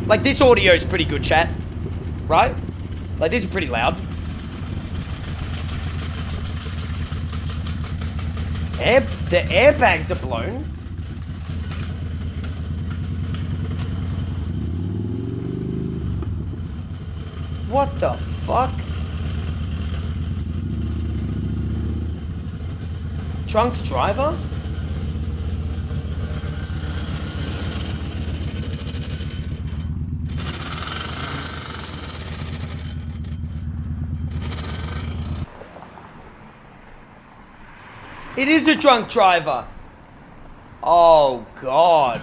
Like, this audio is pretty good, chat. Right? Like, this is pretty loud. The airbags are blown. What the fuck? Drunk driver? It is a drunk driver. Oh, God.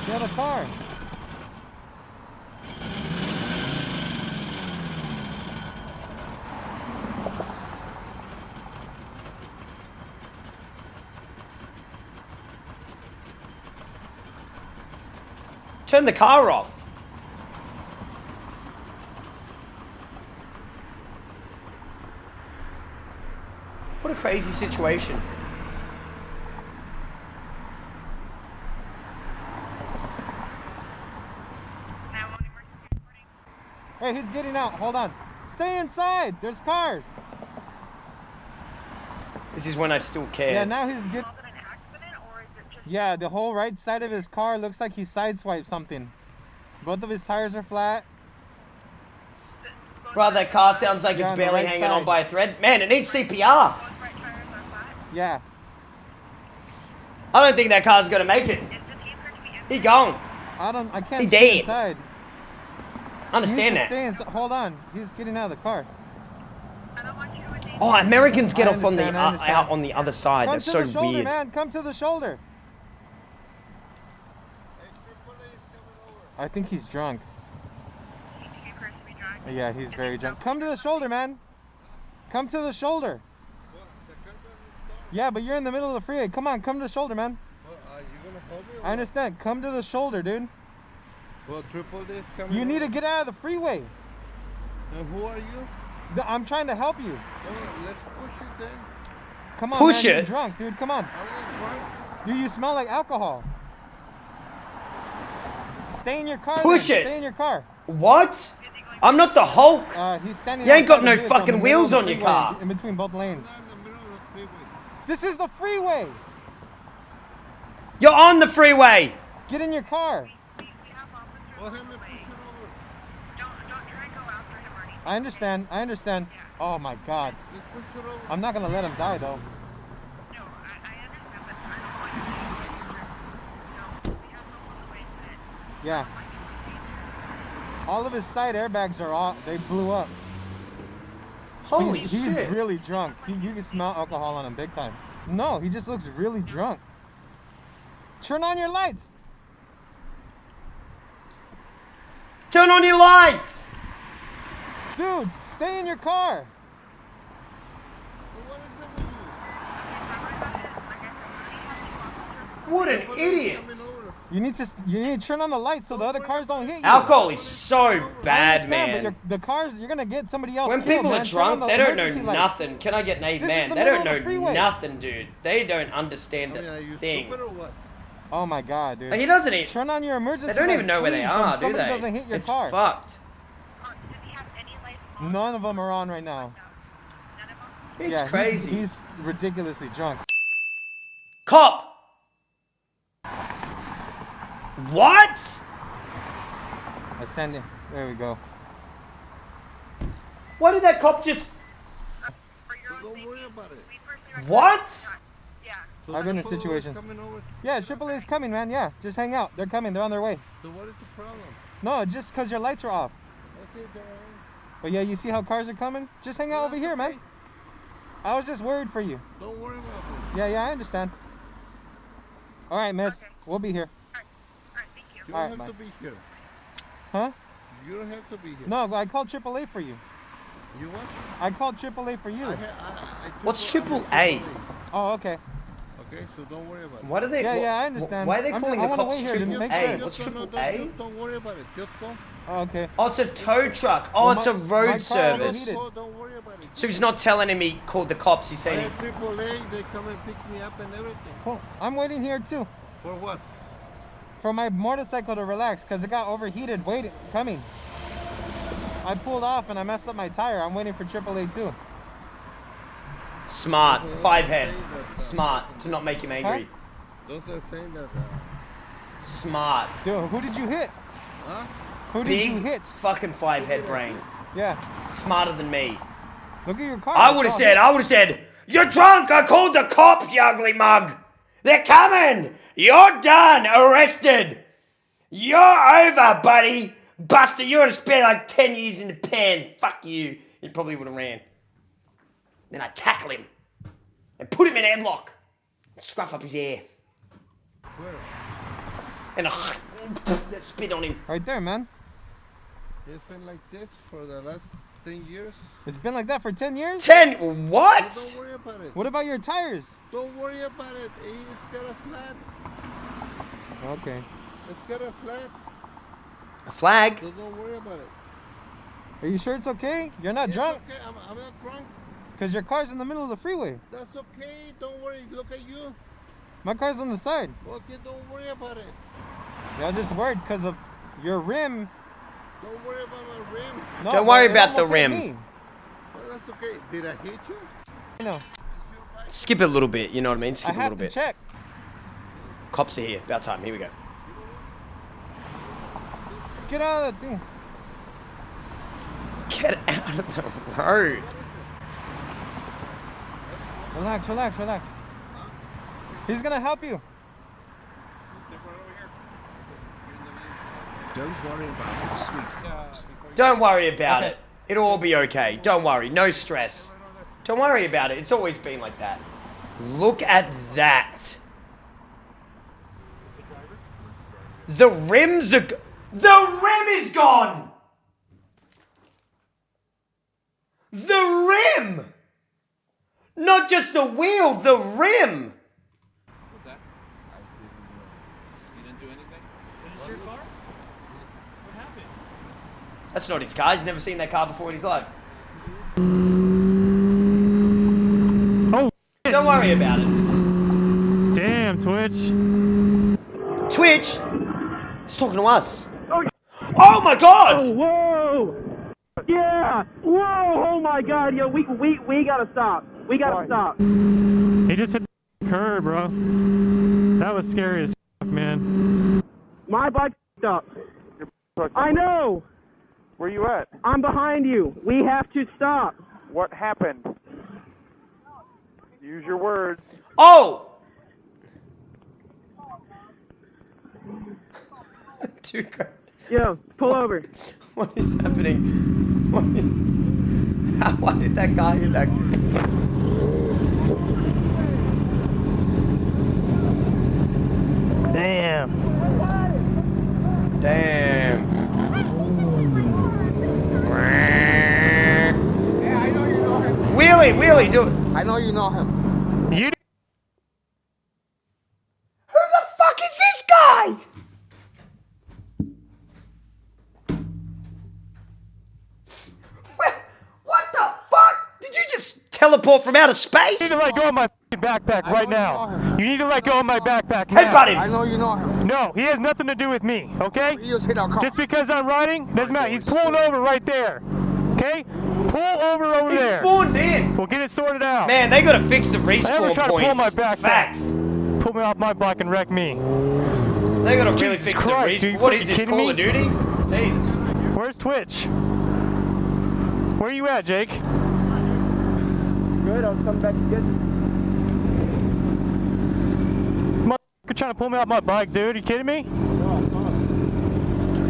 Get a car. Turn the car off. What a crazy situation. Hey, he's getting out. Hold on. Stay inside. There's cars. This is when I still cared. Yeah, now he's getting... Yeah, the whole right side of his car looks like he sideswiped something. Both of his tires are flat. Bro, that car sounds like it's barely hanging on by a thread. Man, it needs CPR. Yeah. I don't think that car's gonna make it. He gone. I can't he stay dead. inside. Understand that. Hold on. He's getting out of the car. Oh, Americans get off on the out on the other side. That's so weird. Man, come to the shoulder. I think he's drunk. Yeah, he's very drunk. Come to the shoulder, man. Come to the shoulder. Yeah, but you're in the middle of the freeway. Come on, come to the shoulder, man. You gonna call me? I understand. Come to the shoulder, dude. Well, triple this coming. You need to get out of the freeway. And who are you? I'm trying to help you. Oh, let's push it then. Come on, Push man. it? You're drunk, dude. Come on. You smell like alcohol. Stay in your car. Push then. it. Stay in your car. What? I'm not the Hulk. He's standing. You ain't got outside no the vehicle in fucking the middle wheels of on the your freeway, car. In between both lanes. This is the freeway. You're on the freeway. Get in your car. I understand. I understand. Oh my God. I'm not gonna let him die though. Yeah. All of his side airbags are off. They blew up. Holy He's shit. really drunk. You can smell alcohol on him big time. No, he just looks really drunk. Turn on your lights. Turn on your lights. Dude, stay in your car. What an idiot. You need to turn on the lights so the other cars don't hit you. Alcohol is so bad, man. But the cars, you're gonna get somebody else. When killed, people man. are Turn on drunk, the they don't know emergency lights. nothing. Can I get an This is amen? the They don't middle of the know freeway. nothing, dude. They don't understand the thing. Oh my God, dude. Like, he doesn't even. Turn on your emergency They don't even lights, know where they please, so are, do somebody they? doesn't hit your It's car. fucked. None of them are on right now. It's crazy. He's ridiculously drunk. Cop! What? I send him. There we go. Why did that cop just... Don't worry about it. What? I've been in situations. Yeah, AAA is coming, man. Yeah, just hang out. They're coming. They're on their way. So what is the problem? No, just because your lights are off. Okay, then. But yeah, you see how cars are coming? Just hang out over here, man. I was just worried for you. Don't worry about it. Yeah, I understand. All right, miss. Okay. We'll be here. You don't have to be here. Huh? You don't have to be here. No, I called AAA for you. You what? I called AAA for you. What's AAA? Oh, okay. Okay, so don't worry about it. What are they? Yeah, I understand. Why are they calling the cops AAA? What's AAA? Don't worry about it. Just go. Oh, okay. Oh, it's a tow truck. Oh, Well, it's a road service. Don't worry about it. So he's not telling him he called the cops. He's saying... AAA, they come and pick me up and everything. Cool. I'm waiting here too. For what? For my motorcycle to relax because it got overheated coming. I pulled off and I messed up my tire. I'm waiting for AAA too. Smart. 5 head. Smart. To not make him angry. Those are saying that... Smart. Dude, who did you hit? Huh? Who did you hit? Fucking 5 head brain. Yeah. Smarter than me. Look at your car. I would have said, you're drunk. I called the cops, you ugly mug. They're coming. You're done. Arrested. You're over, buddy. Buster, you would have spent like 10 years in the pen. Fuck you. He probably would have ran. Then I tackle him and put him in a headlock. Scruff up his hair. Where? And spit on him. Right there, man. It's been like this for the last 10 years. It's been like that for 10 years? 10? What? So don't worry about it. What about your tires? Don't worry about it. It's got a flat. Okay. It's got a flat. A flag? So don't worry about it. Are you sure it's okay? You're not drunk? Okay, I'm not drunk. Because your car's in the middle of the freeway. That's okay. Don't worry. Look at you. My car's on the side. Okay, don't worry about it. Yeah, I was just worried because of your rim. Don't worry about my rim. No, don't worry it about the almost hit rim. me. Well, that's okay. Did I hit you? No. Skip it a little bit, you know what I mean? Skip I a little have to bit. check. Cops are here. About time. Here we go. Get out of the thing. Get out of the road. Relax, relax, relax. He's gonna help you. Don't worry about it, sweetheart. Don't worry about it. It'll all be okay. Don't worry. No stress. Don't worry about it. It's always been like that. Look at that. The rims are... The rim is gone! The rim! Not just the wheel, the rim! What's that? You didn't do anything? Is this your car? That's not his car. He's never seen that car before in his life. Oh, don't worry about it. Damn, Twitch. Twitch? He's talking to us. Oh my god! Oh, whoa! Yeah! Whoa! Oh my god, yo, we gotta stop. We gotta stop. He just hit the curb, bro. That was scary as fuck, man. My bike's up. I know! Where you at? I'm behind you. We have to stop. What happened? Use your words. Oh! Dude, yo, pull over. What is happening? Why did that guy hit that? Damn. Damn. Wheelie, do it. I know you know him. You. Who the fuck is this guy? What the fuck? Did you just teleport from outer space? You need to let go of my backpack right now. You need to let go of my backpack now. Headbutt him. I know you know him. No, he has nothing to do with me, okay? He just hit our car. Just because I'm riding, doesn't matter. He's pulling over right there, okay? Pull over He there. spawned in. We'll get it sorted out. Man, they gotta fix the respawn Never try to points. pull my backpack. Facts. Pull me off my bike and wreck me. They gotta really Jesus fix Christ, the dude, respawn. What you is this, kidding Call me? of Duty? Jesus. Where's Twitch? Where you at, Jake? Good, I was coming back to get you. Motherfucker trying to pull me off my bike, dude. You kidding me?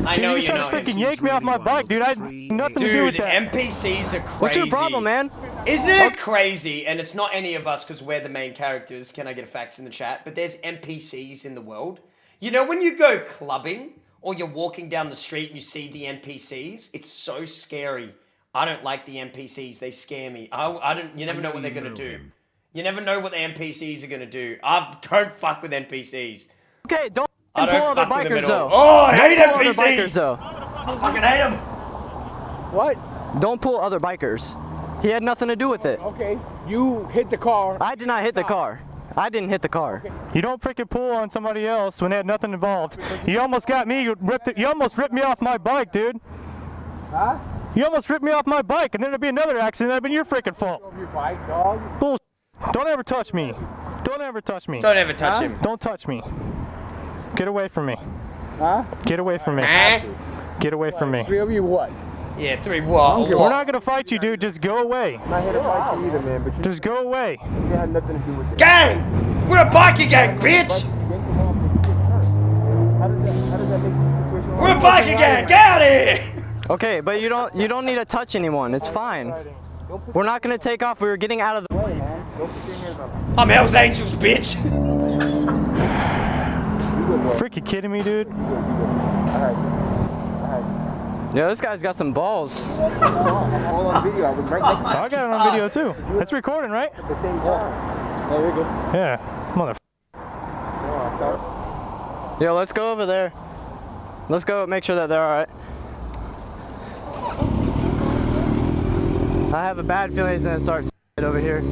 I Dude, know you're you trying know to freaking yank me off my bike, dude. I had nothing to do with Dude, that. NPCs are crazy. What's your problem, man? Isn't it crazy? And it's not any of us because we're the main characters. Can I get a fax in the chat? But there's NPCs in the world. You know when you go clubbing or you're walking down the street and you see the NPCs? It's so scary. I don't like the NPCs. They scare me. I don't. You never know what they're gonna do. You never know what the NPCs are gonna do. Don't fuck with NPCs. Okay, don't I pull don't other fuck with them bikers at though. all. Oh, I hate Don't pull other NPCs. bikers though. I fucking hate them. What? Don't pull other bikers. He had nothing to do with it. Okay, you hit the car. I did not hit the car. I didn't hit the car. You don't freaking pull on somebody else when they had nothing involved. You almost got me. You almost ripped me off my bike, dude. Huh? You almost ripped me off my bike, and then there'd be another accident. That'd been your freaking fault. Your bike, dog. Bullshit. Don't ever touch me. Don't ever touch me. Don't ever touch him. Don't touch me. Get away from me. Huh? Get away from me. Get away from me. Three of you what? Yeah, three what? We're not gonna fight you, dude. Just go away. I'm not here to fight you either, man. But you Just go away. had nothing to do with it. Gang! We're a biker gang, bitch! How does that make the situation? We're a biker gang! Get out of here! Okay, but you don't need to touch anyone. It's fine. We're not gonna take off. We were getting out of the way, man. I'm Hell's Angels, bitch! Freaking kidding me, dude? Yeah, this guy's got some balls. All on video. I was right next to I got it on video too. It's recording, right? at the same time. Oh, you're good. Yeah. Mother. Yo, let's go over there. Let's go make sure that they're alright. I have a bad feeling he's gonna start over here.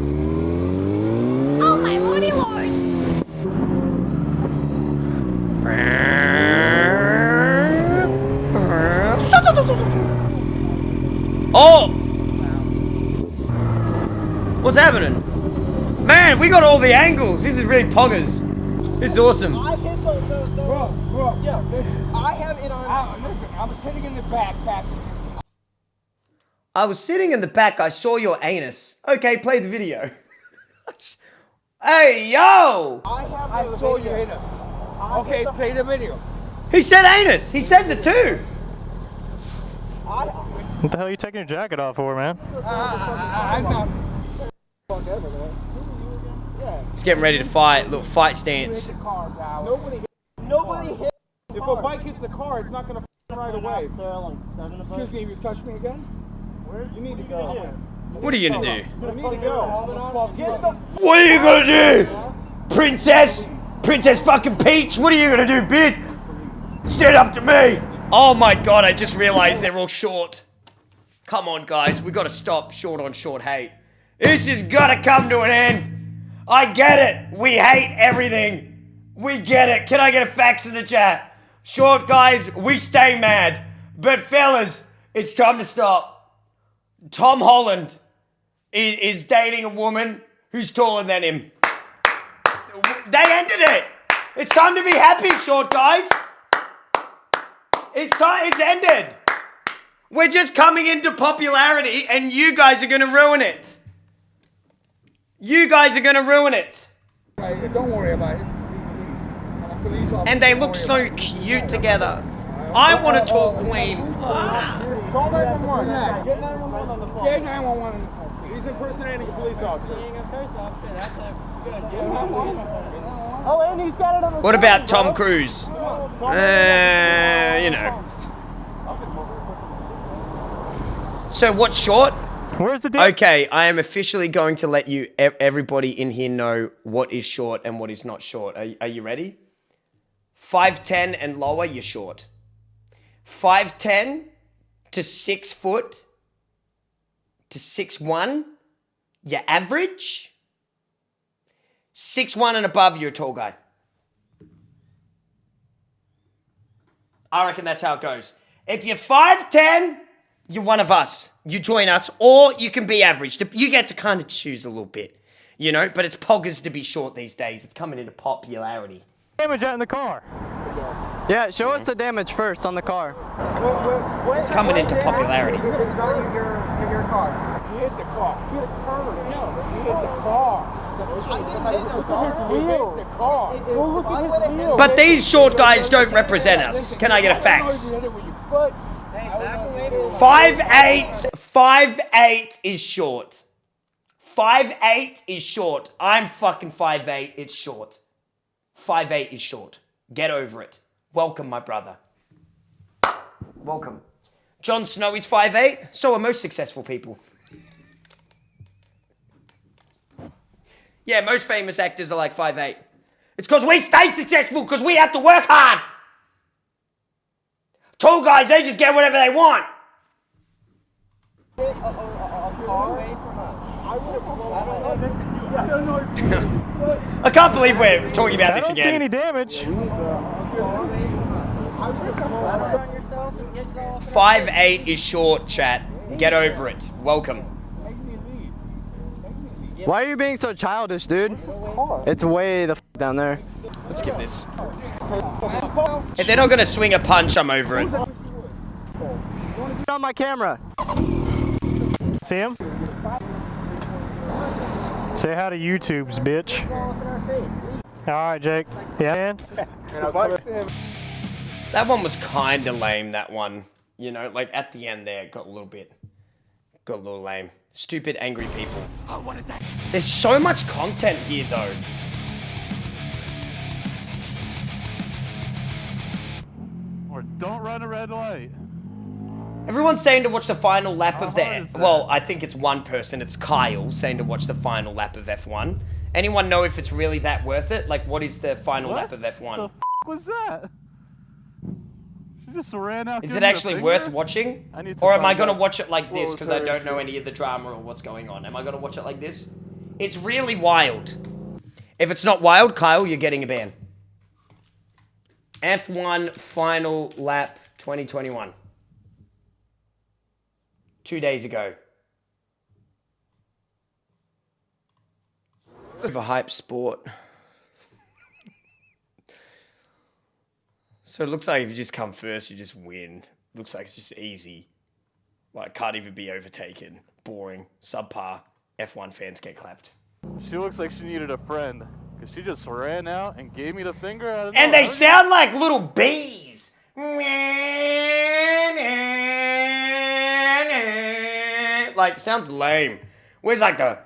Oh my lordy lord! Oh! What's happening? Man, we got all the angles. This is really poggers. This is awesome. Bro, yeah, listen. I have it on. Listen, I was sitting in the back passenger seat. I was sitting in the back. I saw your anus. Okay, play the video. Hey, yo! I saw your anus. Okay, play the video. He said anus. He says it too. What the hell are you taking your jacket off for, man? I'm not. He's getting ready to fight. Little fight stance. Nobody hit. If a bike hits a car, it's not gonna right away. Excuse me, you touch me again? You need to go. What are you gonna do? You need to go. Get the. What are you gonna do? Princess? Princess fucking Peach? What are you gonna do, bitch? Stand up to me. Oh my god, I just realized they're all short. Come on, guys. We gotta stop short on short hate. This has gotta come to an end. I get it. We hate everything. We get it. Can I get a fax in the chat? Short guys, we stay mad. But fellas, it's time to stop. Tom Holland is dating a woman who's taller than him. They ended it. It's time to be happy, short guys. It's time. It's ended. We're just coming into popularity, and you guys are going to ruin it. You guys are going to ruin it. Don't worry about it. And they look so cute together. I want to talk Queen. Call 911. Get 911 on the phone. Get 911 on the phone. He's impersonating a police officer. Being a police officer, that's a good idea. Oh, and he's got it on the What about Tom Cruise? You know. So what's short? Where's the Okay, I am officially going to let you, everybody in here, know what is short and what is not short. Are you ready? 5'10" and lower, you're short. 5'10" to 6 foot to 6'1", you're average. 6'1" and above, you're a tall guy. I reckon that's how it goes. If you're 5'10", you're one of us. You join us, or you can be average. You get to kind of choose a little bit, you know? But it's poggers to be short these days. It's coming into popularity. Damage out in the car. Yeah, show us the damage first on the car. It's coming into popularity. Your car. He hit the car. He hit the car. No, he hit the car. I didn't hit the car. He hit the car. Go look at his wheel. But these short guys don't represent us. Can I get a fax? 5'8" is short. 5'8" is short. I'm fucking 5'8", it's short. 5'8" is short. Get over it. Welcome, my brother. Welcome. Jon Snow is 5'8", so are most successful people. Yeah, most famous actors are like 5'8". It's because we stay successful because we have to work hard. Tall guys, they just get whatever they want. I can't believe we're talking about this again. I don't see any damage. 5'8" is short, chat. Get over it. Welcome. Why are you being so childish, dude? It's way the f down there. Let's skip this. If they're not going to swing a punch, I'm over it. On my camera. See him? Say hi to YouTube's, bitch. Alright, Jake. Yeah, man? That one was kind of lame, that one. You know, like at the end there, it got a little lame. Stupid, angry people. There's so much content here, though. Or don't run a red light. Everyone's saying to watch the final lap of the... Well, I think it's one person. It's Kyle saying to watch the final lap of F1. Anyone know if it's really that worth it? Like, what is the final lap of F1? What the f*** was that? She just ran out. Is it actually worth watching? Or am I going to watch it like this because I don't know any of the drama or what's going on? Am I going to watch it like this? It's really wild. If it's not wild, Kyle, you're getting a ban. F1 final lap 2021. 2 days ago. Of a hype sport. So it looks like if you just come first, you just win. Looks like it's just easy. Like, can't even be overtaken. Boring. Subpar. F1 fans get clapped. She looks like she needed a friend. Because she just ran out and gave me the finger out of And they sound like little bees. Like, sounds lame. Where's like the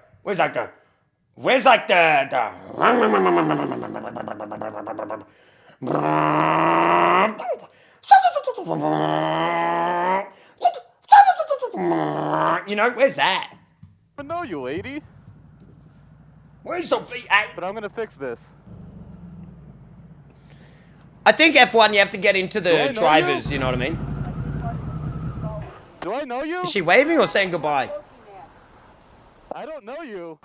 you know, where's that? I know you, lady. Where's the V8? But I'm gonna fix this. I think F1 you have to get into the drivers, you know what I mean? Do I know you? Is she waving or saying goodbye? I don't know you.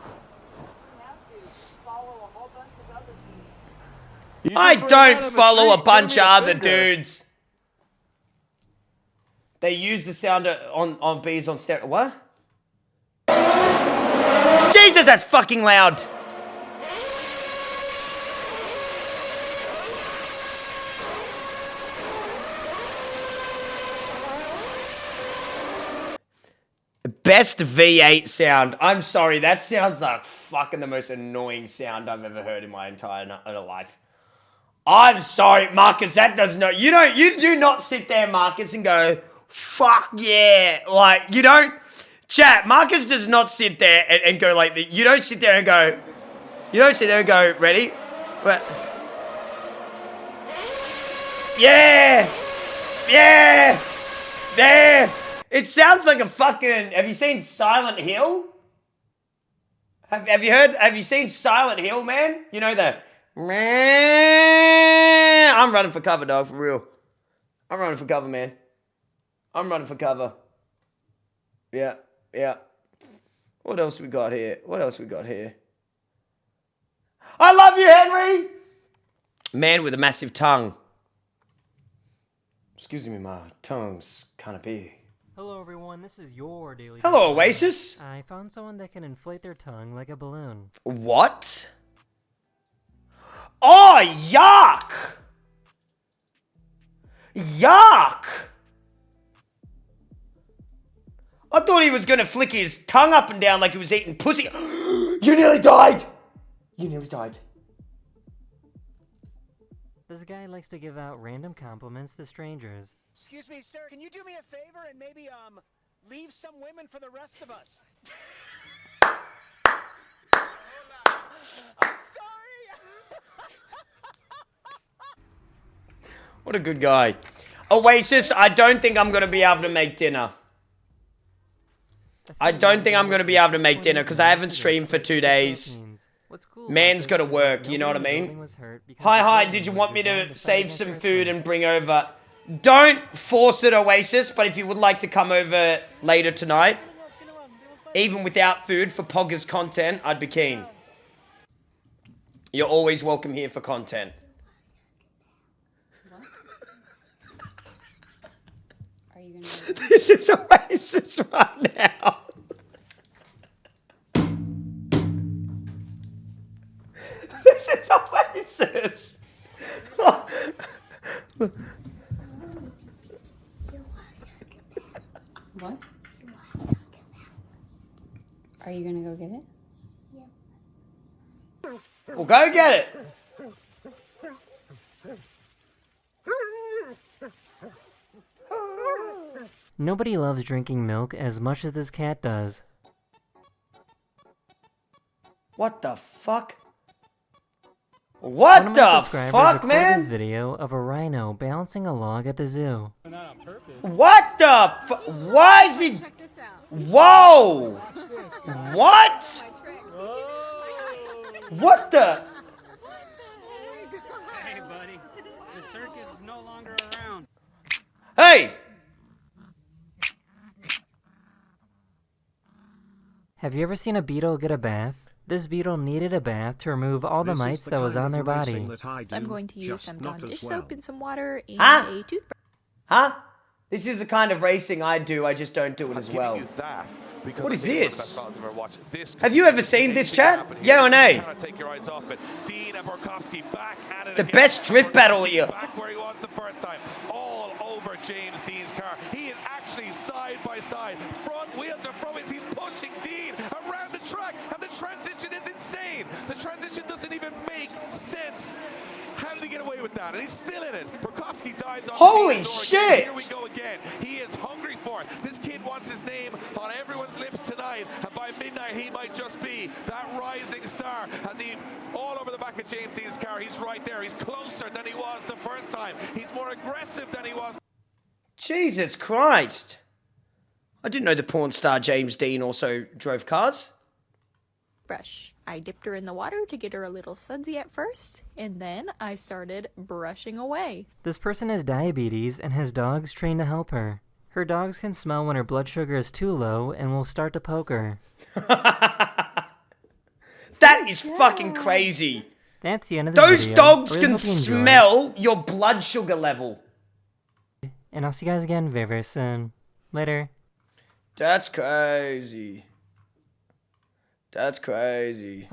I don't follow a bunch of other dudes. They use the sound on bees on stereo. What? Jesus, that's fucking loud. Best V8 sound. I'm sorry, that sounds like fucking the most annoying sound I've ever heard in my entire life. I'm sorry, Marcus, that does not... You do not sit there, Marcus, and go, fuck yeah. Like, you don't... Chat, Marcus does not sit there and go like... You don't sit there and go... You don't sit there and go, ready? But... Yeah! Yeah! There! It sounds like a fucking... Have you seen Silent Hill? Have you seen Silent Hill, man? You know that... I'm running for cover, dog, for real. I'm running for cover, man. I'm running for cover. Yeah, yeah. What else we got here? What else we got here? I love you, Henry! Man with a massive tongue. Excuse me, my tongue's kind of big. Hello everyone, this is your daily... Hello, Oasis. I found someone that can inflate their tongue like a balloon. What? Oh, yuck! Yuck! I thought he was gonna flick his tongue up and down like he was eating pussy. You nearly died! You nearly died. This guy likes to give out random compliments to strangers. Excuse me, sir, can you do me a favor and maybe, leave some women for the rest of us? I'm sorry! What a good guy. Oasis, I don't think I'm gonna be able to make dinner. I don't think I'm gonna be able to make dinner because I haven't streamed for 2 days. Man's gotta work, you know what I mean? Hi, did you want me to save some food and bring over? Don't force it, Oasis, but if you would like to come over later tonight, even without food for Poggers content, I'd be keen. You're always welcome here for content. Are you gonna... This is Oasis right now. This is Oasis. What? Are you gonna go get it? Well, go get it. Nobody loves drinking milk as much as this cat does. What the fuck? What One of my the subscribers fuck, recorded man? this video of a rhino balancing a log at the zoo. What the fuck? Why is he... Whoa! What? What the... Hey, buddy. The circus is no longer around. Hey! Have you ever seen a beetle get a bath? This beetle needed a bath to remove all the mites that was on their body. I'm going to use some Dawn dish soap and some water and Huh? a toothbrush. Huh? This is the kind of racing I do, I just don't do it as well. What is this? Have you ever seen this, chat? Yeah or nay? The best drift battle here. Back where he was the first time, all over James Dean's car. He is actually side by side, front wheel to front wheel. He's pushing Dean around the track, and the transition is insane. The transition doesn't even make sense. How did he get away with that? And he's still in it. Burkowski dives on Holy the door shit! again. Here we go again. He is hungry for it. This kid wants his name on everyone's lips tonight, and by midnight he might just be that rising star. As he all over the back of James Dean's car, he's right there. He's closer than he was the first time. He's more aggressive than he was. Jesus Christ. I didn't know the porn star James Dean also drove cars. Brush. I dipped her in the water to get her a little sudsy at first, and then I started brushing away. This person has diabetes and has dogs trained to help her. Her dogs can smell when her blood sugar is too low and will start to poke her. That is fucking crazy. That's the end of this Those video. dogs I really can hope you enjoyed. smell your blood sugar level. And I'll see you guys again very, very soon. Later. That's crazy. That's crazy.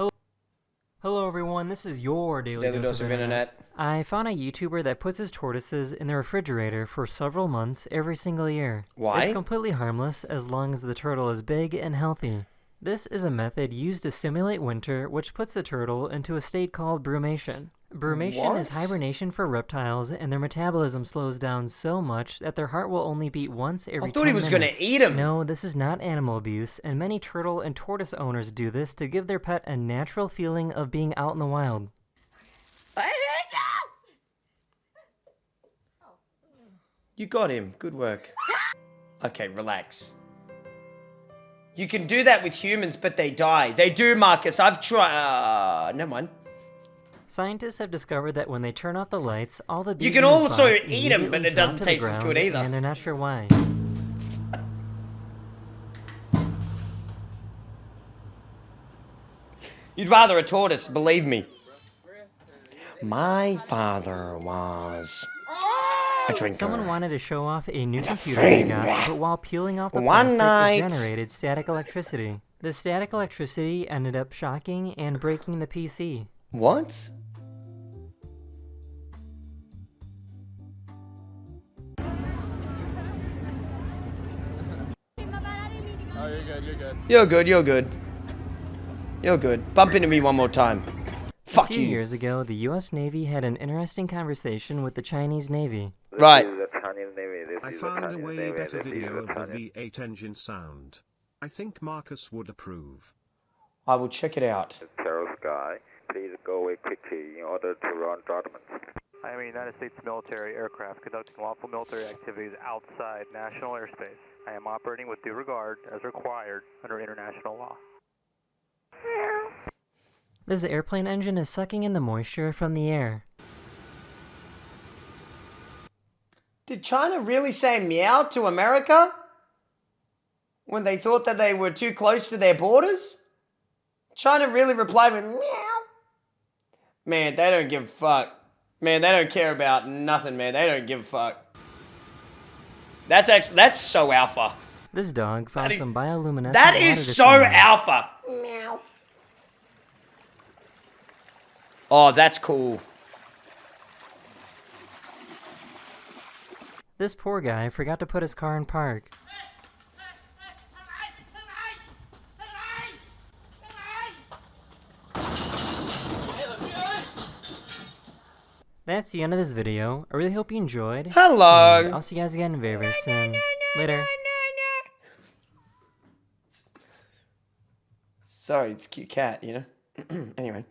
Hello everyone, this is your Daily Dose of Internet. I found a YouTuber that puts his tortoises in the refrigerator for several months every single year. Why? It's completely harmless as long as the turtle is big and healthy. This is a method used to simulate winter, which puts the turtle into a state called brumation. Brumation is hibernation for reptiles, and their metabolism slows down so much that their heart will only beat once every 10 minutes. I thought he was going to eat him. No, this is not animal abuse, and many turtle and tortoise owners do this to give their pet a natural feeling of being out in the wild. You got him. Good work. Okay, relax. You can do that with humans, but they die. They do, Marcus. I've tried. Never mind. Scientists have discovered that when they turn off the lights, all the bees You can in the also spots eat them, but immediately it doesn't drop to the taste as ground, good either. And they're not sure why. You'd rather a tortoise, believe me. My father was a drinker. Someone wanted to show off a new computer they got, but while peeling off the plastic, it generated static electricity. The static electricity ended up shocking and breaking the PC. What? Oh, you're good, you're good. You're good, you're good. You're good. Bump into me one more time. Fuck you. A few years ago, the US Navy had an interesting conversation with the Chinese Navy. Right. I found a way better video of the V8 engine sound. I think Marcus would approve. I will check it out. Zero Sky, please go away quickly in order to run judgment. I am a United States military aircraft conducting lawful military activities outside national airspace. I am operating with due regard as required under international law. This airplane engine is sucking in the moisture from the air. Did China really say meow to America? When they thought that they were too close to their borders? China really replied with meow. Man, they don't give a fuck. Man, they don't care about nothing, man. They don't give a fuck. That's so alpha. This dog found some bioluminescent That water is to so swim in. alpha. Meow. Oh, that's cool. This poor guy forgot to put his car in park. That's the end of this video. I really hope you enjoyed. Hello. And I'll see you guys again very, very soon. Later. Sorry, it's a cute cat, you know? Anyway.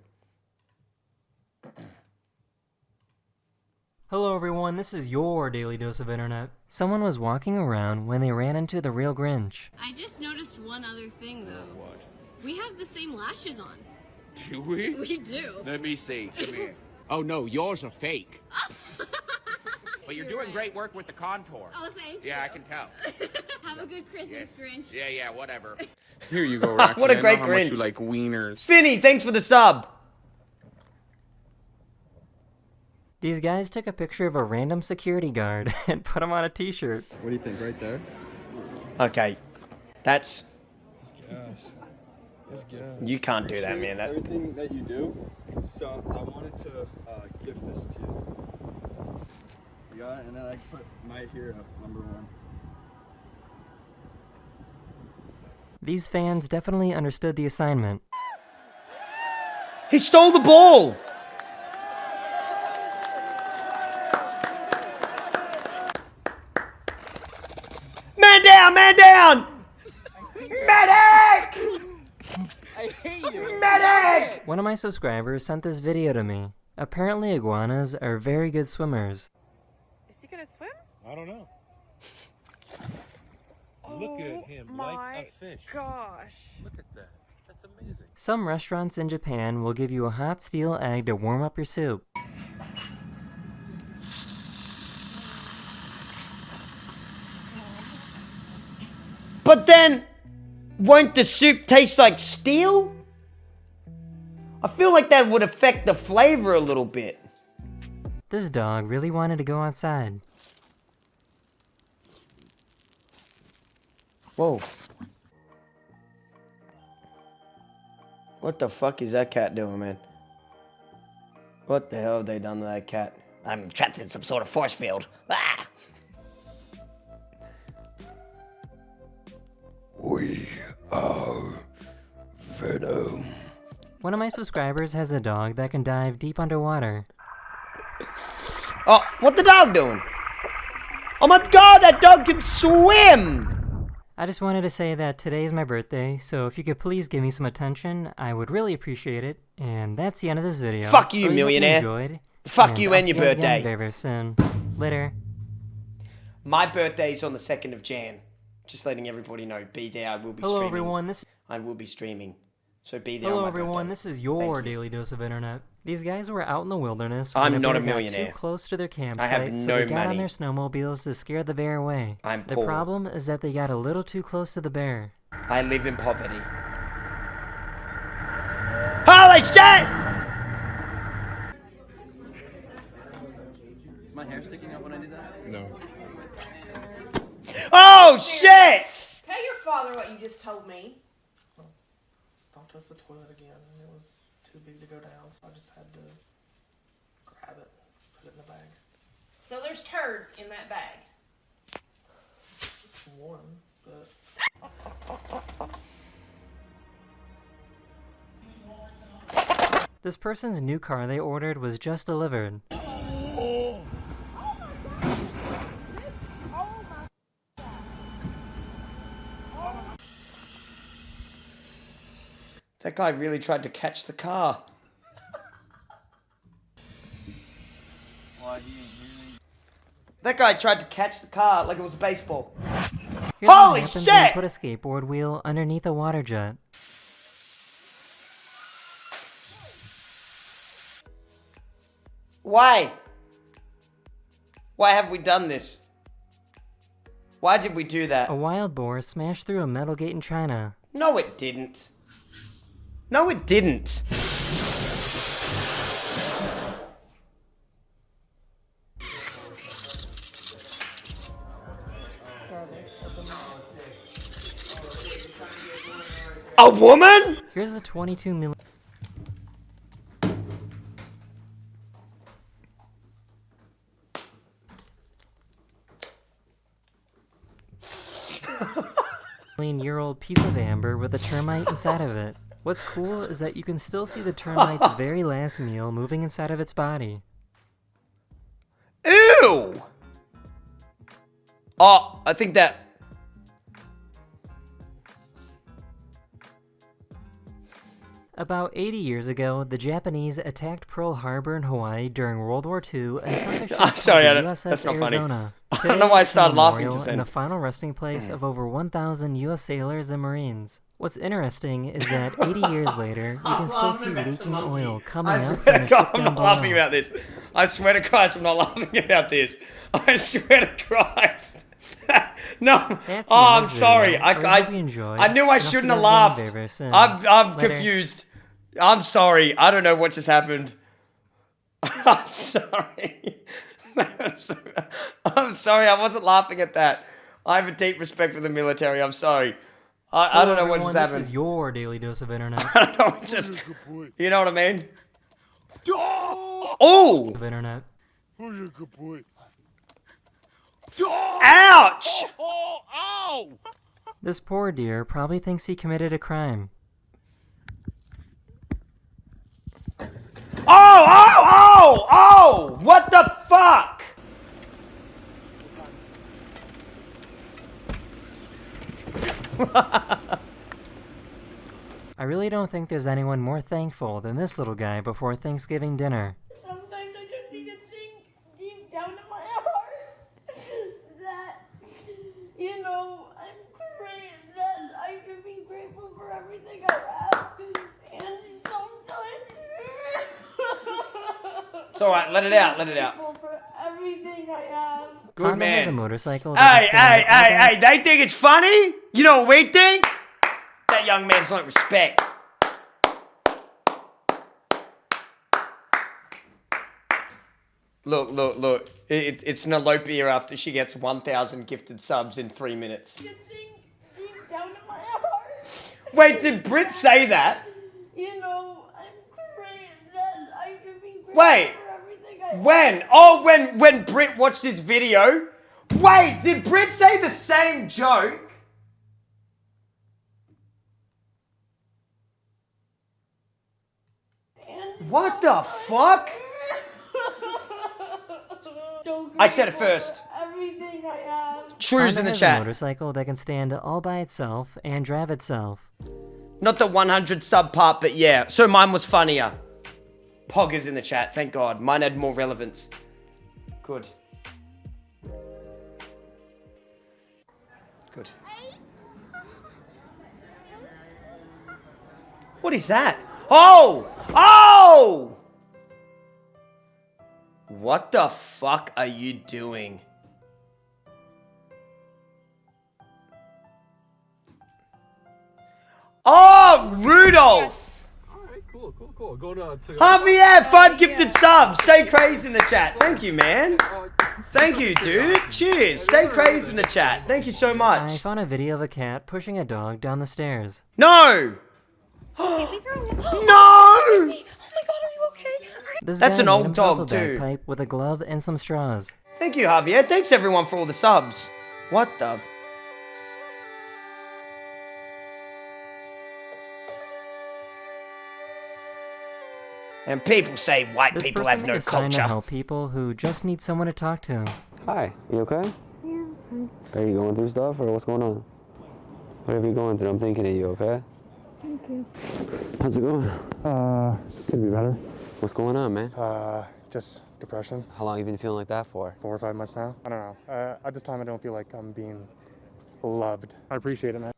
Hello everyone, this is your Daily Dose of Internet. Someone was walking around when they ran into the real Grinch. I just noticed one other thing though. What? We have the same lashes on. Do we? We do. Let me see. Come here. Oh no, yours are fake. But you're doing great work with the contour. Oh, thank you. Yeah, I can tell. Have a good Christmas, Grinch. Yeah, whatever. Here you go, Rocky. What a great I know how much Grinch. you like wieners. Finny, thanks for the sub. These guys took a picture of a random security guard and put him on a t-shirt. What do you think, right there? Okay. That's... Gas. It's gas. You can't do that, man. Everything that you do, so I wanted to gift this to you. You got it? And then I put my hero, #1. These fans definitely understood the assignment. He stole the ball! Man down! Man down! Medic! I hate you! Medic! One of my subscribers sent this video to me. Apparently iguanas are very good swimmers. Is he gonna swim? I don't know. Oh, Look at him like a fish. Gosh. Look at that. That's Some restaurants in Japan will give you a hot steel egg to warm up your soup. But then, won't the soup taste like steel? I feel like that would affect the flavor a little bit. This dog really wanted to go outside. Whoa. What the fuck is that cat doing, man? What the hell have they done to that cat? I'm trapped in some sort of force field. Ah! We are Venom. One of my subscribers has a dog that can dive deep underwater. Oh, what the dog doing? Oh my god, that dog can swim! I just wanted to say that today is my birthday, so if you could please give me some attention, I would really appreciate it. And that's the end of this video. Fuck you, millionaire. Enjoyed, Fuck you and your I'll see you guys birthday. again very, very soon. Later. My birthday's on the 2nd of Jan. Just letting everybody know. Be there, I will be streaming. Hello everyone, I will be streaming. So be there Hello on my everyone, birthday. this is your daily dose of internet. These guys were out in the wilderness when I'm a not bear a millionaire. got too close to their I campsite, have so no they got on money. their snowmobiles to scare the bear away. I'm The poor. problem is that they got a little too close to the bear. I live in poverty. Holy shit! Is my hair sticking up when I did that? No. Oh shit! Tell your father what you just told me. Don't touch the toilet again. It was too big to go down, so I just had to grab it, put it in the bag. So there's turds in that bag. Just one, but... This person's new car they ordered was just delivered. That guy really tried to catch the car. That guy tried to catch the car like it was a baseball. Here's Holy what happens when you shit! put a skateboard wheel underneath a water jet. Why? Why have we done this? Why did we do that? A wild boar smashed through a metal gate in China. No, it didn't. No, it didn't. A woman? Here's a 22 million. Million-year-old piece of amber with a termite inside of it. What's cool is that you can still see the termite's very last meal moving inside of its body. Ew! Oh, I think that... About 80 years ago, the Japanese attacked Pearl Harbor in Hawaii during World War II and sunk a ship I'm sorry, called I the don't- USS that's not funny. Arizona. I don't know why I Today, started it's a laughing memorial just and then. the final resting place of over 1,000 U.S. sailors and Marines. What's interesting is that 80 years later, you can still see leaking oil coming I out swear from to the God, ship I'm down not laughing below. about this. I swear to Christ, I'm not laughing about this. I swear to Christ. No. That's the Oh, end I'm of this sorry. video. I hope you enjoyed, I knew I and I'll see shouldn't you have guys again laughed. very, very soon. I'm Later. confused. I'm sorry. I don't know what just happened. I'm sorry. I'm sorry. I wasn't laughing at that. I have a deep respect for the military. I'm sorry. I don't know what just happened. This is your daily dose of internet. I don't know. It just, you know what I mean? Oh! Of internet. Ouch! Oh, ow! This poor deer probably thinks he committed a crime. Oh! What the fuck? I really don't think there's anyone more thankful than this little guy before Thanksgiving dinner. Sometimes I just need to think deep down in my heart that, you know, I'm praying that I should be grateful for everything I have. It's alright, let it out, let it out. For everything I have. Good Honda man. has a motorcycle. Hey, they think it's funny? You know what we think? That young man's not respect. Look. It's Nolopia after she gets 1,000 gifted subs in 3 minutes. You think deep down in my heart. Wait, did Brit say that? You know, I'm praying that I can be grateful Wait. for everything I When? Oh, when Brit watched this video? Wait, did Brit say the same joke? What the fuck? I said it first. Everything I have. True's in Honda the has chat. a motorcycle that can stand all by itself and drive itself. Not the 100 sub part, but yeah. So mine was funnier. Pog is in the chat, thank God. Mine had more relevance. Good. Good. What is that? Oh! Oh! What the fuck are you doing? Oh, Rudolph! Alright, cool. Going to Javier, 5 gifted subs. Stay crazy in the chat. Thank you, man. Thank you, dude. Cheers. Stay crazy in the chat. Thank you so I much. found a video of a cat pushing a dog down the stairs. No! No! This That's guy an made old himself dog, a too. bagpipe with a glove and some straws. Thank you, Javier. Thanks, everyone, for all the subs. What the... And people say white This people person have made no a sign to culture. help people who just need someone to talk to. Hi, you okay? Yeah. Are you going through stuff or what's going on? Whatever you're going through, I'm thinking of you, okay? Thank you. How's it going? Could be better. What's going on, man? Just depression. How long you been feeling like that for? 4 or 5 months now. I don't know. At this time, I don't feel like I'm being loved. I appreciate it, man.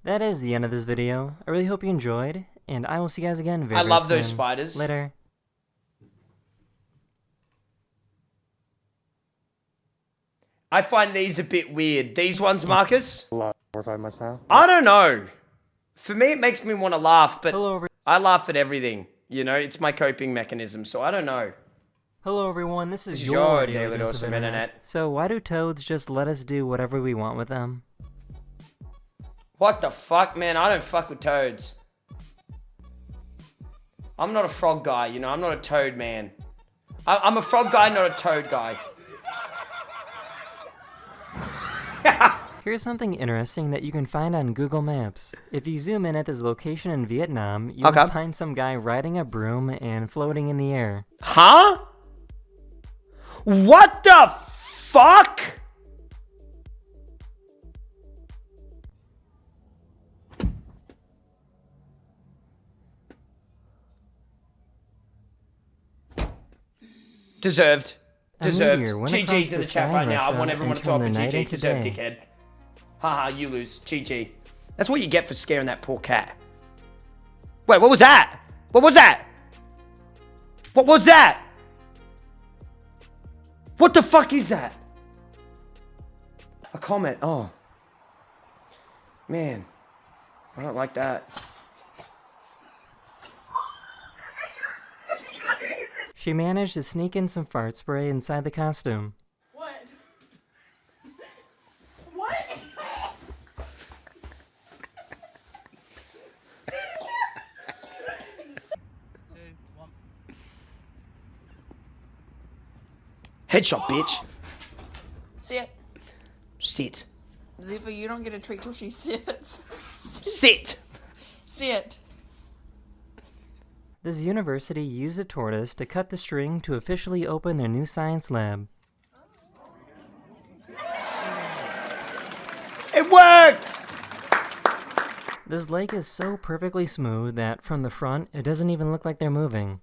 That is the end of this video. I really hope you enjoyed, and I will see you guys again very soon. I love those spiders. Later. I find these a bit weird. These ones, Marcus? 4 or 5 months now. I don't know. For me, it makes me want to laugh, but Hello, I laugh at everything. You know, it's my coping mechanism, so I don't know. Hello everyone, this is This is your your daily daily dose dose of of internet. So why do toads just let us do whatever we want with them? What the fuck, man? I don't fuck with toads. I'm not a frog guy, you know? I'm not a toad man. I'm a frog guy, not a toad guy. Here's something interesting that you can find on Google Maps. If you zoom in at this location in Vietnam, you'll Okay. find some guy riding a broom and floating in the air. Huh? What the fuck? Deserved. A Deserved. meteor went GG's across in the the chat sky right in now. I Russia want everyone and to talk for turned the night GG. into Deserved, day. dickhead. Haha, you lose. GG. That's what you get for scaring that poor cat. Wait, what was that? What was that? What was that? What the fuck is that? A comment. Oh. Man. I don't like that. She managed to sneak in some fart spray inside the costume. What? What? Headshot, bitch. Sit. Sit. Ziva, you don't get a treat till she sits. Sit. Sit. This university used a tortoise to cut the string to officially open their new science lab. It worked! This lake is so perfectly smooth that from the front, it doesn't even look like they're moving.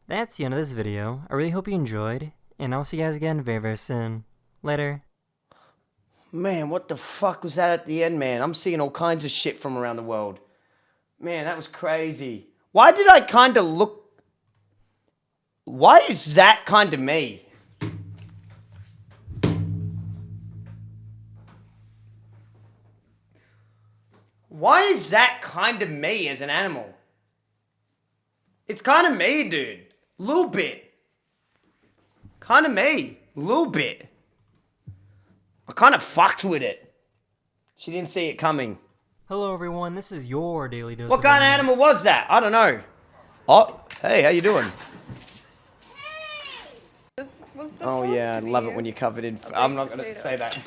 That's the end of this video. I really hope you enjoyed, and I'll see you guys again very, very soon. Later. Man, what the fuck was that at the end, man? I'm seeing all kinds of shit from around the world. Man, that was crazy. Why did I kind of look... Why is that kind of me? Why is that kind of me as an animal? It's kind of me, dude. Little bit. Kind of me. Little bit. I kind of fucked with it. She didn't see it coming. Hello everyone, this is your Daily Dose What kind of animal was that? I don't know. Oh, hey, how you doing? This was Oh yeah, I love it when you're covered in... I'm not going to say that.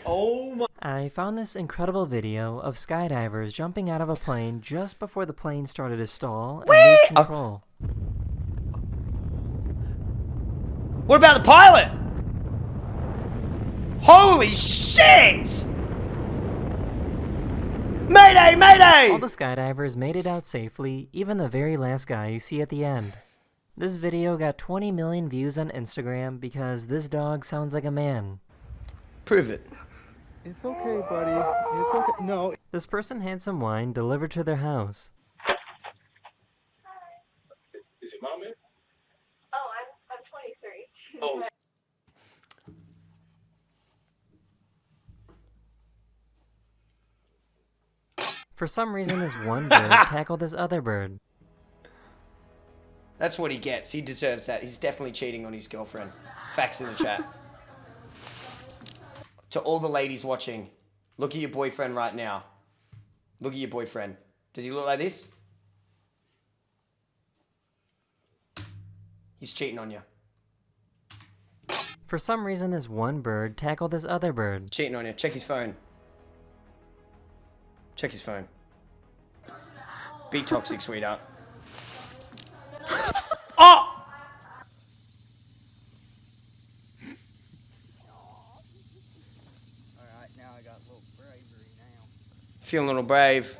Oh my... I found this incredible video of skydivers jumping out of a plane just before the plane started to stall and lose control. What about the pilot? Holy shit! Mayday, mayday! All the skydivers made it out safely, even the very last guy you see at the end. This video got 20 million views on Instagram because this dog sounds like a man. Prove it. It's okay, buddy. It's okay. No. This person had some wine delivered to their house. Is your mom in? Oh, I'm 23. Oh. For some reason, this one bird tackled this other bird. That's what he gets. He deserves that. He's definitely cheating on his girlfriend. Facts in the chat. To all the ladies watching, look at your boyfriend right now. Look at your boyfriend. Does he look like this? He's cheating on you. For some reason, this one bird tackled this other bird. Cheating on you. Check his phone. Check his phone. Be toxic, sweetheart. Oh! Alright, now I got a little bravery now. Feeling a little brave.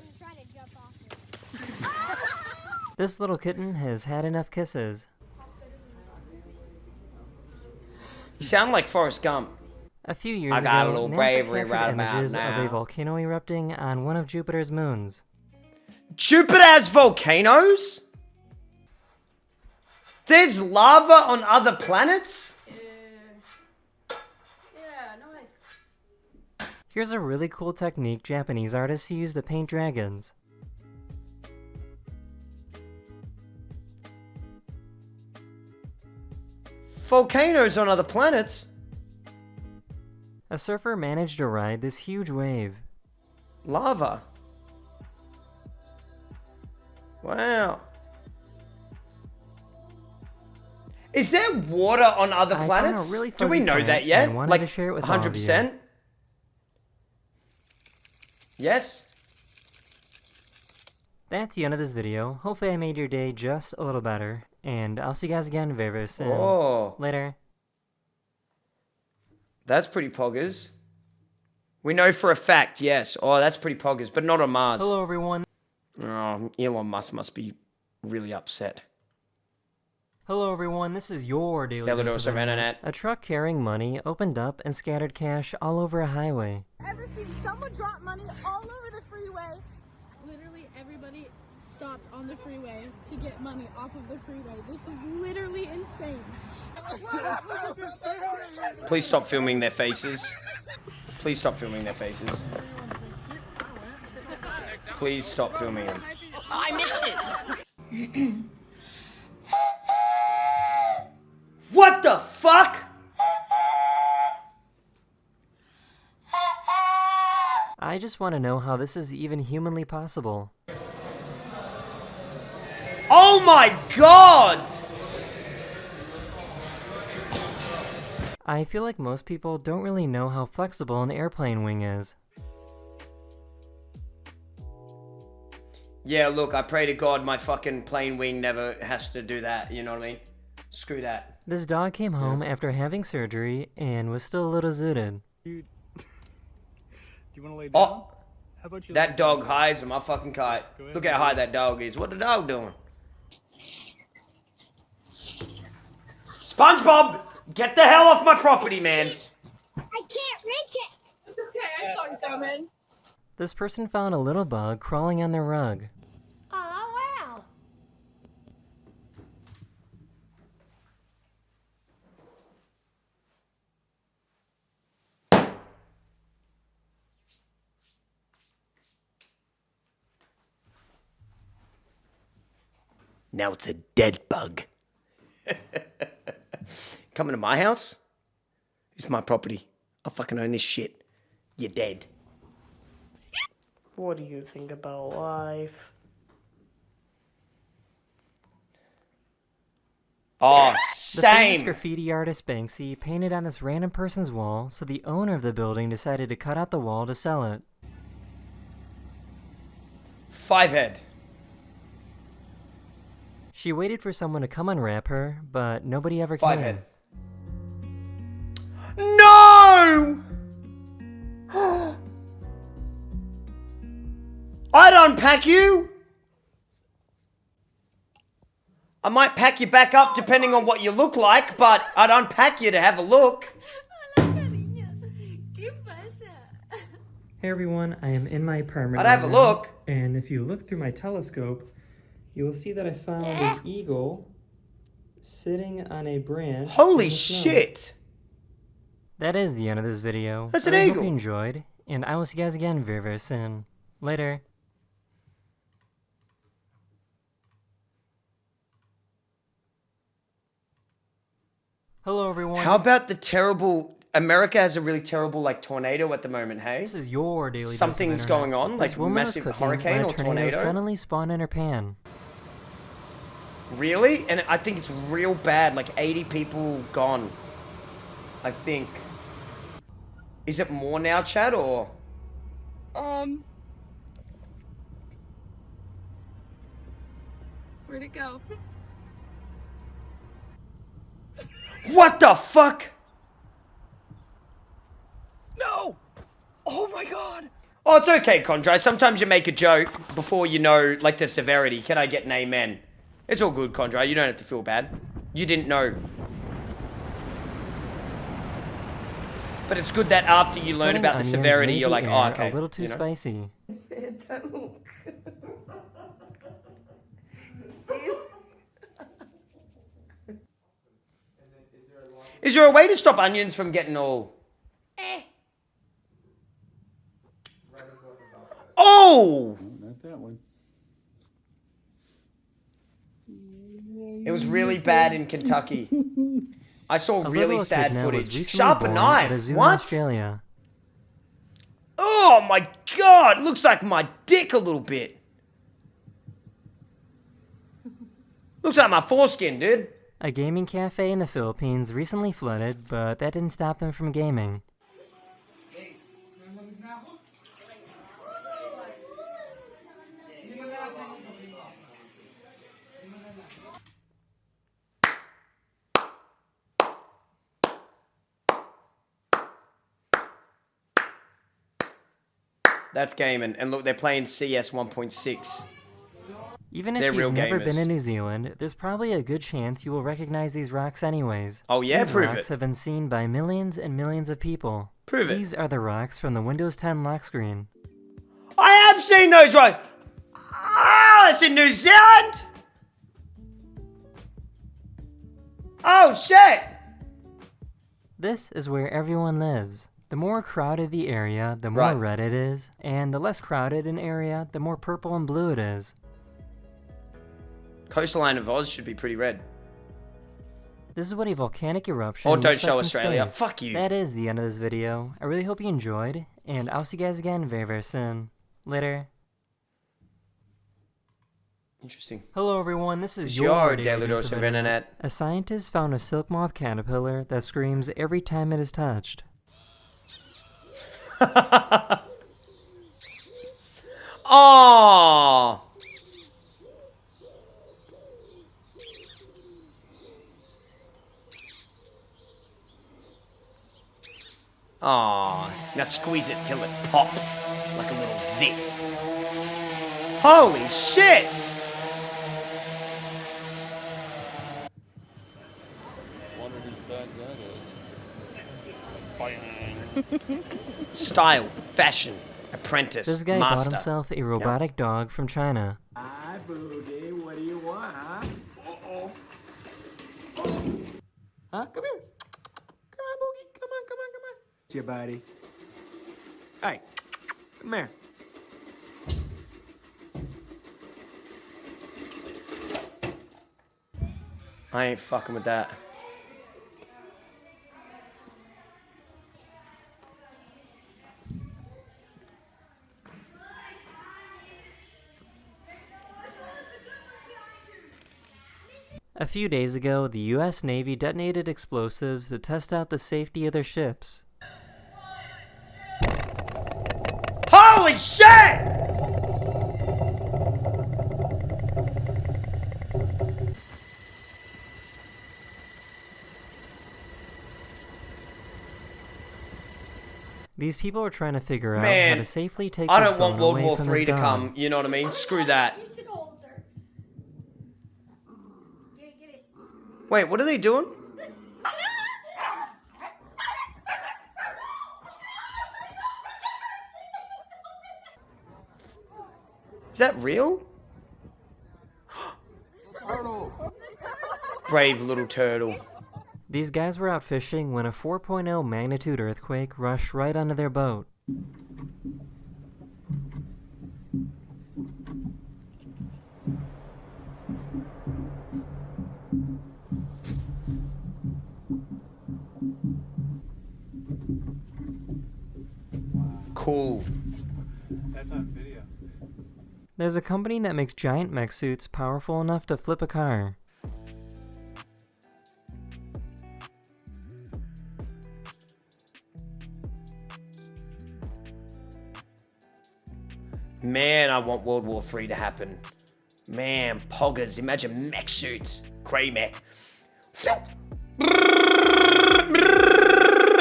This little kitten has had enough kisses. You sound like Forrest Gump. A few years I got ago, a little NASA bravery captured right about images of now. a volcano erupting on one of Jupiter's moons. Jupiter has volcanoes? There's lava on other planets? Here's a really cool technique Japanese artists use to paint dragons. Volcanoes on other planets? A surfer managed to ride this huge wave. Lava. Wow. Is there water on other I planets? found a really Do we fuzzy know plant that yet? and wanted Like to share it with all of you. 100%? Yes? That's the end of this video. Hopefully I made your day just a little better. And I'll see you guys again very, very soon. Oh. Later. That's pretty poggers. We know for a fact, yes. Oh, that's pretty poggers, but not on Mars. Hello, everyone. Oh, Elon Musk must be really upset. Hello, everyone. This is your Daily Dose of Internet. A truck carrying money opened up and scattered cash all over a highway. Ever seen someone drop money all over the freeway? Literally everybody stopped on the freeway to get money off of the freeway. This is literally insane. Please stop filming their faces. Please stop filming their faces. Please stop filming them. I missed it. What the fuck? I just want to know how this is even humanly possible. Oh my god! I feel like most people don't really know how flexible an airplane wing is. Yeah, look, I pray to God my fucking plane wing never has to do that, you know what I mean? Screw that. This dog came home after having surgery and was still a little zooted. Dude. Do you want to lay down? Oh! How about you That dog hides on my fucking kite. Go ahead. Look how high that dog is. What the dog doing? SpongeBob, get the hell off my property, man. I can't reach it. It's okay, I saw you coming. This person found a little bug crawling on their rug. Oh, wow. Now it's a dead bug. Coming to my house? It's my property. I fucking own this shit. You're dead. What do you think about life? Oh, The famous same. graffiti artist Banksy painted on this random person's wall, so the owner of the building decided to cut out the wall to sell it. 5 head. She waited for someone to come unwrap her, but nobody ever 5 came. head. No! I'd unpack you. I might pack you back up depending on what you look like, but I'd unpack you to have a look. Hey everyone, I am in my apartment. I'd have a look. And if you look through my telescope, you will see that I found an eagle sitting on a branch. Holy shit! That is the end of this video. That's an I eagle. hope you enjoyed, and I will see you guys again very, very soon. Later. Hello everyone. How about the terrible... America has a really terrible, like, tornado at the moment, hey? This is your daily dose of Something's internet. going on, This like woman was massive cooking hurricane when a or tornado tornado? suddenly spawned in her pan. Really? And I think it's real bad, like 80 people gone. I think. Is it more now, Chad, or? Where'd it go? What the fuck? No! Oh my god! Oh, it's okay, Condre. Sometimes you make a joke before you know, like, the severity. Can I get an amen? It's all good, Condre. You don't have to feel bad. You didn't know. But it's good that after you learn Cutting about the onions severity, made you're the like, air oh, okay. a little too you know? spicy. Is there a way to stop onions from getting all... Oh! Not that one. It was really bad in Kentucky. I saw A really little sad echidna was footage. recently Sharp a born knife. at a zoo in What? Australia. Oh my god! Looks like my dick a little bit. Looks like my foreskin, dude. A gaming cafe in the Philippines recently flooded, but that didn't stop them from gaming. That's gaming. And look, they're playing CS 1.6. Even if They're real you've never been gamers. to New Zealand, there's probably a good chance you will recognize these rocks anyways. Oh yeah? These Prove rocks it. have been seen by millions and millions of people. Prove it. These are the rocks from the Windows 10 lock screen. I have seen those, right? Oh, it's in New Zealand! Oh, shit! This is where everyone lives. The more crowded the area, the more Right. red it is, and the less crowded an area, the more purple and blue it is. Coastline of Vods should be pretty red. This is what a volcanic eruption Oh, don't looks like show from Australia. space. Fuck you. That is the end of this video. I really hope you enjoyed, and I'll see you guys again very, very soon. Later. Interesting. Hello everyone, this is It's your your daily dose of internet. A scientist found a silk moth caterpillar that screams every time it is touched. Aww. Aww. Now squeeze it till it pops like a little zit. Holy shit! Wonder style, fashion, apprentice, This guy master. bought himself a robotic dog from China. Hi, Boogie. What do you want, huh? Uh-oh. Huh? Come here. Come on, Boogie. Come on, come on, come on. It's your buddy. Hey, come here. I ain't fucking with that. A few days ago, the US Navy detonated explosives to test out the safety of their ships. Holy shit! These people are trying to figure out Man, how to safely take I this don't want bone World away War from III his to dog. come, you know what I mean? Screw that. Wait, what are they doing? Is that real? Brave little turtle. These guys were out fishing when a 4.0 magnitude earthquake rushed right onto their boat. Cool. That's on video. There's a company that makes giant mech suits powerful enough to flip a car. Man, I want World War III to happen. Man, poggers, imagine mech suits. Cray mech.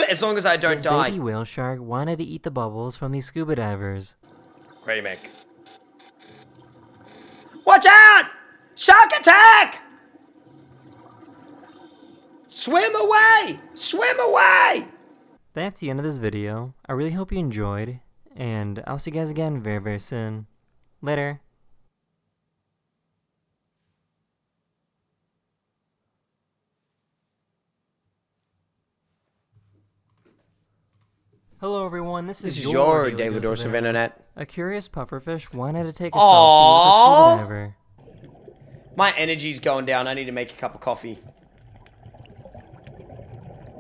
As long as I don't This die. baby whale shark wanted to eat the bubbles from these scuba divers. Cray mech. Watch out! Shark attack! Swim away! Swim away! That's the end of this video. I really hope you enjoyed, and I'll see you guys again very, very soon. Later. Hello everyone, this is your daily daily dose of internet. A curious pufferfish wanted to take a Aww. selfie with a scuba diver. My energy's going down. I need to make a cup of coffee.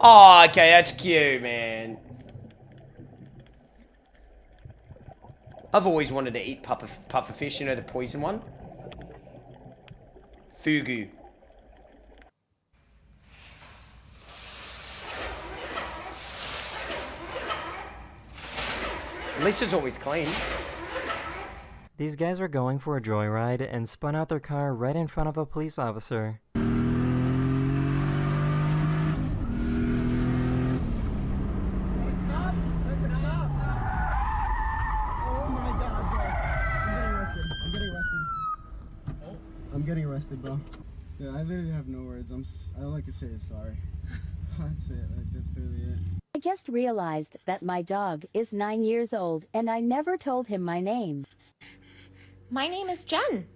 Oh, okay, that's cute, man. I've always wanted to eat pufferfish, you know, the poison one? Fugu. At least it's always clean. These guys were going for a joyride and spun out their car right in front of a police officer. I'm getting arrested, bro. Yeah, I literally have no words. All I can say is sorry. That's it. Like, that's literally it. I just realized that my dog is 9 years old and I never told him my name. My name is Jen.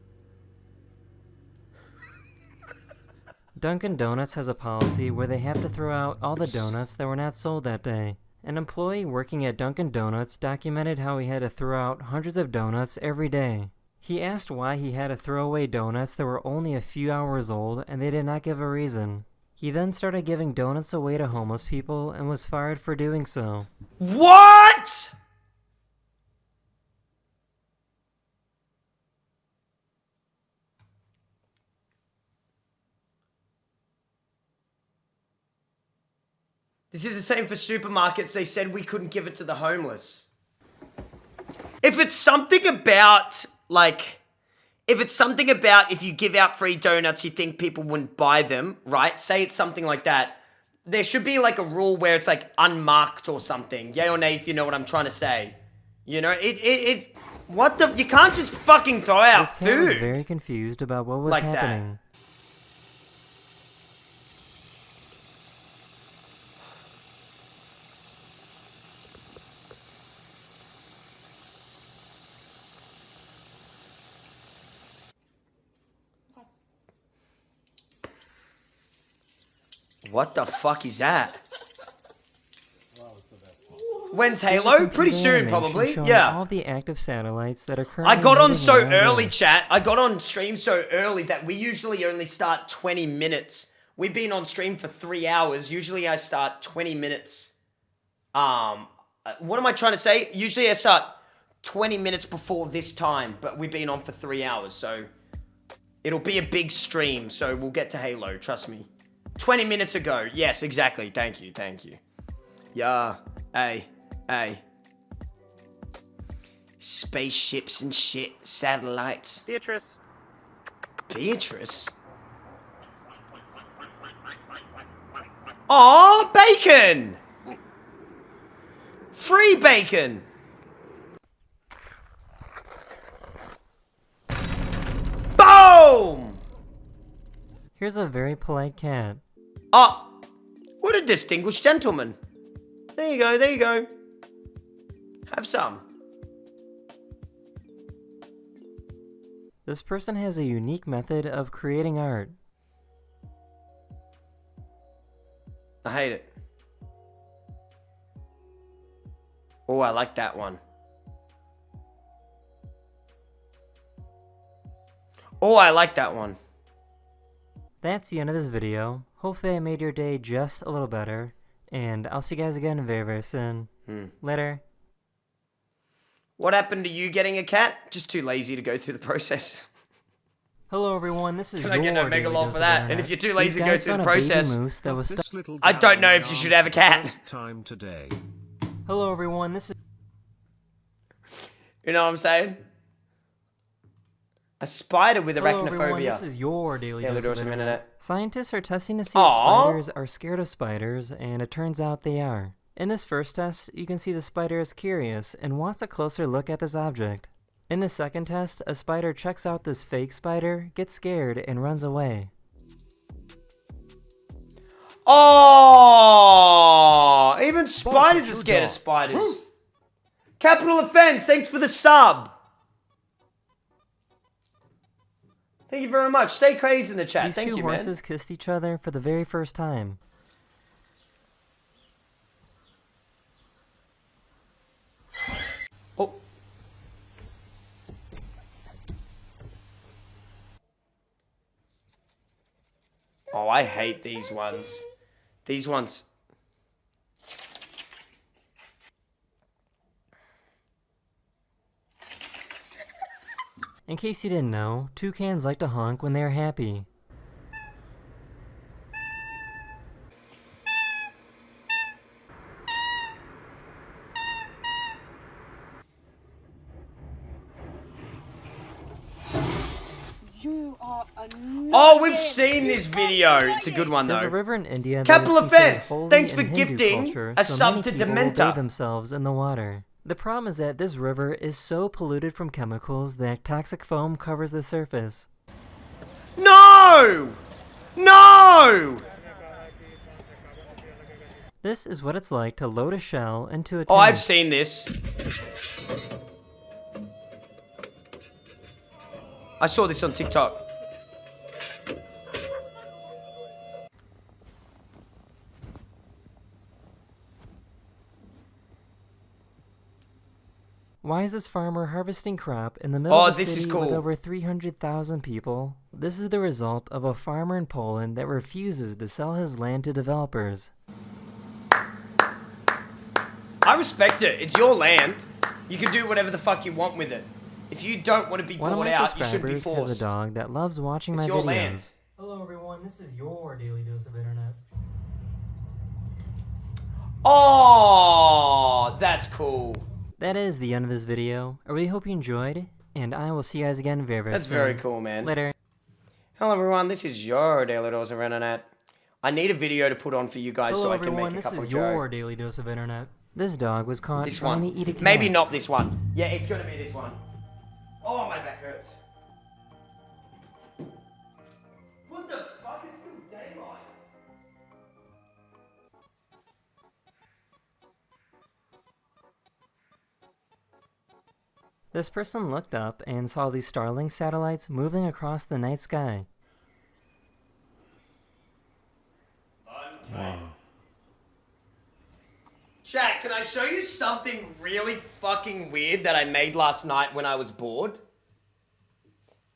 Dunkin' Donuts has a policy where they have to throw out all the donuts that were not sold that day. An employee working at Dunkin' Donuts documented how he had to throw out hundreds of donuts every day. He asked why he had to throw away donuts that were only a few hours old, and they did not give a reason. He then started giving donuts away to homeless people and was fired for doing so. What?! This is the same for supermarkets. They said we couldn't give it to the homeless. If it's something about, like, if you give out free donuts, you think people wouldn't buy them, right? Say it's something like that. There should be, like, a rule where it's, like, unmarked or something. Yay or nay, if you know what I'm trying to say. You know, what the, you can't just fucking throw out This cat was food. very confused about what was Like that. happening. What the fuck is that? When's Here's a Halo? computer Pretty soon, animation probably. showing Yeah. all the active satellites that are currently I got on moving so around early, Earth. chat. I got on stream so early that we usually only start 20 minutes. We've been on stream for 3 hours. Usually I start 20 minutes. What am I trying to say? Usually I start 20 minutes before this time, but we've been on for 3 hours, so it'll be a big stream, so we'll get to Halo, trust me. 20 minutes ago. Yes, exactly. Thank you, thank you. Yeah. Hey. Spaceships and shit. Satellites. Beatrice. Beatrice? Aw, bacon! Free bacon! Boom! Here's a very polite cat. Ah, what a distinguished gentleman. There you go, there you go. Have some. This person has a unique method of creating art. I hate it. Oh, I like that one. Oh, I like that one. That's the end of this video. Hopefully I made your day just a little better. And I'll see you guys again very, very soon. Later. What happened to you getting a cat? Just too lazy to go through the process. Hello everyone, this is Can I get your a mega Daily lol Dose for of that? Internet. And if you're too These lazy to go guys through the found a baby process, moose that was I don't know if you should have a cat. Time today. Hello everyone, this is... You know what I'm saying? A spider with Hello arachnophobia. everyone, this is your Daily Dose of Internet. Scientists are testing to see if Aww. spiders are scared of spiders, and it turns out they are. In this first test, you can see the spider is curious and wants a closer look at this object. In the second test, a spider checks out this fake spider, gets scared, and runs away. Oh, even spiders are scared of spiders. Capital offense. Thanks for the sub. Thank you very much. Stay crazy in the chat. These Thank two you, horses kissed each other for the very first time. Oh. Oh, I hate these ones. These ones. In case you didn't know, toucans like to honk when they are happy. You are a Oh, we've seen this video. It's a good one, though. There's a river in India that Capital is considered offense. holy Thanks for in Hindu gifting culture, a so sub many to people Dementa. bathe themselves in the water. The problem is that this river is so polluted from chemicals that toxic foam covers the surface. No! No! This is what it's like to load a shell into a tank. Oh, I've seen this. I saw this on TikTok. Why is this farmer harvesting crop in the middle of a this is city cool. with over 300,000 people? This is the result of a farmer in Poland that refuses to sell his land to developers. I respect it. It's your land. You can do whatever the fuck you want with it. If you don't want to be One of bought my out, you shouldn't be subscribers has forced. a dog that loves watching It's my your videos. land. Hello everyone, this is your Daily Dose of Internet. Oh, that's cool. That is the end of this video. I really hope you enjoyed, and I will see you guys again very, very That's soon. very cool, man. Later. Hello, everyone. This is your Daily Dose of Internet. I need a video to put on for you guys Hello so I can everyone, make a this couple is jokes. your Daily Dose of Internet. This dog was caught This trying one. to eat a cat. Maybe not this one. Yeah, it's going to be this one. Oh, my back hurts. What the fuck? It's still daylight. This person looked up and saw these Starlink satellites moving across the night sky. Chat, can I show you something really fucking weird that I made last night when I was bored?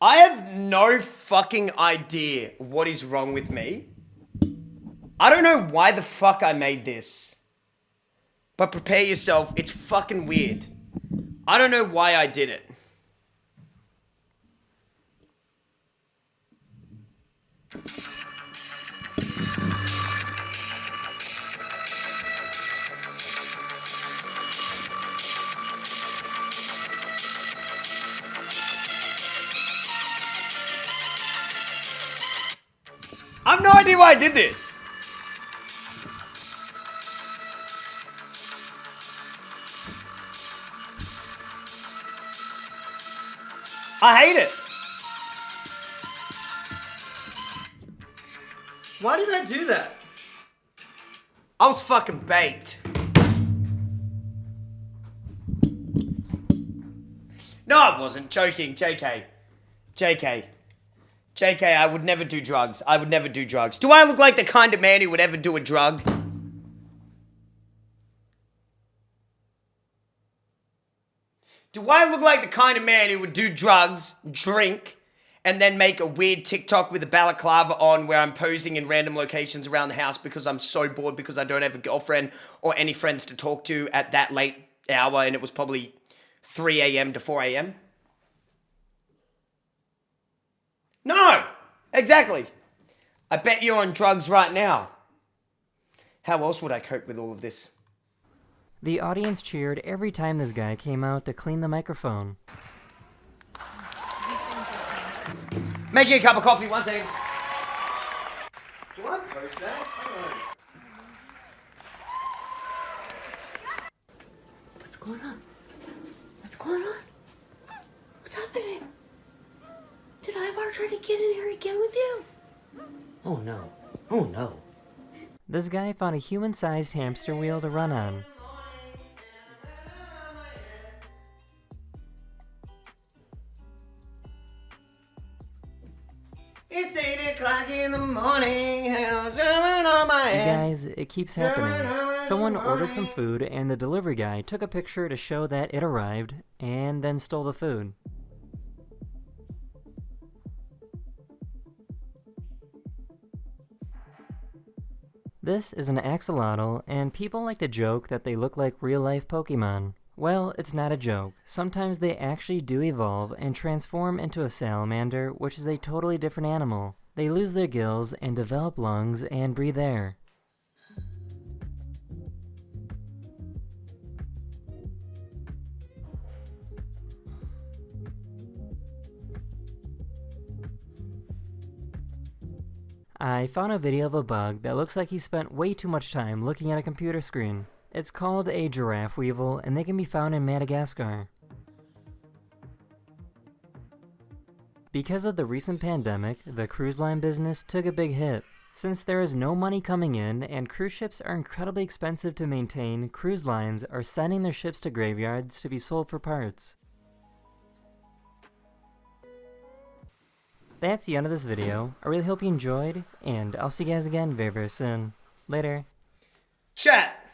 I have no fucking idea what is wrong with me. I don't know why the fuck I made this. But prepare yourself, it's fucking weird. I don't know why I did it. I have no idea why I did this. I hate it. Why did I do that? I was fucking baked. No, I wasn't. Joking. JK. JK. JK, I would never do drugs. I would never do drugs. Do I look like the kind of man who would ever do a drug? Do I look like the kind of man who would do drugs, drink, and then make a weird TikTok with a balaclava on where I'm posing in random locations around the house because I'm so bored because I don't have a girlfriend or any friends to talk to at that late hour and it was probably 3 a.m. to 4 a.m.? No, exactly. I bet you're on drugs right now. How else would I cope with all of this? The audience cheered every time this guy came out to clean the microphone. Making a cup of coffee, one second. Do I post that? I don't know. What's going on? What's going on? What's happening? Did Ivar try to get in here again with you? Oh no. Oh no. This guy found a human-sized hamster wheel to run on. It's 8 o'clock in the morning and I'm swimming on my You head. guys, it keeps happening. Someone ordered some food and the delivery guy took a picture to show that it arrived and then stole the food. This is an axolotl, and people like to joke that they look like real-life Pokemon. Well, it's not a joke. Sometimes they actually do evolve and transform into a salamander, which is a totally different animal. They lose their gills and develop lungs and breathe air. I found a video of a bug that looks like he spent way too much time looking at a computer screen. It's called a giraffe weevil, and they can be found in Madagascar. Because of the recent pandemic, the cruise line business took a big hit. Since there is no money coming in and cruise ships are incredibly expensive to maintain, cruise lines are sending their ships to graveyards to be sold for parts. That's the end of this video. I really hope you enjoyed, and I'll see you guys again very, very soon. Later. Chat.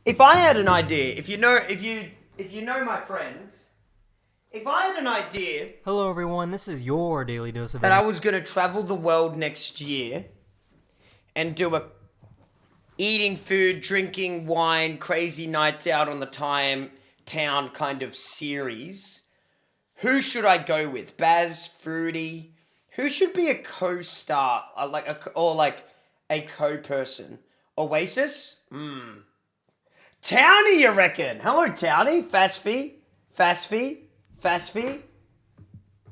If I had an idea, if you know my friends, if I had an idea Hello everyone, this is your Daily Dose of that I was gonna travel the world next year and do a eating food, drinking wine, crazy nights out on the town kind of series, who should I go with? Baz, Fruity? Who should be a co-star? Or a co-person? Oasis? Townie, you reckon? Hello, Townie. Fasfi.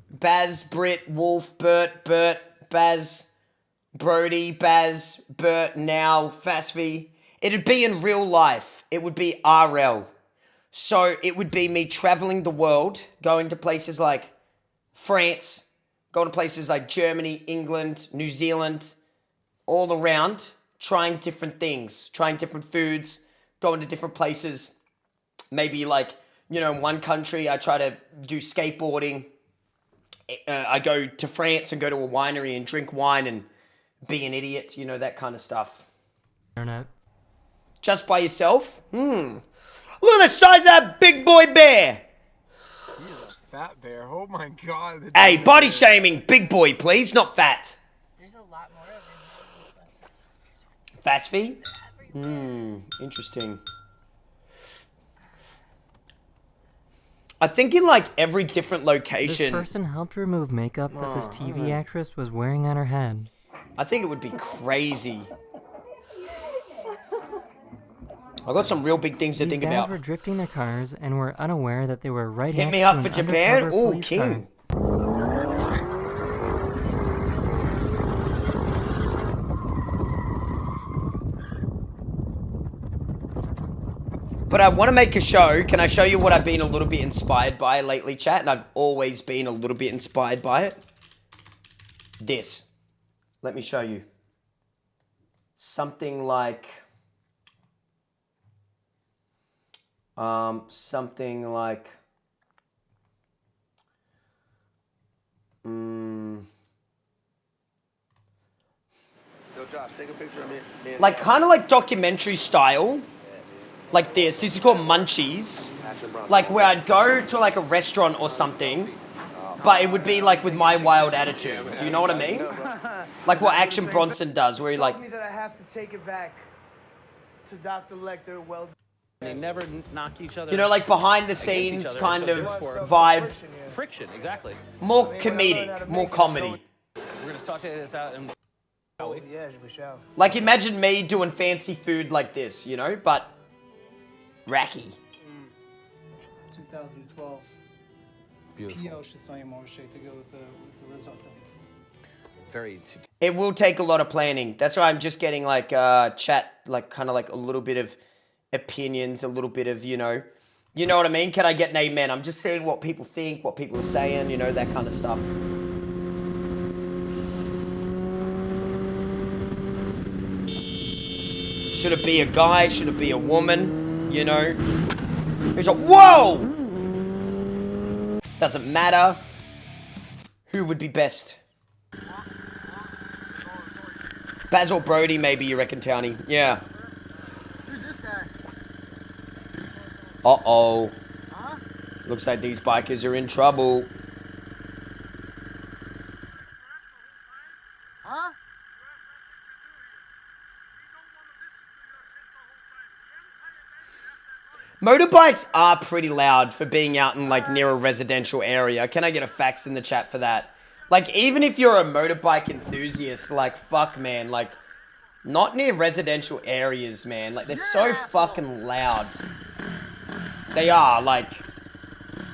Baz, Britt, Wolf, Bert, Baz, Brody, Baz, Bert, Now, Fasfi. It'd be in real life. It would be RL. So it would be me traveling the world, going to places like France, going to places like Germany, England, New Zealand, all around, trying different things, trying different foods, going to different places. Maybe in one country I try to do skateboarding. I go to France and go to a winery and drink wine and be an idiot, that kind of stuff. Internet. Just by yourself? Look at the size of that big boy bear. He's a fat bear. Oh my god. Hey, body shaming. Big boy, please, not fat. There's a lot more of them. Fast fee? Interesting. I think in like every different location. This person helped remove makeup that this TV actress was wearing on her head. I think it would be crazy. I got some real big things to think These guys about. were drifting their cars and were unaware that they were right Hit next me to up an for Japan? undercover Ooh, police king. But I want to make a show. Can I show you what I've been a little bit inspired by lately, chat? And I've always been a little bit inspired by it. This. Let me show you. Something like... something like... Yo, Josh, take a picture of me. Like, kind of like documentary style. Like this. This is called Munchies. Like, where I'd go to, like, a restaurant or something, but it would be, like, with my wild attitude. Do you know what I mean? Like what Action Bronson does, where he, like... me that I have to take it back to Dr. Lecter. Well, They never knock each other. You know, like, behind-the-scenes kind of vibe. Friction, exactly. More comedic. More comedy. We're gonna saute this out and. oh, yes, we shall. Like, imagine me doing fancy food like this, you know? But... Racky. 2012. Beautiful. PL Shasayamoshe to go with the risotto. Very. It will take a lot of planning. That's why I'm just getting, like, chat, like, kind of like a little bit of opinions, a little bit of, you know what I mean? Can I get an amen? I'm just seeing what people think, what people are saying, you know, that kind of stuff. Should it be a guy? Should it be a woman? You know? There's a whoa! Doesn't matter. Who would be best? Basil Brody, maybe, you reckon, Townie? Yeah. Who's this guy? Uh-oh. Looks like these bikers are in trouble. Huh? Motorbikes are pretty loud for being out in, like, near a residential area. Can I get a fax in the chat for that? Like, even if you're a motorbike enthusiast, like, fuck, man. Like, not near residential areas, man. Like, they're so fucking loud. They are, like...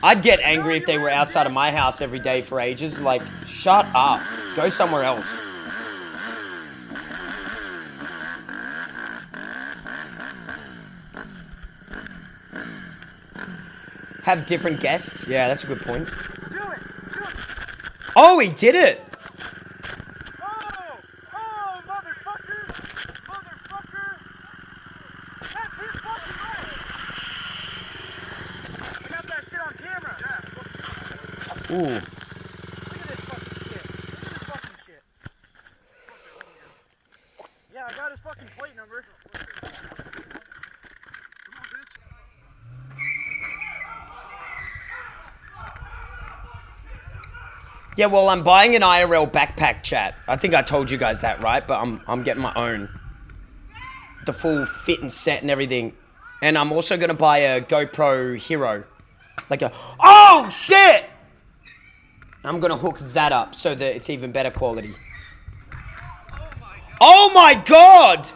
I'd get angry if they were outside of my house every day for ages. Like, shut up. Go somewhere else. Have different guests? Yeah, that's a good point. Oh, he did it! Oh, motherfucker! Motherfucker! That's his fucking right! I got that shit on camera! Yeah. Ooh. Look at this fucking shit. Look at this fucking shit. Yeah, I got his fucking plate number. Yeah, well, I'm buying an IRL backpack, chat. I think I told you guys that, right? But I'm getting my own. The full fit and set and everything. And I'm also going to buy a GoPro Hero. Like a... Oh, shit! I'm going to hook that up so that it's even better quality. Oh, my God!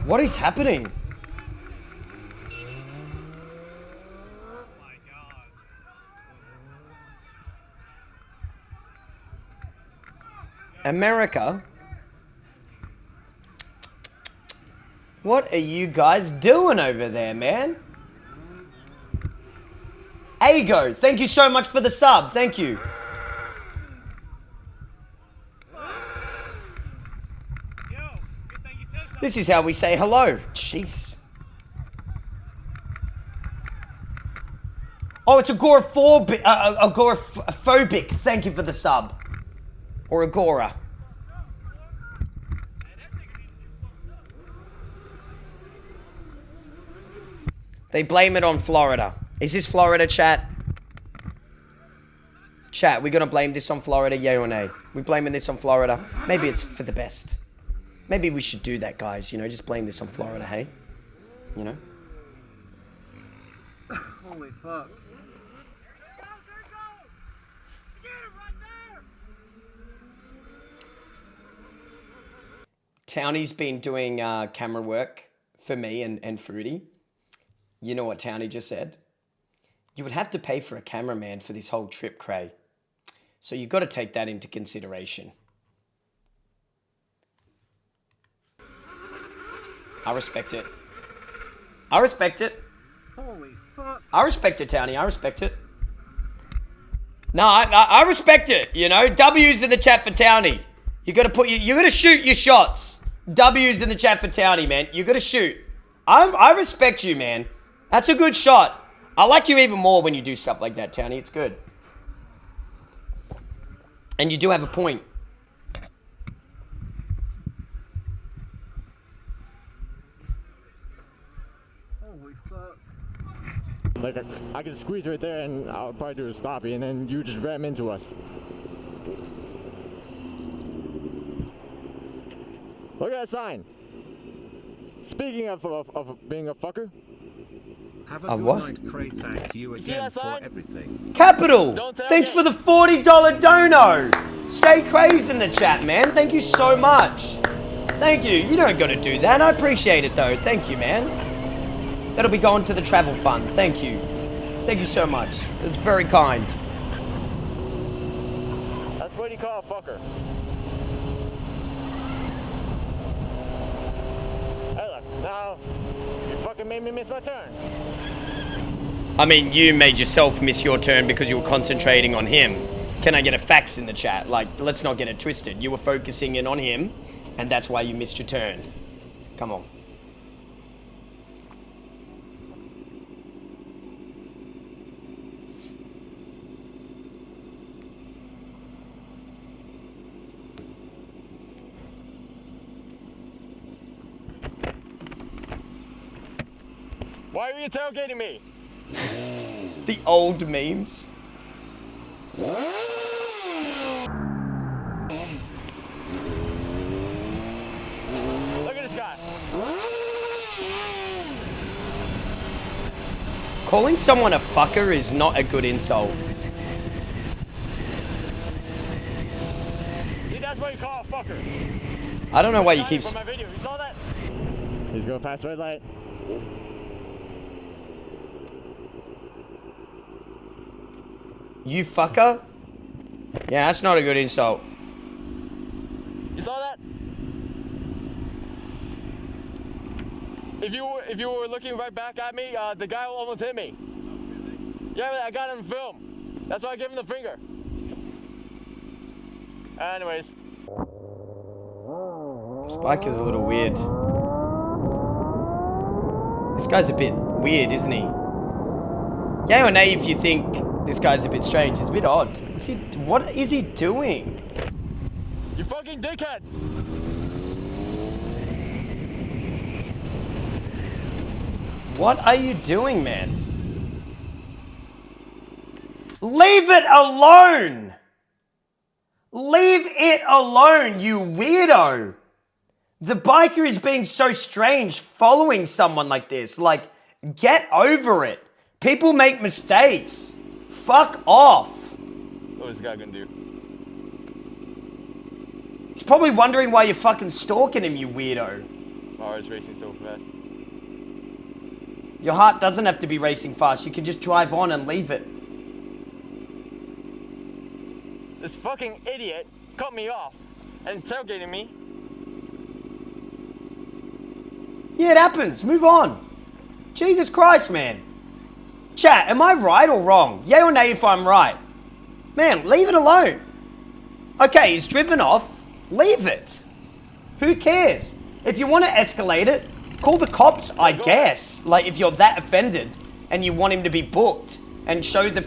What is happening? America? What are you guys doing over there, man? Ago, thank you so much for the sub. Thank you. This is how we say hello. Jeez. Oh, it's agoraphobic. Agoraphobic. Thank you for the sub. Or agora. They blame it on Florida. Is this Florida, chat? Chat, we gonna blame this on Florida, yay or nay? We blaming this on Florida? Maybe it's for the best. Maybe we should do that, guys. You know, just blame this on Florida, hey? You know? Holy fuck. Townie's been doing camera work for me and Fruity. You know what Townie just said? You would have to pay for a cameraman for this whole trip, Cray. So you've got to take that into consideration. I respect it. I respect it. Holy fuck. I respect it, Townie. I respect it. No, I respect it. You know, W's in the chat for Townie. You got to put you got to shoot your shots. W's in the chat for Townie, man. You got to shoot. I respect you, man. That's a good shot. I like you even more when you do stuff like that, Townie. It's good. And you do have a point. Holy fuck. Like, I could squeeze right there and I'll probably do a stoppie and then you just ram into us. Look at that sign. Speaking of being a fucker. Have a good night, Cray. Thank you again for everything. Capital! Thanks for the $40 dono! Stay crazy in the chat, man. Thank you so much. Thank you. You don't got to do that. I appreciate it, though. Thank you, man. That'll be going to the travel fund. Thank you. Thank you so much. It's very kind. That's what you call a fucker. Hey, look. Now, you fucking made me miss my turn. I mean, you made yourself miss your turn because you were concentrating on him. Can I get a fax in the chat? Like, let's not get it twisted. You were focusing in on him, and that's why you missed your turn. Come on. Why are you tailgating me? The old memes. Look at this guy. Calling someone a fucker is not a good insult. See, that's what you call a fucker. I don't know why you keep... From my video, you saw that? He's going past red light. You fucker? Yeah, that's not a good insult. You saw that? If you were looking right back at me, the guy almost hit me. Yeah, I got him on film. That's why I gave him the finger. Anyways. Spike is a little weird. This guy's a bit weird, isn't he? Yay or nay if you think this guy's a bit strange. It's a bit odd. What is he doing? You fucking dickhead! What are you doing, man? Leave it alone! Leave it alone, you weirdo! The biker is being so strange following someone like this. Like, get over it. People make mistakes. Fuck off. What is this guy gonna do? He's probably wondering why you're fucking stalking him, you weirdo. Oh, it's racing so fast. Your heart doesn't have to be racing fast. You can just drive on and leave it. This fucking idiot cut me off and tailgated me. Yeah, it happens. Move on. Jesus Christ, man. Chat, am I right or wrong? Yay or nay if I'm right? Man, leave it alone. Okay, he's driven off. Leave it. Who cares? If you want to escalate it, call the cops, I guess. Like, if you're that offended and you want him to be booked and show the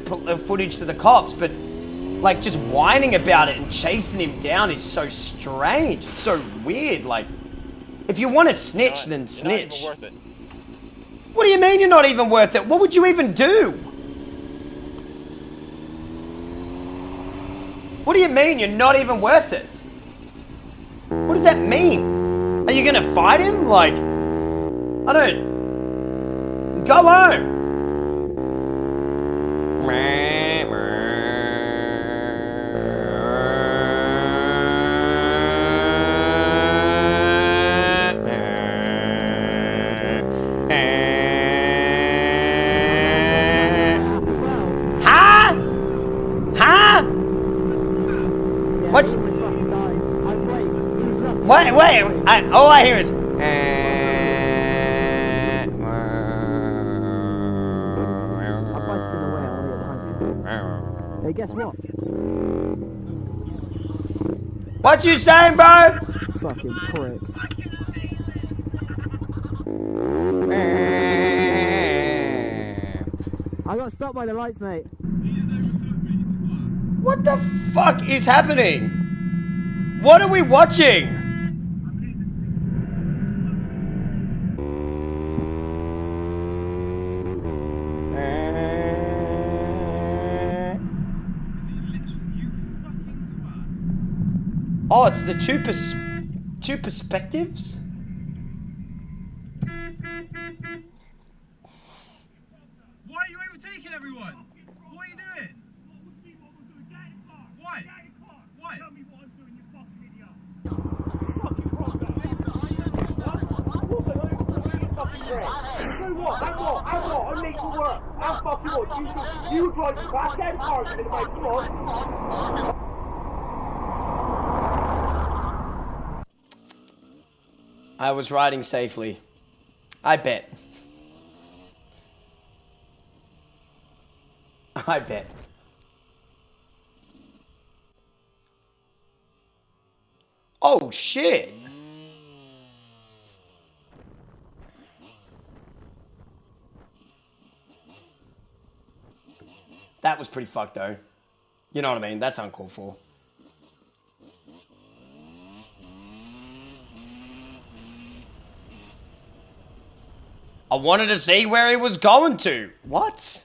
footage to the cops, but like just whining about it and chasing him down is so strange. It's so weird. Like, if you want to snitch, then snitch. Not even worth it. What do you mean you're not even worth it? What would you even do? What do you mean you're not even worth it? What does that mean? Are you gonna fight him? Like, I don't... Go home! Huh? Huh? What's... Wait, all I hear is... Hey, guess what? What you saying, bro? Fucking prick. I got stopped by the lights, mate. What the fuck is happening? What are we watching? Oh, it's the two perspectives? Why are you overtaking everyone? What are you doing? Why? Why? Tell me what I'm doing, you fucking idiot. So what? I'm what? I'm late to work. I'm fucking what? You drive the back end cars in my front. I was riding safely. I bet. I bet. Oh, shit. That was pretty fucked, though. You know what I mean? That's uncalled for. I wanted to see where he was going to. What?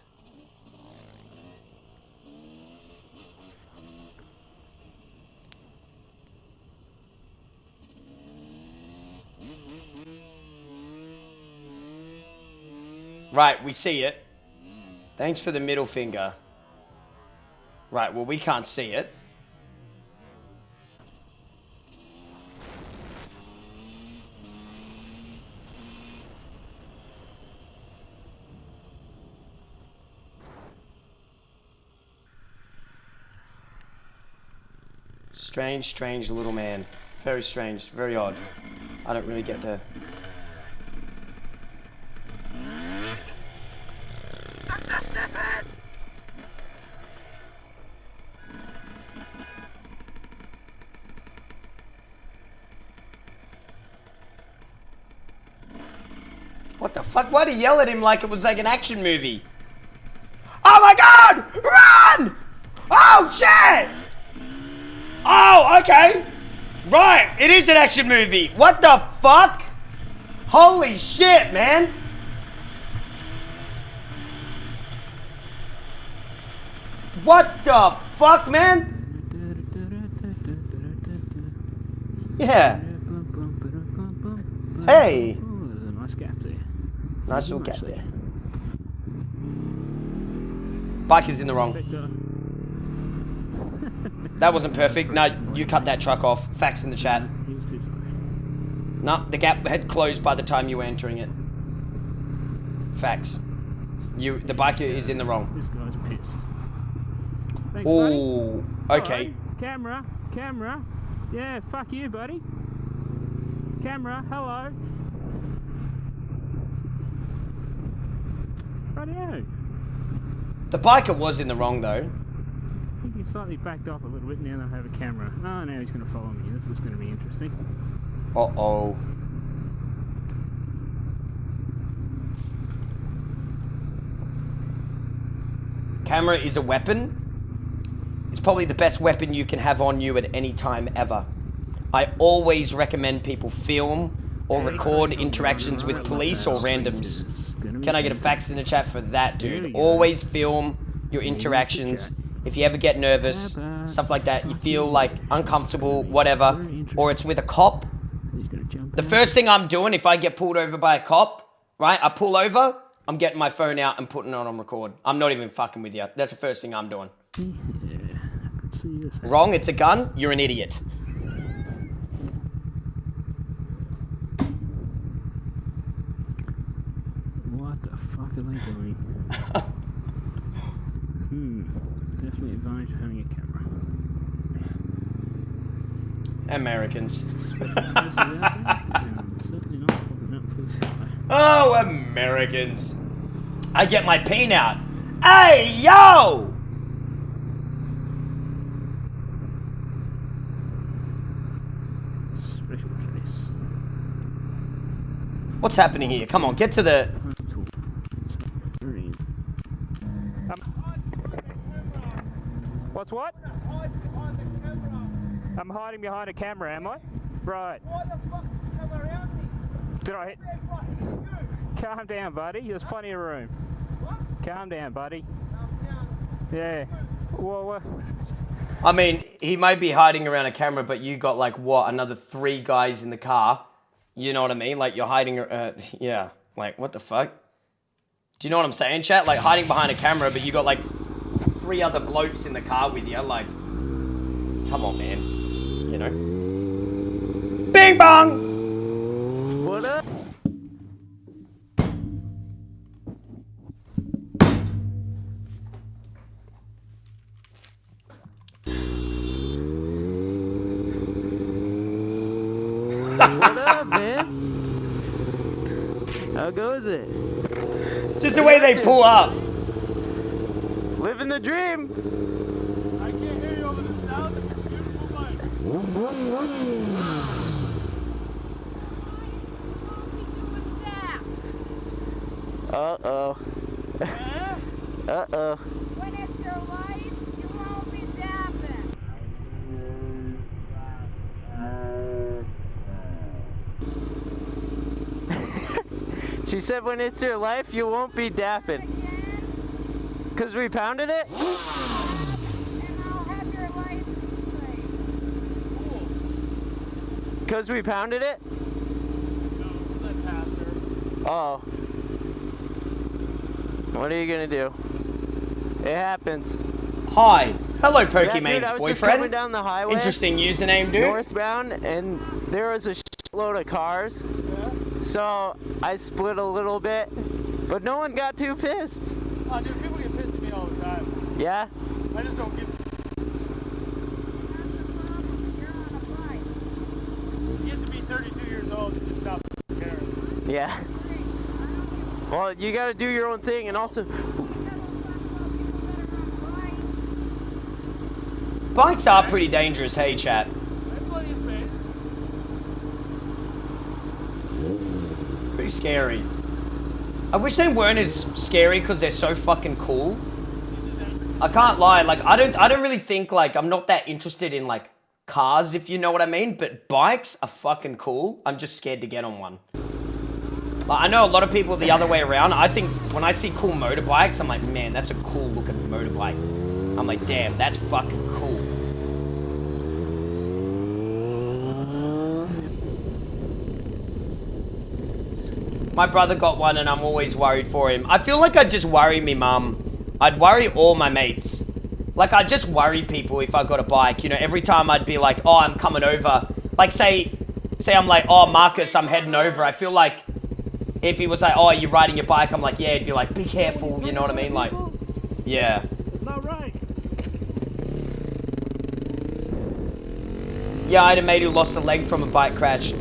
Right, we see it. Thanks for the middle finger. Right, well, we can't see it. Strange, strange little man. Very strange, very odd. I don't really get the... What the fuck? Why'd he yell at him like it was like an action movie? Oh my god! Run! Oh shit! Oh, okay. Right, it is an action movie. What the fuck? Holy shit, man. What the fuck, man? Yeah. Hey. Ooh, there's a nice gap there. Nice little gap there. Biker's in the wrong. That wasn't perfect. No, you cut that truck off. Facts in the chat. No, the gap had closed by the time you were entering it. Facts. The biker is in the wrong. This guy's pissed. Thanks, oh, okay. Right. Camera. Yeah, fuck you, buddy. Camera, hello. Rightio. The biker was in the wrong, though. I think he slightly backed off a little bit now that I have a camera. Oh, now he's going to follow me. This is going to be interesting. Uh-oh. camera is a weapon. It's probably the best weapon you can have on you at any time ever. I always recommend people film or record interactions with police or randoms. Can I get a fax in the chat for that, dude? Always film your interactions. If you ever get nervous, stuff like that, you feel like uncomfortable, whatever, or it's with a cop. The first thing I'm doing if I get pulled over by a cop, right? I pull over, I'm getting my phone out and putting it on record. I'm not even fucking with you. That's the first thing I'm doing. Wrong, it's a gun, you're an idiot. What the fuck are they doing? Definitely advantage of having a camera. Americans. Certainly not popping up for the sky. Oh, Americans. I get my peen out. Hey, yo! Special case. What's happening here? Come on, get to the... What's what? I'm hiding behind a camera, am I? Right. Why the fuck did you come around me? Did I hit? Calm down, buddy. There's plenty of room. What? Calm down, buddy. Calm down. Yeah. Well, I mean, he might be hiding around a camera, but you got like, what, another 3 guys in the car? You know what I mean? Like, you're hiding, yeah. Like, what the fuck? Do you know what I'm saying, chat? Like, hiding behind a camera, but you got like 3 other blokes in the car with you. Like, come on, man. You know? Bing bong! what up? What up, man? How goes it? Just the way they pull up. Living the dream. I can't hear you over the sound of the beautiful mic. Uh-oh. Uh-oh. When it's your life, you won't be dapping. She said when it's your life, you won't be dapping. Because we pounded it? And I'll have your license plate. Because we pounded it? No, because I passed her. Oh. What are you gonna do? It happens. Hi. Hello, Yeah, Pokemon's dude, I was boyfriend. just coming down the highway. Interesting username, dude. Northbound, and there was a shitload of cars. Yeah? So I split a little bit, but no one got too pissed. Oh, dude, people get pissed at me all the time. Yeah? I just don't give. You have to be 32 years old to just stop caring. Yeah. Well, you gotta do your own thing, and also... Bikes are pretty dangerous, hey, chat. There's plenty of space. Pretty scary. I wish they weren't as scary because they're so fucking cool. I can't lie, like, I don't really think, like, I'm not that interested in, like, cars, if you know what I mean, but bikes are fucking cool. I'm just scared to get on one. Like, I know a lot of people the other way around. I think when I see cool motorbikes, I'm like, man, that's a cool looking motorbike. I'm like, damn, that's fucking cool. My brother got one and I'm always worried for him. I feel like I'd just worry me mum. I'd worry all my mates. Like, I'd just worry people if I got a bike. You know, every time I'd be like, oh, I'm coming over. Like, say I'm like, oh, Marcus, I'm heading over. I feel like if he was like, oh, you're riding your bike, I'm like, yeah, he'd be like, be careful, you know what I mean? Like, yeah. It's not right. Yeah, I had a mate who lost a leg from a bike crash.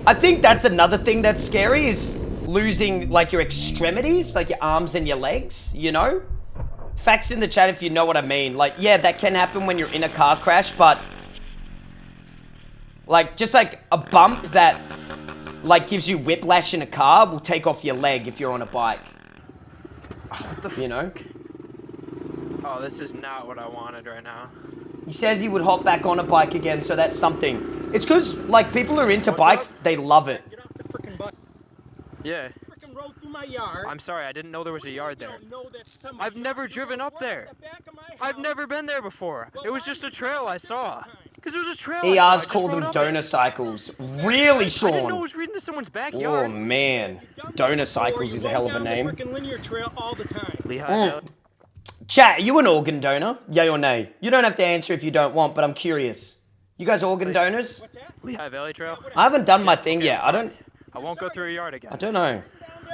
I think that's another thing that's scary is losing, like, your extremities, like your arms and your legs, you know? Facts in the chat if you know what I mean. Like, yeah, that can happen when you're in a car crash, but like, just like a bump that like gives you whiplash in a car will take off your leg if you're on a bike. Oh, what the you know? Oh, this is not what I wanted right now. He says he would hop back on a bike again, so that's something. It's because, like, people are into bikes, they love it. Get off the frickin' bike. Yeah. Frickin' rode through my yard. I'm sorry, I didn't know there was a yard there. Know that some I've never driven up there. I've never been there before. It was just a trail I saw. Because it was a trail I saw. ER's called them donor cycles. Really, Sean? I didn't know it was reading to someone's Oh, backyard. man. Donor cycles is a hell of a name. Linear trail all the time. Chat, are you an organ donor? Yay or nay? You don't have to answer if you don't want, but I'm curious. You guys organ donors? Lehigh Valley Trail? I haven't done my thing yet. I won't go through a yard again. I don't know.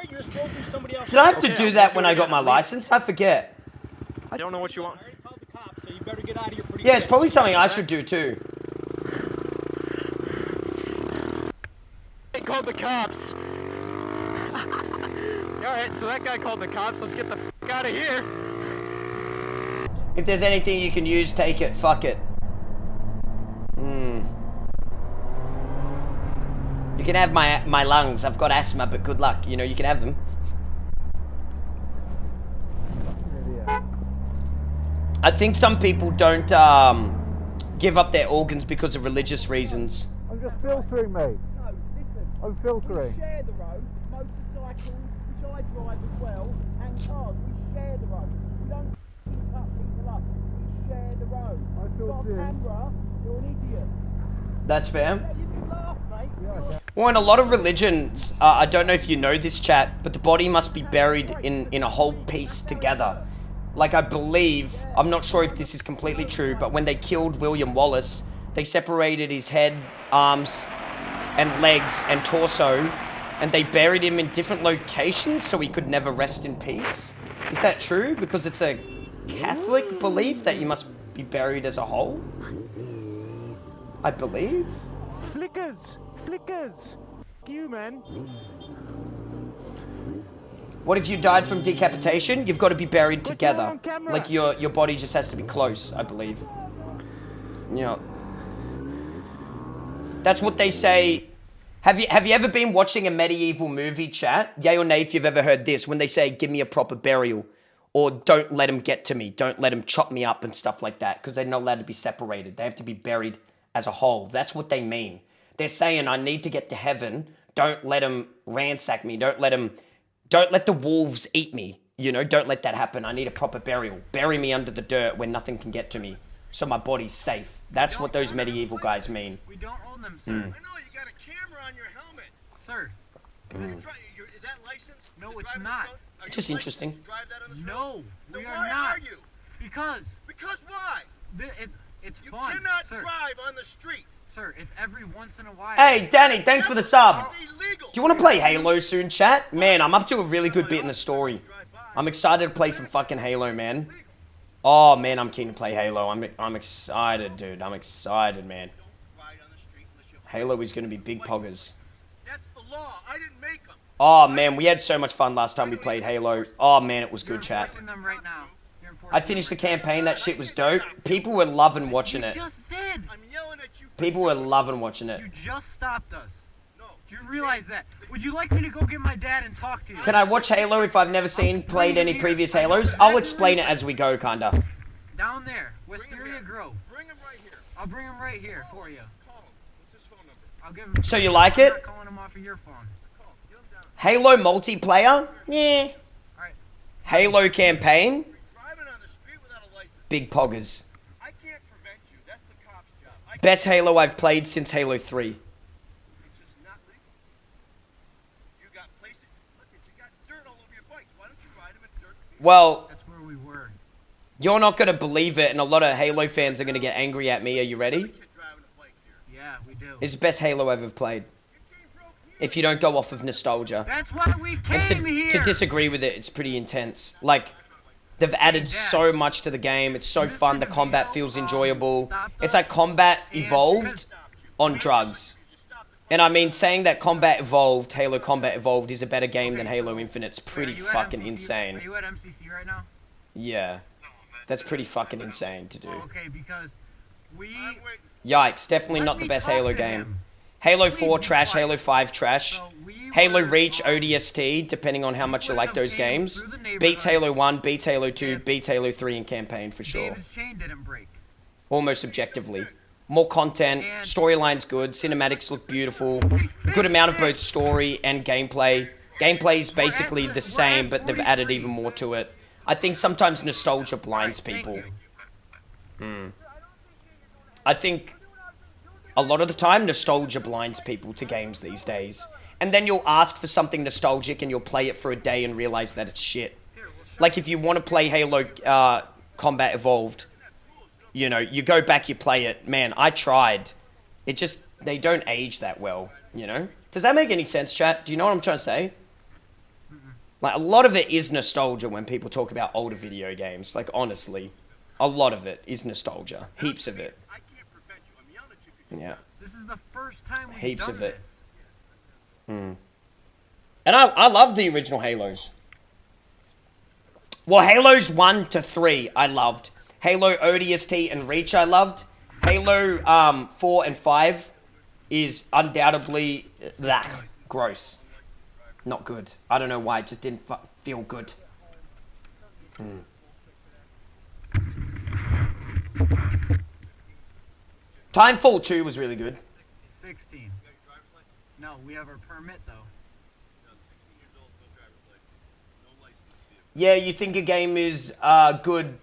Did I have to do that when I got my license? I forget. I don't know what you want. Yeah, it's probably something I should do too. They called the cops. Alright, so that guy called the cops. Let's get the f*** out of here. If there's anything you can use, take it. Fuck it. You can have my lungs. I've got asthma, but good luck. You know, you can have them. I think some people don't give up their organs because of religious reasons. I'm just filtering, mate. No, listen. I'm filtering. We share the road. Motorcycles, which I drive as well, and cars. We share the road. We don't cut people up. We share the road. You've got a camera. You're an idiot. That's fair. Yeah, you can laugh, mate. Yeah. Well, in a lot of religions, I don't know if you know this, chat, but the body must be buried in a whole piece together. Like, I believe, I'm not sure if this is completely true, but when they killed William Wallace, they separated his head, arms, and legs and torso, and they buried him in different locations so he could never rest in peace. Is that true? Because it's a Catholic belief that you must be buried as a whole? I believe. Flickers! Flickers! You, man. What if you died from decapitation? You've got to be buried together. Like your body just has to be close, I believe. You know. That's what they say. Have you ever been watching a medieval movie, chat? Yay or nay if you've ever heard this, when they say, give me a proper burial. Or don't let them get to me. Don't let them chop me up and stuff like that. Because they're not allowed to be separated. They have to be buried as a whole. That's what they mean. They're saying, I need to get to heaven. Don't let them ransack me. Don't let the wolves eat me. You know, don't let that happen. I need a proper burial. Bury me under the dirt where nothing can get to me. So my body's safe. That's what those medieval guys mean. We don't own them, sir. I know, you got a camera on your helmet. Sir, is that licensed? No, it's not. It's just interesting. No, we are not. Why are you? Because. Because why? It's fun. You cannot drive on the street. Sir, it's every once in a while. Hey, Danny, thanks for the sub. Do you want to play Halo soon, chat? Man, I'm up to a really good bit in the story. I'm excited to play some fucking Halo, man. Oh, man, I'm keen to play Halo. I'm excited, dude. I'm excited, man. Halo is going to be big poggers. That's the law. I didn't make them. Oh, man, we had so much fun last time we played Halo. Oh, man, it was good, chat. I finished the campaign. That shit was dope. People were loving watching it. People were loving watching it. You just stopped us. Do you realize that? Would you like me to go get my dad and talk to you? Can I watch Halo if I've never played any previous Halos? I'll explain it as we go, kinda. Down there, Wisteria Grove. Bring him right here. I'll bring him right here for you. Call him. What's his phone number? I'll give him. So you like it? I'm not calling him off of your phone. Halo multiplayer? Yeah. Alright. Halo campaign? Big poggers. I can't prevent you. That's the cop's job. Best Halo I've played since Halo 3. It's just not legal. You got places. Look, you got dirt all over your bikes. Why don't you ride them in dirt? Well, that's where we were. You're not going to believe it, and a lot of Halo fans are going to get angry at me. Are you ready? Yeah, we do. It's the best Halo I've ever played. If you don't go off of nostalgia. That's why we came here. To disagree with it, it's pretty intense. Like, they've added so much to the game. It's so fun. The combat feels enjoyable. It's like Combat Evolved on drugs. And I mean, saying that Combat Evolved, Halo Combat Evolved, is a better game than Halo Infinite's pretty fucking insane. Are you at MCC right now? Yeah. That's pretty fucking insane to do. Okay, because we... Yikes, definitely not the best Halo game. Halo 4 trash, Halo 5 trash. Halo Reach ODST, depending on how much you like those games. Beats Halo 1, beats Halo 2, beats Halo 3 in campaign for sure. David's chain didn't break. Almost objectively. More content, storyline's good, cinematics look beautiful, good amount of both story and gameplay. Gameplay's basically the same, but they've added even more to it. I think sometimes nostalgia blinds people. I think a lot of the time nostalgia blinds people to games these days. And then you'll ask for something nostalgic and you'll play it for a day and realize that it's shit. Like if you want to play Halo Combat Evolved, you know, you go back, you play it. Man, I tried. It just, they don't age that well, you know? Does that make any sense, chat? Do you know what I'm trying to say? Like, a lot of it is nostalgia when people talk about older video games. Like, honestly, a lot of it is nostalgia. Heaps of it. Yeah. This is the first time we've Heaps done of it. this. And I love the original Halos. Well, Halos 1 to 3 I loved. Halo ODST and Reach I loved. Halo 4 and 5 is undoubtedly gross. Not good. I don't know why, it just didn't feel good. Timefall 2 was really good. 16. No, we have our permit though. Yeah, you think a game is good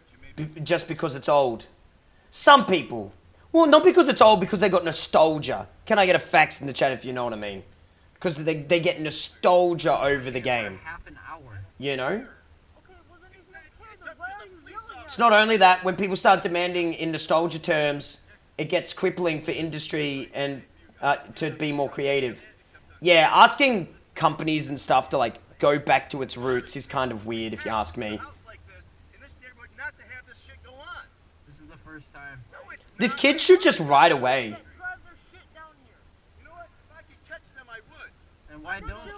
just because it's old. Some people. Well, not because it's old, because they got nostalgia. Can I get a fax in the chat if you know what I mean? Because they get nostalgia over the game. Half an hour. You know? It's not only that, when people start demanding in nostalgia terms, it gets crippling for industry and to be more creative. Yeah, asking companies and stuff to like go back to its roots is kind of weird if you ask me. This is the first time. This kid should just ride away. And why don't you?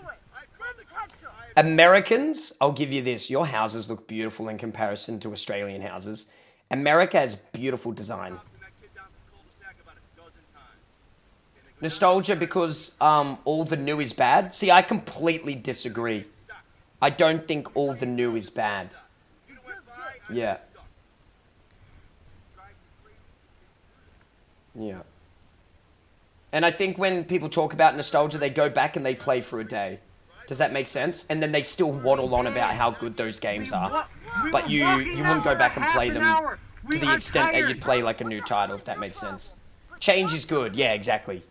Americans, I'll give you this. Your houses look beautiful in comparison to Australian houses. America has beautiful design. Nostalgia because all the new is bad? See, I completely disagree. I don't think all the new is bad. Yeah. Yeah. And I think when people talk about nostalgia, they go back and they play for a day. Does that make sense? And then they still waddle on about how good those games are. But you wouldn't go back and play them to the extent that you'd play like a new title, if that makes sense. Change is good. Yeah, exactly.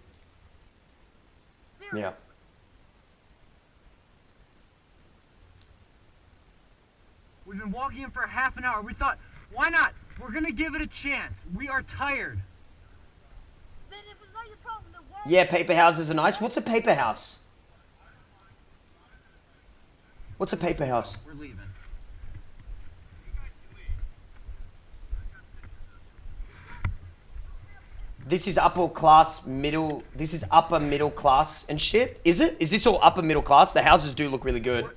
Yeah. We've been walking in for half an hour. We thought, why not? We're gonna give it a chance. We are tired. Yeah, paper houses are nice. What's a paper house? What's a paper house? We're leaving. This is upper class, middle. This is upper middle class and shit. Is it? Is this all upper middle class? The houses do look really good.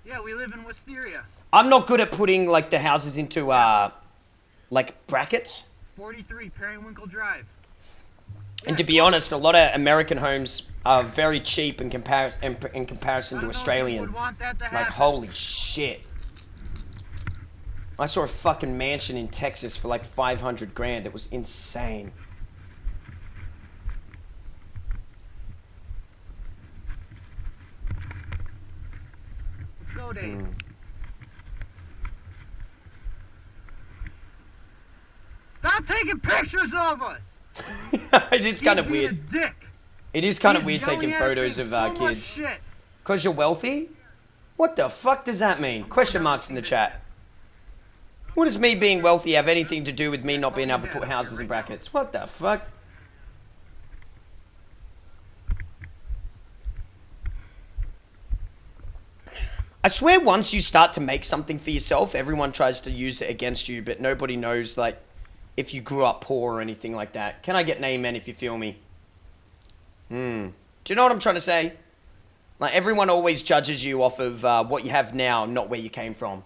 Yeah, we live in Wisteria. I'm not good at putting like the houses into like brackets. 43 Periwinkle Drive. And to be honest, a lot of American homes are very cheap in comparison to Australian. Like holy shit. I saw a fucking mansion in Texas for like 500 grand. It was insane. Let's go, Dave. Stop taking pictures of us! It's kind of weird. It is kind of weird taking photos of kids. Because you're wealthy? What the fuck does that mean? Question marks in the chat. What does me being wealthy have anything to do with me not being able to put houses in brackets? What the fuck? I swear once you start to make something for yourself, everyone tries to use it against you, but nobody knows, like, if you grew up poor or anything like that. Can I get an amen if you feel me? Do you know what I'm trying to say? Like, everyone always judges you off of what you have now, not where you came from.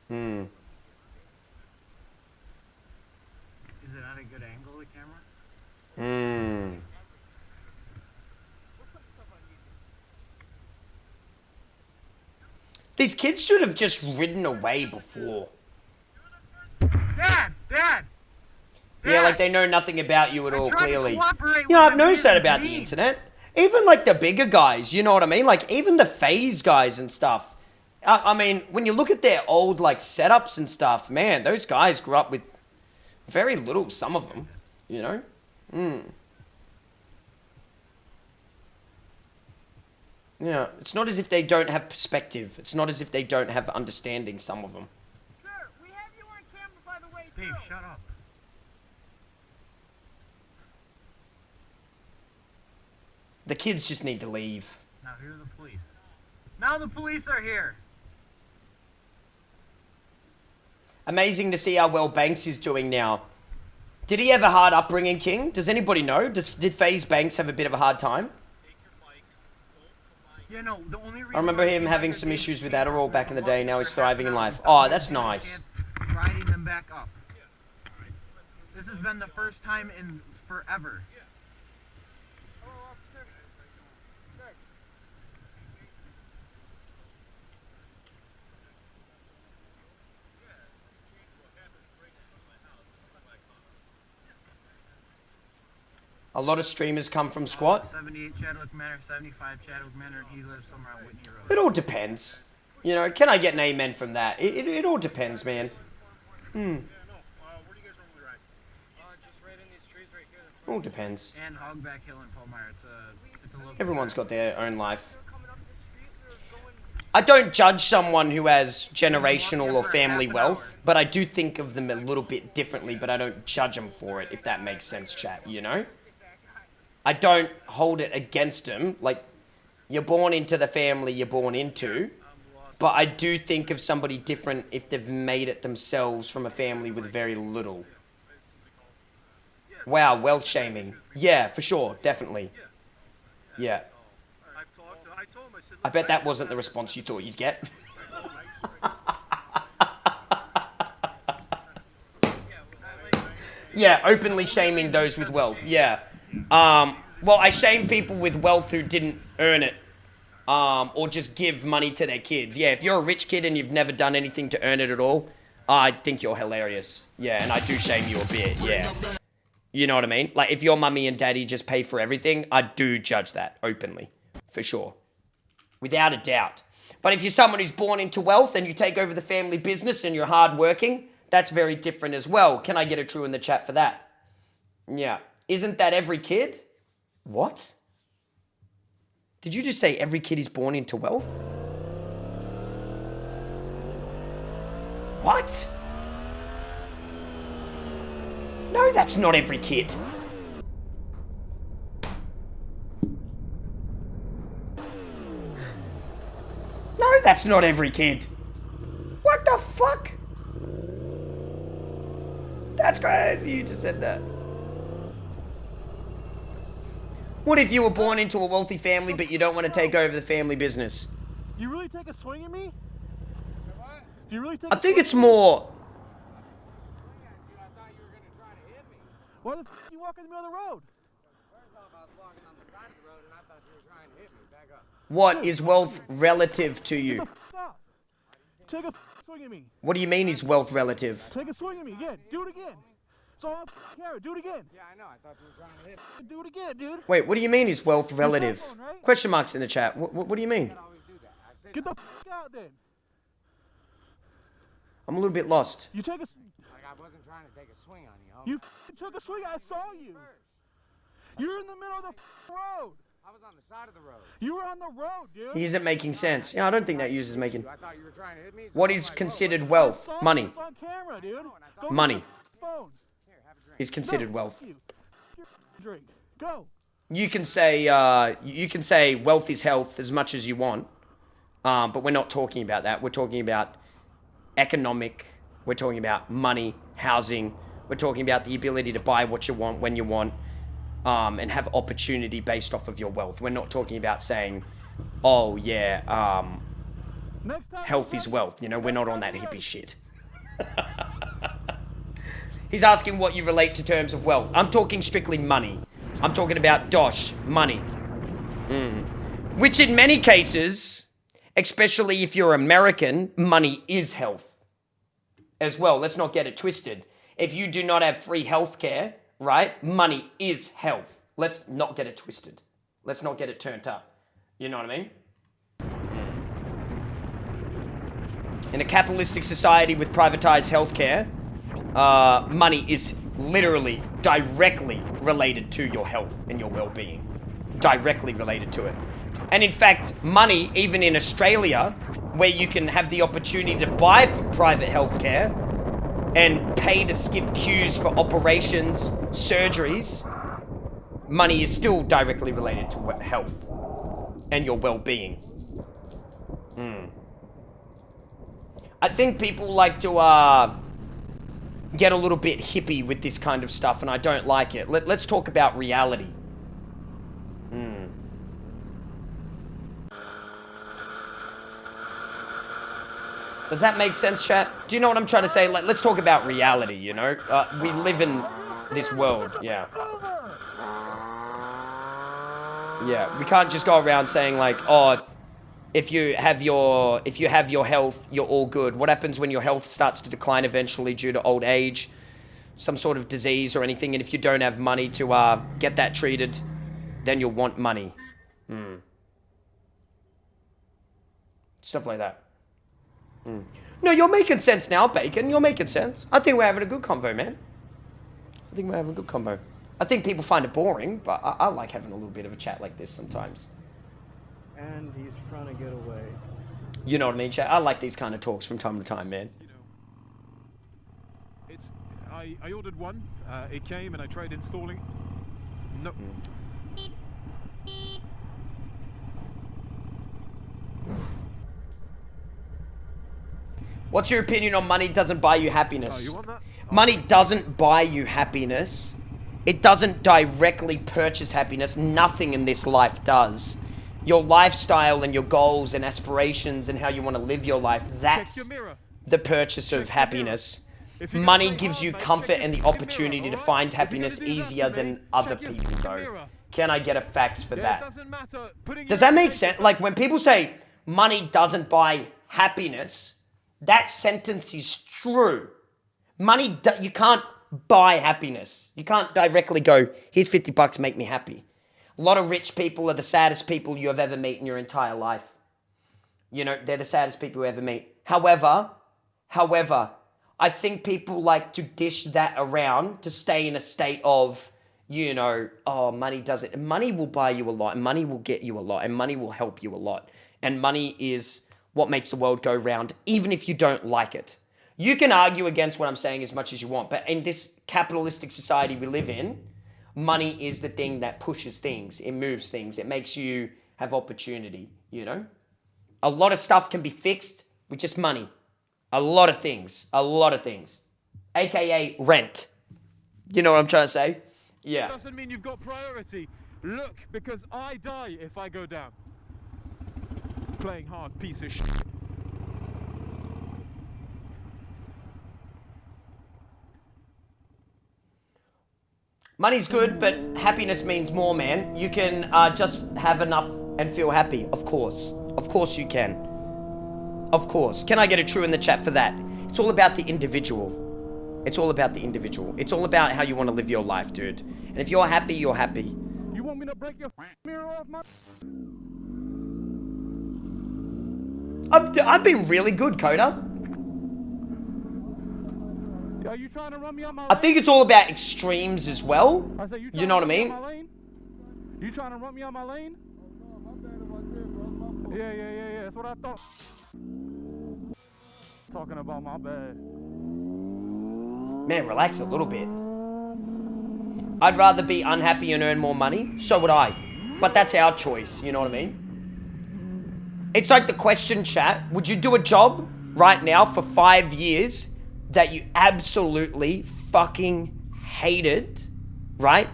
Is it at a good angle, the camera? These kids should have just ridden away before. Dad! Yeah, like they know nothing about you at all, clearly. cooperate You know, with I've them noticed that being about the mean. internet. Even like the bigger guys, you know what I mean? Like even the phase guys and stuff. I mean, when you look at their old like setups and stuff, man, those guys grew up with very little, some of them, you know? Yeah, it's not as if they don't have perspective. It's not as if they don't have understanding, some of them. Sir, we have you on camera, by the way, Dave, shut up. The kids just need to leave. Now here are the police. Now the police are here. Amazing to see how well Banks is doing now. Did he have a hard upbringing, King? Does anybody know? Did FaZe Banks have a bit of a hard time? Yeah, no, the only reason I remember him having some issues with Adderall back in the day. Now he's thriving in life. Oh, that's nice. Riding them back up. This has been the first time in forever. A lot of streamers come from Squat. 78 Chadwick Manor, 75 Chadwick Manor, he lives somewhere on Whitney Road. It all depends. You know, can I get an amen from that? It all depends, man. All depends. And Hogback Hill and Palmyra, it's a local. Everyone's got their own life. I don't judge someone who has generational or family wealth, but I do think of them a little bit differently, but I don't judge them for it, if that makes sense, chat, you know? I don't hold it against them. Like, you're born into the family you're born into, but I do think of somebody different if they've made it themselves from a family with very little. Wow, wealth shaming. Yeah, for sure, definitely. Yeah. I bet that wasn't the response you thought you'd get. Yeah, openly shaming those with wealth. Yeah. Well, I shame people with wealth who didn't earn it. Or just give money to their kids. Yeah, if you're a rich kid and you've never done anything to earn it at all, I think you're hilarious. Yeah, and I do shame you a bit, yeah. You know what I mean? Like, if your mummy and daddy just pay for everything, I do judge that openly. For sure. Without a doubt. But if you're someone who's born into wealth and you take over the family business and you're hardworking, that's very different as well. Can I get a true in the chat for that? Yeah. Isn't that every kid? What? Did you just say every kid is born into wealth? What? No, that's not every kid. No, that's not every kid. What the fuck? That's crazy, you just said that. What if you were born into a wealthy family but you don't want to take over the family business? You really take a swing at me? Do you really take I think it's more... Why the f*** you walking in the middle of the road? What is wealth relative to you? Take a swing at me. What do you mean is wealth relative? Take a swing at me again. Do it again. So I'm here. Do it again. Yeah, I know. I thought you were trying to hit me. Do it again, dude. Wait, what do you mean is wealth relative? Phone, right? Question marks in the chat. What do you mean? Get the f*** out then. I'm a little bit lost. You take a... Like I wasn't trying to take a swing on you, You took a swing. I saw you. You're in the middle of the road. I was on the side of the road. You were on the road, dude. He isn't making sense. Yeah, I don't think that user's making... I thought you were trying to hit me. What is considered wealth? Money. On camera, dude. Money Phone. is considered wealth. Drink. Go. You can say wealth is health as much as you want, but we're not talking about that. We're talking about economic. We're talking about money, housing. We're talking about the ability to buy what you want when you want, and have opportunity based off of your wealth. We're not talking about saying, oh yeah, health is wealth. You know, we're not on that hippie shit. He's asking what you relate to terms of wealth. I'm talking strictly money. I'm talking about dosh, money. Which in many cases, Especially if you're American, money is health as well. Let's not get it twisted. If you do not have free healthcare, right, money is health. Let's not get it twisted. Let's not get it turned up. You know what I mean? In a capitalistic society with privatized healthcare, money is literally directly related to your health and your well-being. Directly related to it. And in fact, money, even in Australia, where you can have the opportunity to buy private healthcare and pay to skip queues for operations, surgeries, money is still directly related to health and your well-being. I think people like to get a little bit hippie with this kind of stuff, and I don't like it. Let's talk about reality. Does that make sense, chat? Do you know what I'm trying to say? Let's talk about reality, you know? We live in this world, yeah. Yeah, we can't just go around saying like, oh, if you have your health, you're all good. What happens when your health starts to decline eventually due to old age, some sort of disease or anything, and if you don't have money to get that treated, then you'll want money. Stuff like that. No, you're making sense now, Bacon. You're making sense. I think we're having a good convo, man. I think we're having a good convo. I think people find it boring, but I like having a little bit of a chat like this sometimes. And he's trying to get away. You know what I mean, chat? I like these kind of talks from time to time, man. You know, I ordered one. It came and I tried installing. No. What's your opinion on money doesn't buy you happiness? Oh, you want that? Money doesn't buy you happiness. It doesn't directly purchase happiness. Nothing in this life does. Your lifestyle and your goals and aspirations and how you want to live your life, that's the purchase of happiness. Money gives you comfort and the opportunity to find happiness easier than other people though. Can I get a fax for that? Does that make sense? Like when people say money doesn't buy happiness, that sentence is true. Money, you can't buy happiness. You can't directly go, here's 50 bucks, make me happy. A lot of rich people are the saddest people you have ever met in your entire life. You know, they're the saddest people you ever meet. However, I think people like to dish that around to stay in a state of, you know, oh, money does it. Money will buy you a lot, and money will get you a lot, and money will help you a lot. And money is what makes the world go round, even if you don't like it. You can argue against what I'm saying as much as you want, but in this capitalistic society we live in, money is the thing that pushes things. It moves things. It makes you have opportunity, you know? A lot of stuff can be fixed with just money. A lot of things. AKA rent. You know what I'm trying to say? Yeah. Doesn't mean you've got priority. Look, because I die if I go down. Playing hard, piece of shit. Money's good, but happiness means more, man. You can just have enough and feel happy. Of course. Of course you can. Of course. Can I get a true in the chat for that? It's all about the individual. It's all about the individual. It's all about how you want to live your life, dude. And if you're happy, you're happy. You want me to break your mirror off my... I've been really good, Coda. Are you trying to run me out my I think it's all about extremes as well. I say, you know what I mean? You trying to run me out my lane? Yeah. That's what I thought. Talking about my bad. Man, relax a little bit. I'd rather be unhappy and earn more money. So would I. But that's our choice. You know what I mean? It's like the question, chat. Would you do a job right now for 5 years that you absolutely fucking hated, right?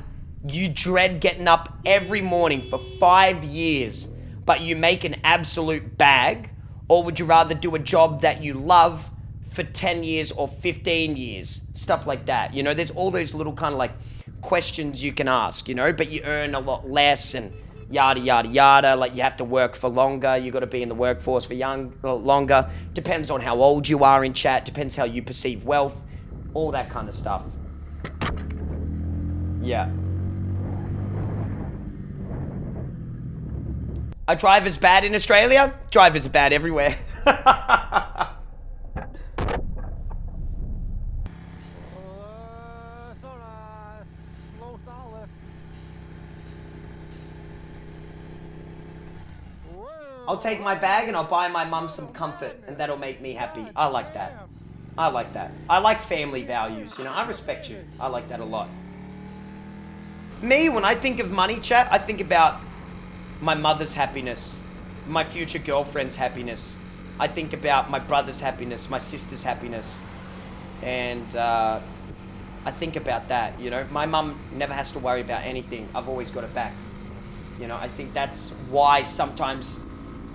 You dread getting up every morning for 5 years, but you make an absolute bag? Or would you rather do a job that you love for 10 years or 15 years? Stuff like that. You know, there's all those little kind of like questions you can ask, you know, but you earn a lot less and yada, yada, yada. Like, you have to work for longer. You got to be in the workforce for longer. Depends on how old you are in chat. Depends how you perceive wealth. All that kind of stuff. Yeah. Are drivers bad in Australia? Drivers are bad everywhere. I'll take my bag and I'll buy my mum some comfort, and that'll make me happy. I like that. I like that. I like family values, you know. I respect you. I like that a lot. Me, when I think of money, chat, I think about my mother's happiness, my future girlfriend's happiness. I think about my brother's happiness, my sister's happiness. And I think about that, you know. My mum never has to worry about anything. I've always got her back. You know, I think that's why sometimes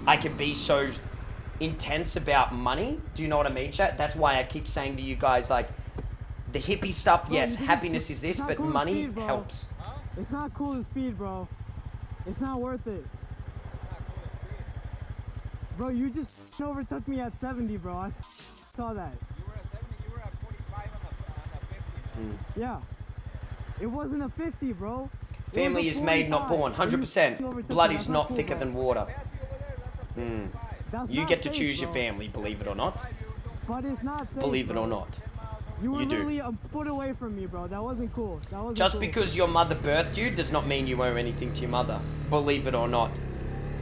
I can be so intense about money. Do you know what I mean, chat? That's why I keep saying to you guys, like, the hippie stuff, yes, happiness is this, but money helps. It's not cool to speed, bro. It's not worth it. Bro, you just overtook me at 70, bro. I saw that. You were at 70, you were at 45 on a 50. Yeah. It wasn't a 50, bro. Family is made, not born. 100%. Blood is not thicker than water. You get to choose your family, believe it or not. But it's not safe, believe it or not. You were You do. literally a foot away from me, bro. That wasn't cool. That wasn't Just cool. because your mother birthed you does not mean you owe anything to your mother. Believe it or not.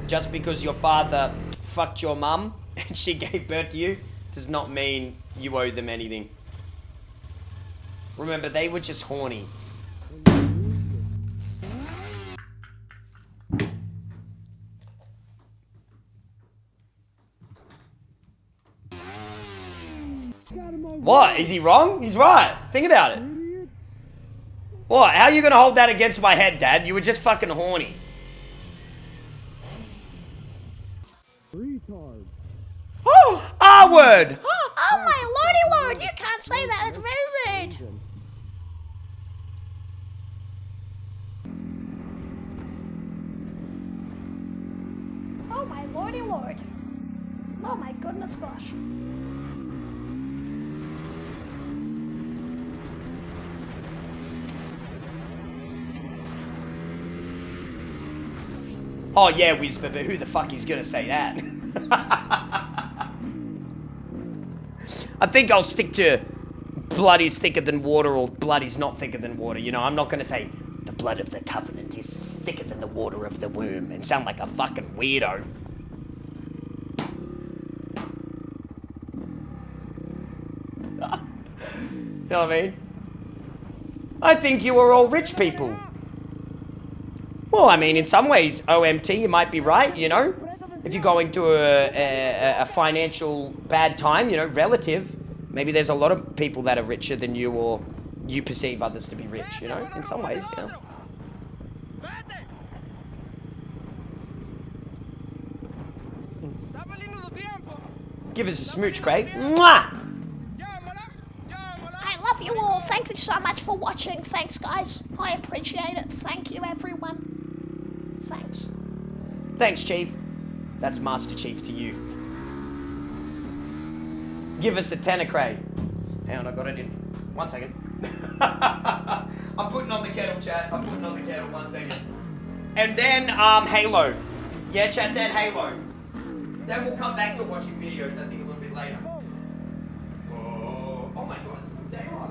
Just because your father fucked your mum and she gave birth to you does not mean you owe them anything. Remember, they were just horny. What? Is he wrong? He's right. Think about it. What? How are you going to hold that against my head, Dad? You were just fucking horny. Retard. Oh, R-word. Oh my lordy lord, you can't say that, it's very rude. Oh my lordy lord. Oh my goodness gosh. Oh yeah, Whisper, but who the fuck is gonna say that? I think I'll stick to blood is thicker than water or blood is not thicker than water. You know, I'm not gonna say the blood of the covenant is thicker than the water of the womb and sound like a fucking weirdo. You know what I mean? I think you are all rich people. Well, I mean, in some ways, OMT, you might be right, you know? If you're going through a financial bad time, you know, relative, maybe there's a lot of people that are richer than you or you perceive others to be rich, you know? In some ways, yeah. Give us a smooch, Cray. Mwah! I love you all. Thank you so much for watching. Thanks, guys. I appreciate it. Thank you, everyone. Thanks. Thanks, Chief. That's Master Chief to you. Give us a tenner, Cray. Hang on, I got it in. 1 second. I'm putting on the kettle, chat. I'm putting on the kettle. 1 second. And then, Halo. Yeah, chat, then Halo. Then we'll come back to watching videos, I think, a little bit later. Oh, oh my god, it's daylight.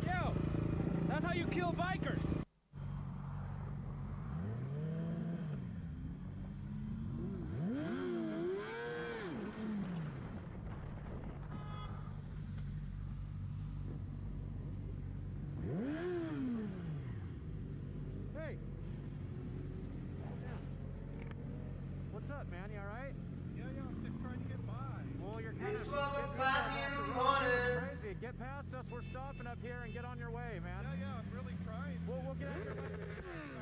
Yo, that's how you kill bikers. Hey. What's up, man? You alright? Yeah, I'm just trying to get by. Well, you're kind of... 12 o'clock in the morning. Crazy. Get past us. We're stopping up here and get on your way, man. Yeah, I'm really trying. We'll get out of your way.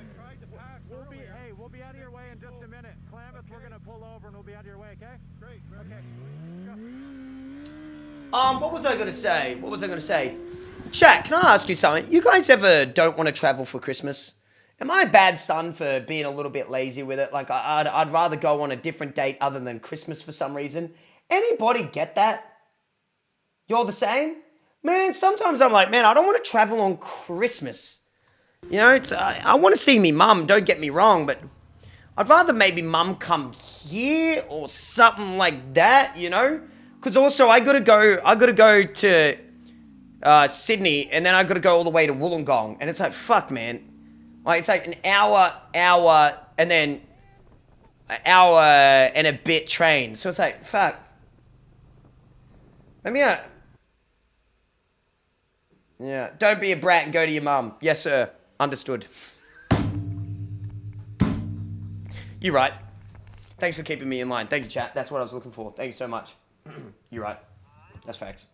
I tried to pass earlier. Hey, we'll be out of your way in just a minute. Klamath, we're going to pull over and we'll be out of your way, okay? Great. Okay. What was I gonna say? What was I gonna say? Chat, can I ask you something? You guys ever don't want to travel for Christmas? Am I a bad son for being a little bit lazy with it? Like, I'd rather go on a different date other than Christmas for some reason. Anybody get that? You're the same? Man, sometimes I'm like, man, I don't want to travel on Christmas. You know, it's I want to see me mum, don't get me wrong, but I'd rather maybe mum come here or something like that, you know? Because also I gotta go to Sydney, and then I gotta go all the way to Wollongong, and it's like, fuck, man. Like, it's like an hour, and then an hour and a bit train. So it's like, fuck. Maybe yeah, don't be a brat and go to your mum. Yes, sir. Understood. You're right. Thanks for keeping me in line. Thank you, chat. That's what I was looking for. Thank you so much. You're right. That's facts.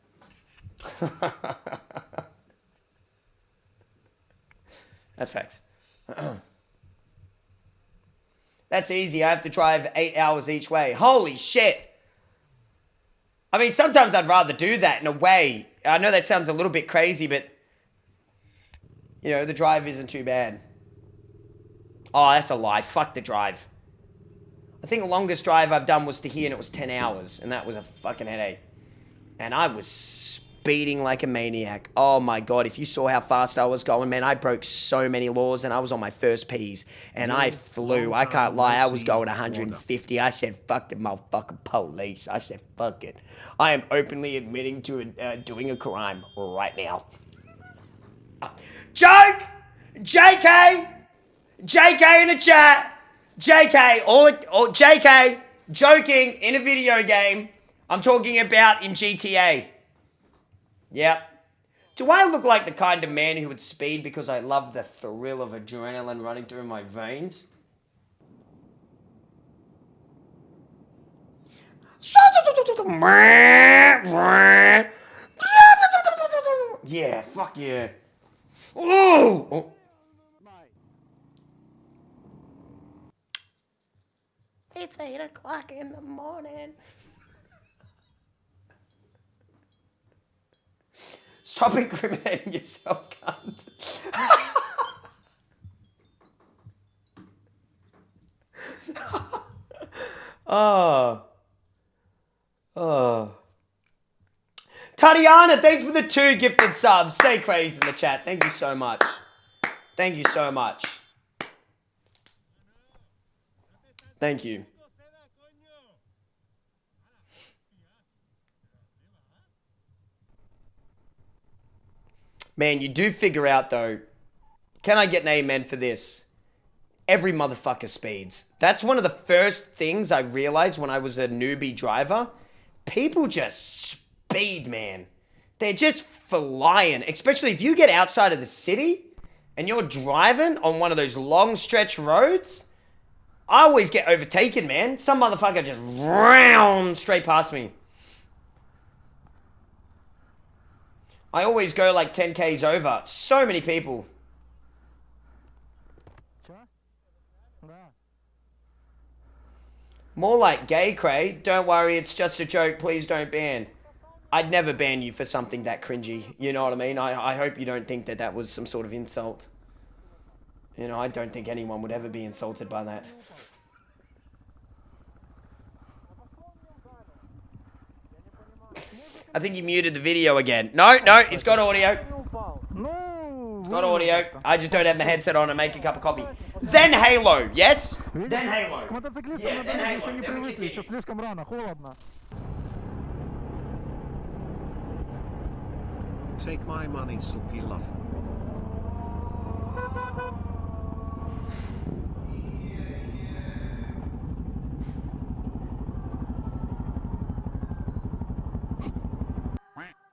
That's facts. That's easy. I have to drive 8 hours each way. Holy shit. I mean, sometimes I'd rather do that in a way. I know that sounds a little bit crazy, but, you know, the drive isn't too bad. Oh, that's a lie. Fuck the drive. I think the longest drive I've done was to here, and it was 10 hours, and that was a fucking headache. And I was speeding like a maniac. Oh my God, if you saw how fast I was going, man, I broke so many laws, and I was on my first Ps, and I flew. I can't lie, I was going 150. I said, fuck the motherfucking police. I said, fuck it. I am openly admitting to doing a crime right now. Joke! JK! JK in the chat! JK, JK, joking in a video game. I'm talking about in GTA. Yep. Do I look like the kind of man who would speed because I love the thrill of adrenaline running through my veins? Yeah, fuck yeah. Ooh! Oh. It's 8 o'clock in the morning. Stop incriminating yourself, cunt. Oh. Tatiana, thanks for the 2 gifted subs. Stay crazy in the chat. Thank you so much. Thank you so much. Thank you. Man, you do figure out, though, can I get an amen for this? Every motherfucker speeds. That's one of the first things I realized when I was a newbie driver. People just speed, man. They're just flying. Especially if you get outside of the city and you're driving on one of those long stretch roads. I always get overtaken, man. Some motherfucker just round straight past me. I always go like 10 Ks over. So many people. More like gay, Cray. Don't worry, it's just a joke. Please don't ban. I'd never ban you for something that cringy. You know what I mean? I hope you don't think that that was some sort of insult. You know, I don't think anyone would ever be insulted by that. I think you muted the video again. No, it's got audio. It's got audio. I just don't have my headset on and make a cup of coffee. Then Halo, yes? Then Halo. Yeah, then Halo. Then we continue. Take my money, Soupy Love.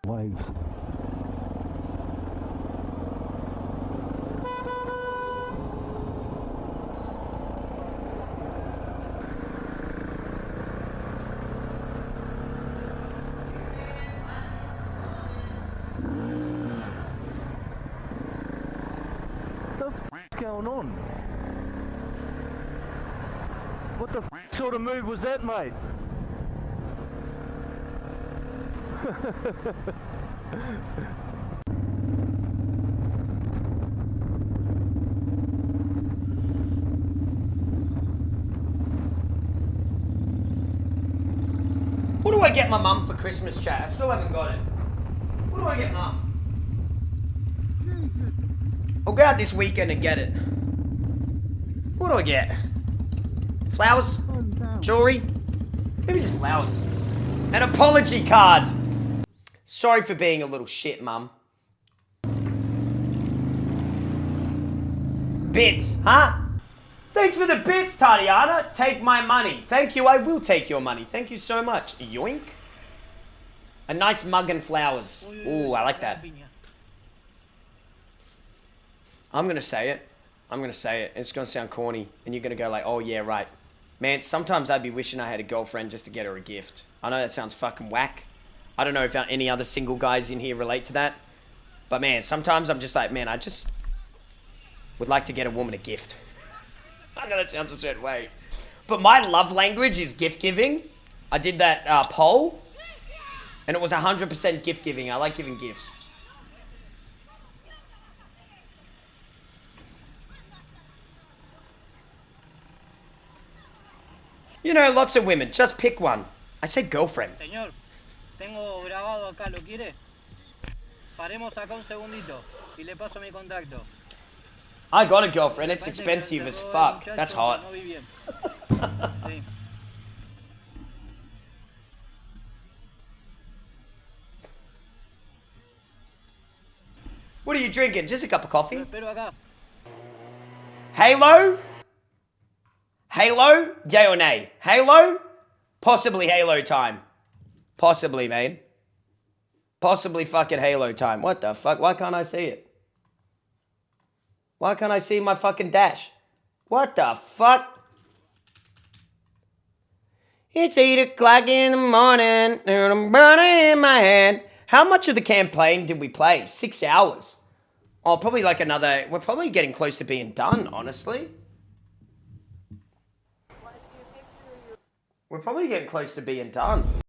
Waves. Going on? What the sort of move was that, mate? get my mum for Christmas, chat? I still haven't got it. What do I get mum? I'll go out this weekend and get it. What do I get? Flowers? Jewelry? Maybe just flowers. An apology card. Sorry for being a little shit, mum. Bits, huh? Thanks for the bits, Tatiana. Take my money. Thank you, I will take your money. Thank you so much. Yoink. A nice mug and flowers. Ooh, I like that. I'm gonna say it. I'm gonna say it. It's gonna sound corny. And you're gonna go like, oh yeah, right. Man, sometimes I'd be wishing I had a girlfriend just to get her a gift. I know that sounds fucking whack. I don't know if any other single guys in here relate to that. But man, sometimes I'm just like, man, I just would like to get a woman a gift. I know that sounds a certain way. But my love language is gift giving. I did that poll. And it was 100% gift giving. I like giving gifts. You know, lots of women. Just pick one. I said girlfriend. Señor, tengo grabado acá, ¿lo quiere? Paremos acá un segundito y le paso mi contacto. I got a girlfriend. It's expensive as fuck. That's hot. What are you drinking? Just a cup of coffee. Halo? Halo? Yay or nay? Halo? Possibly Halo time. Possibly, man. Possibly fucking Halo time. What the fuck? Why can't I see it? Why can't I see my fucking dash? What the fuck? It's 8 o'clock in the morning and I'm burning in my hand. How much of the campaign did we play? 6 hours. Oh, probably like another... We're probably getting close to being done, honestly. We're probably getting close to being done.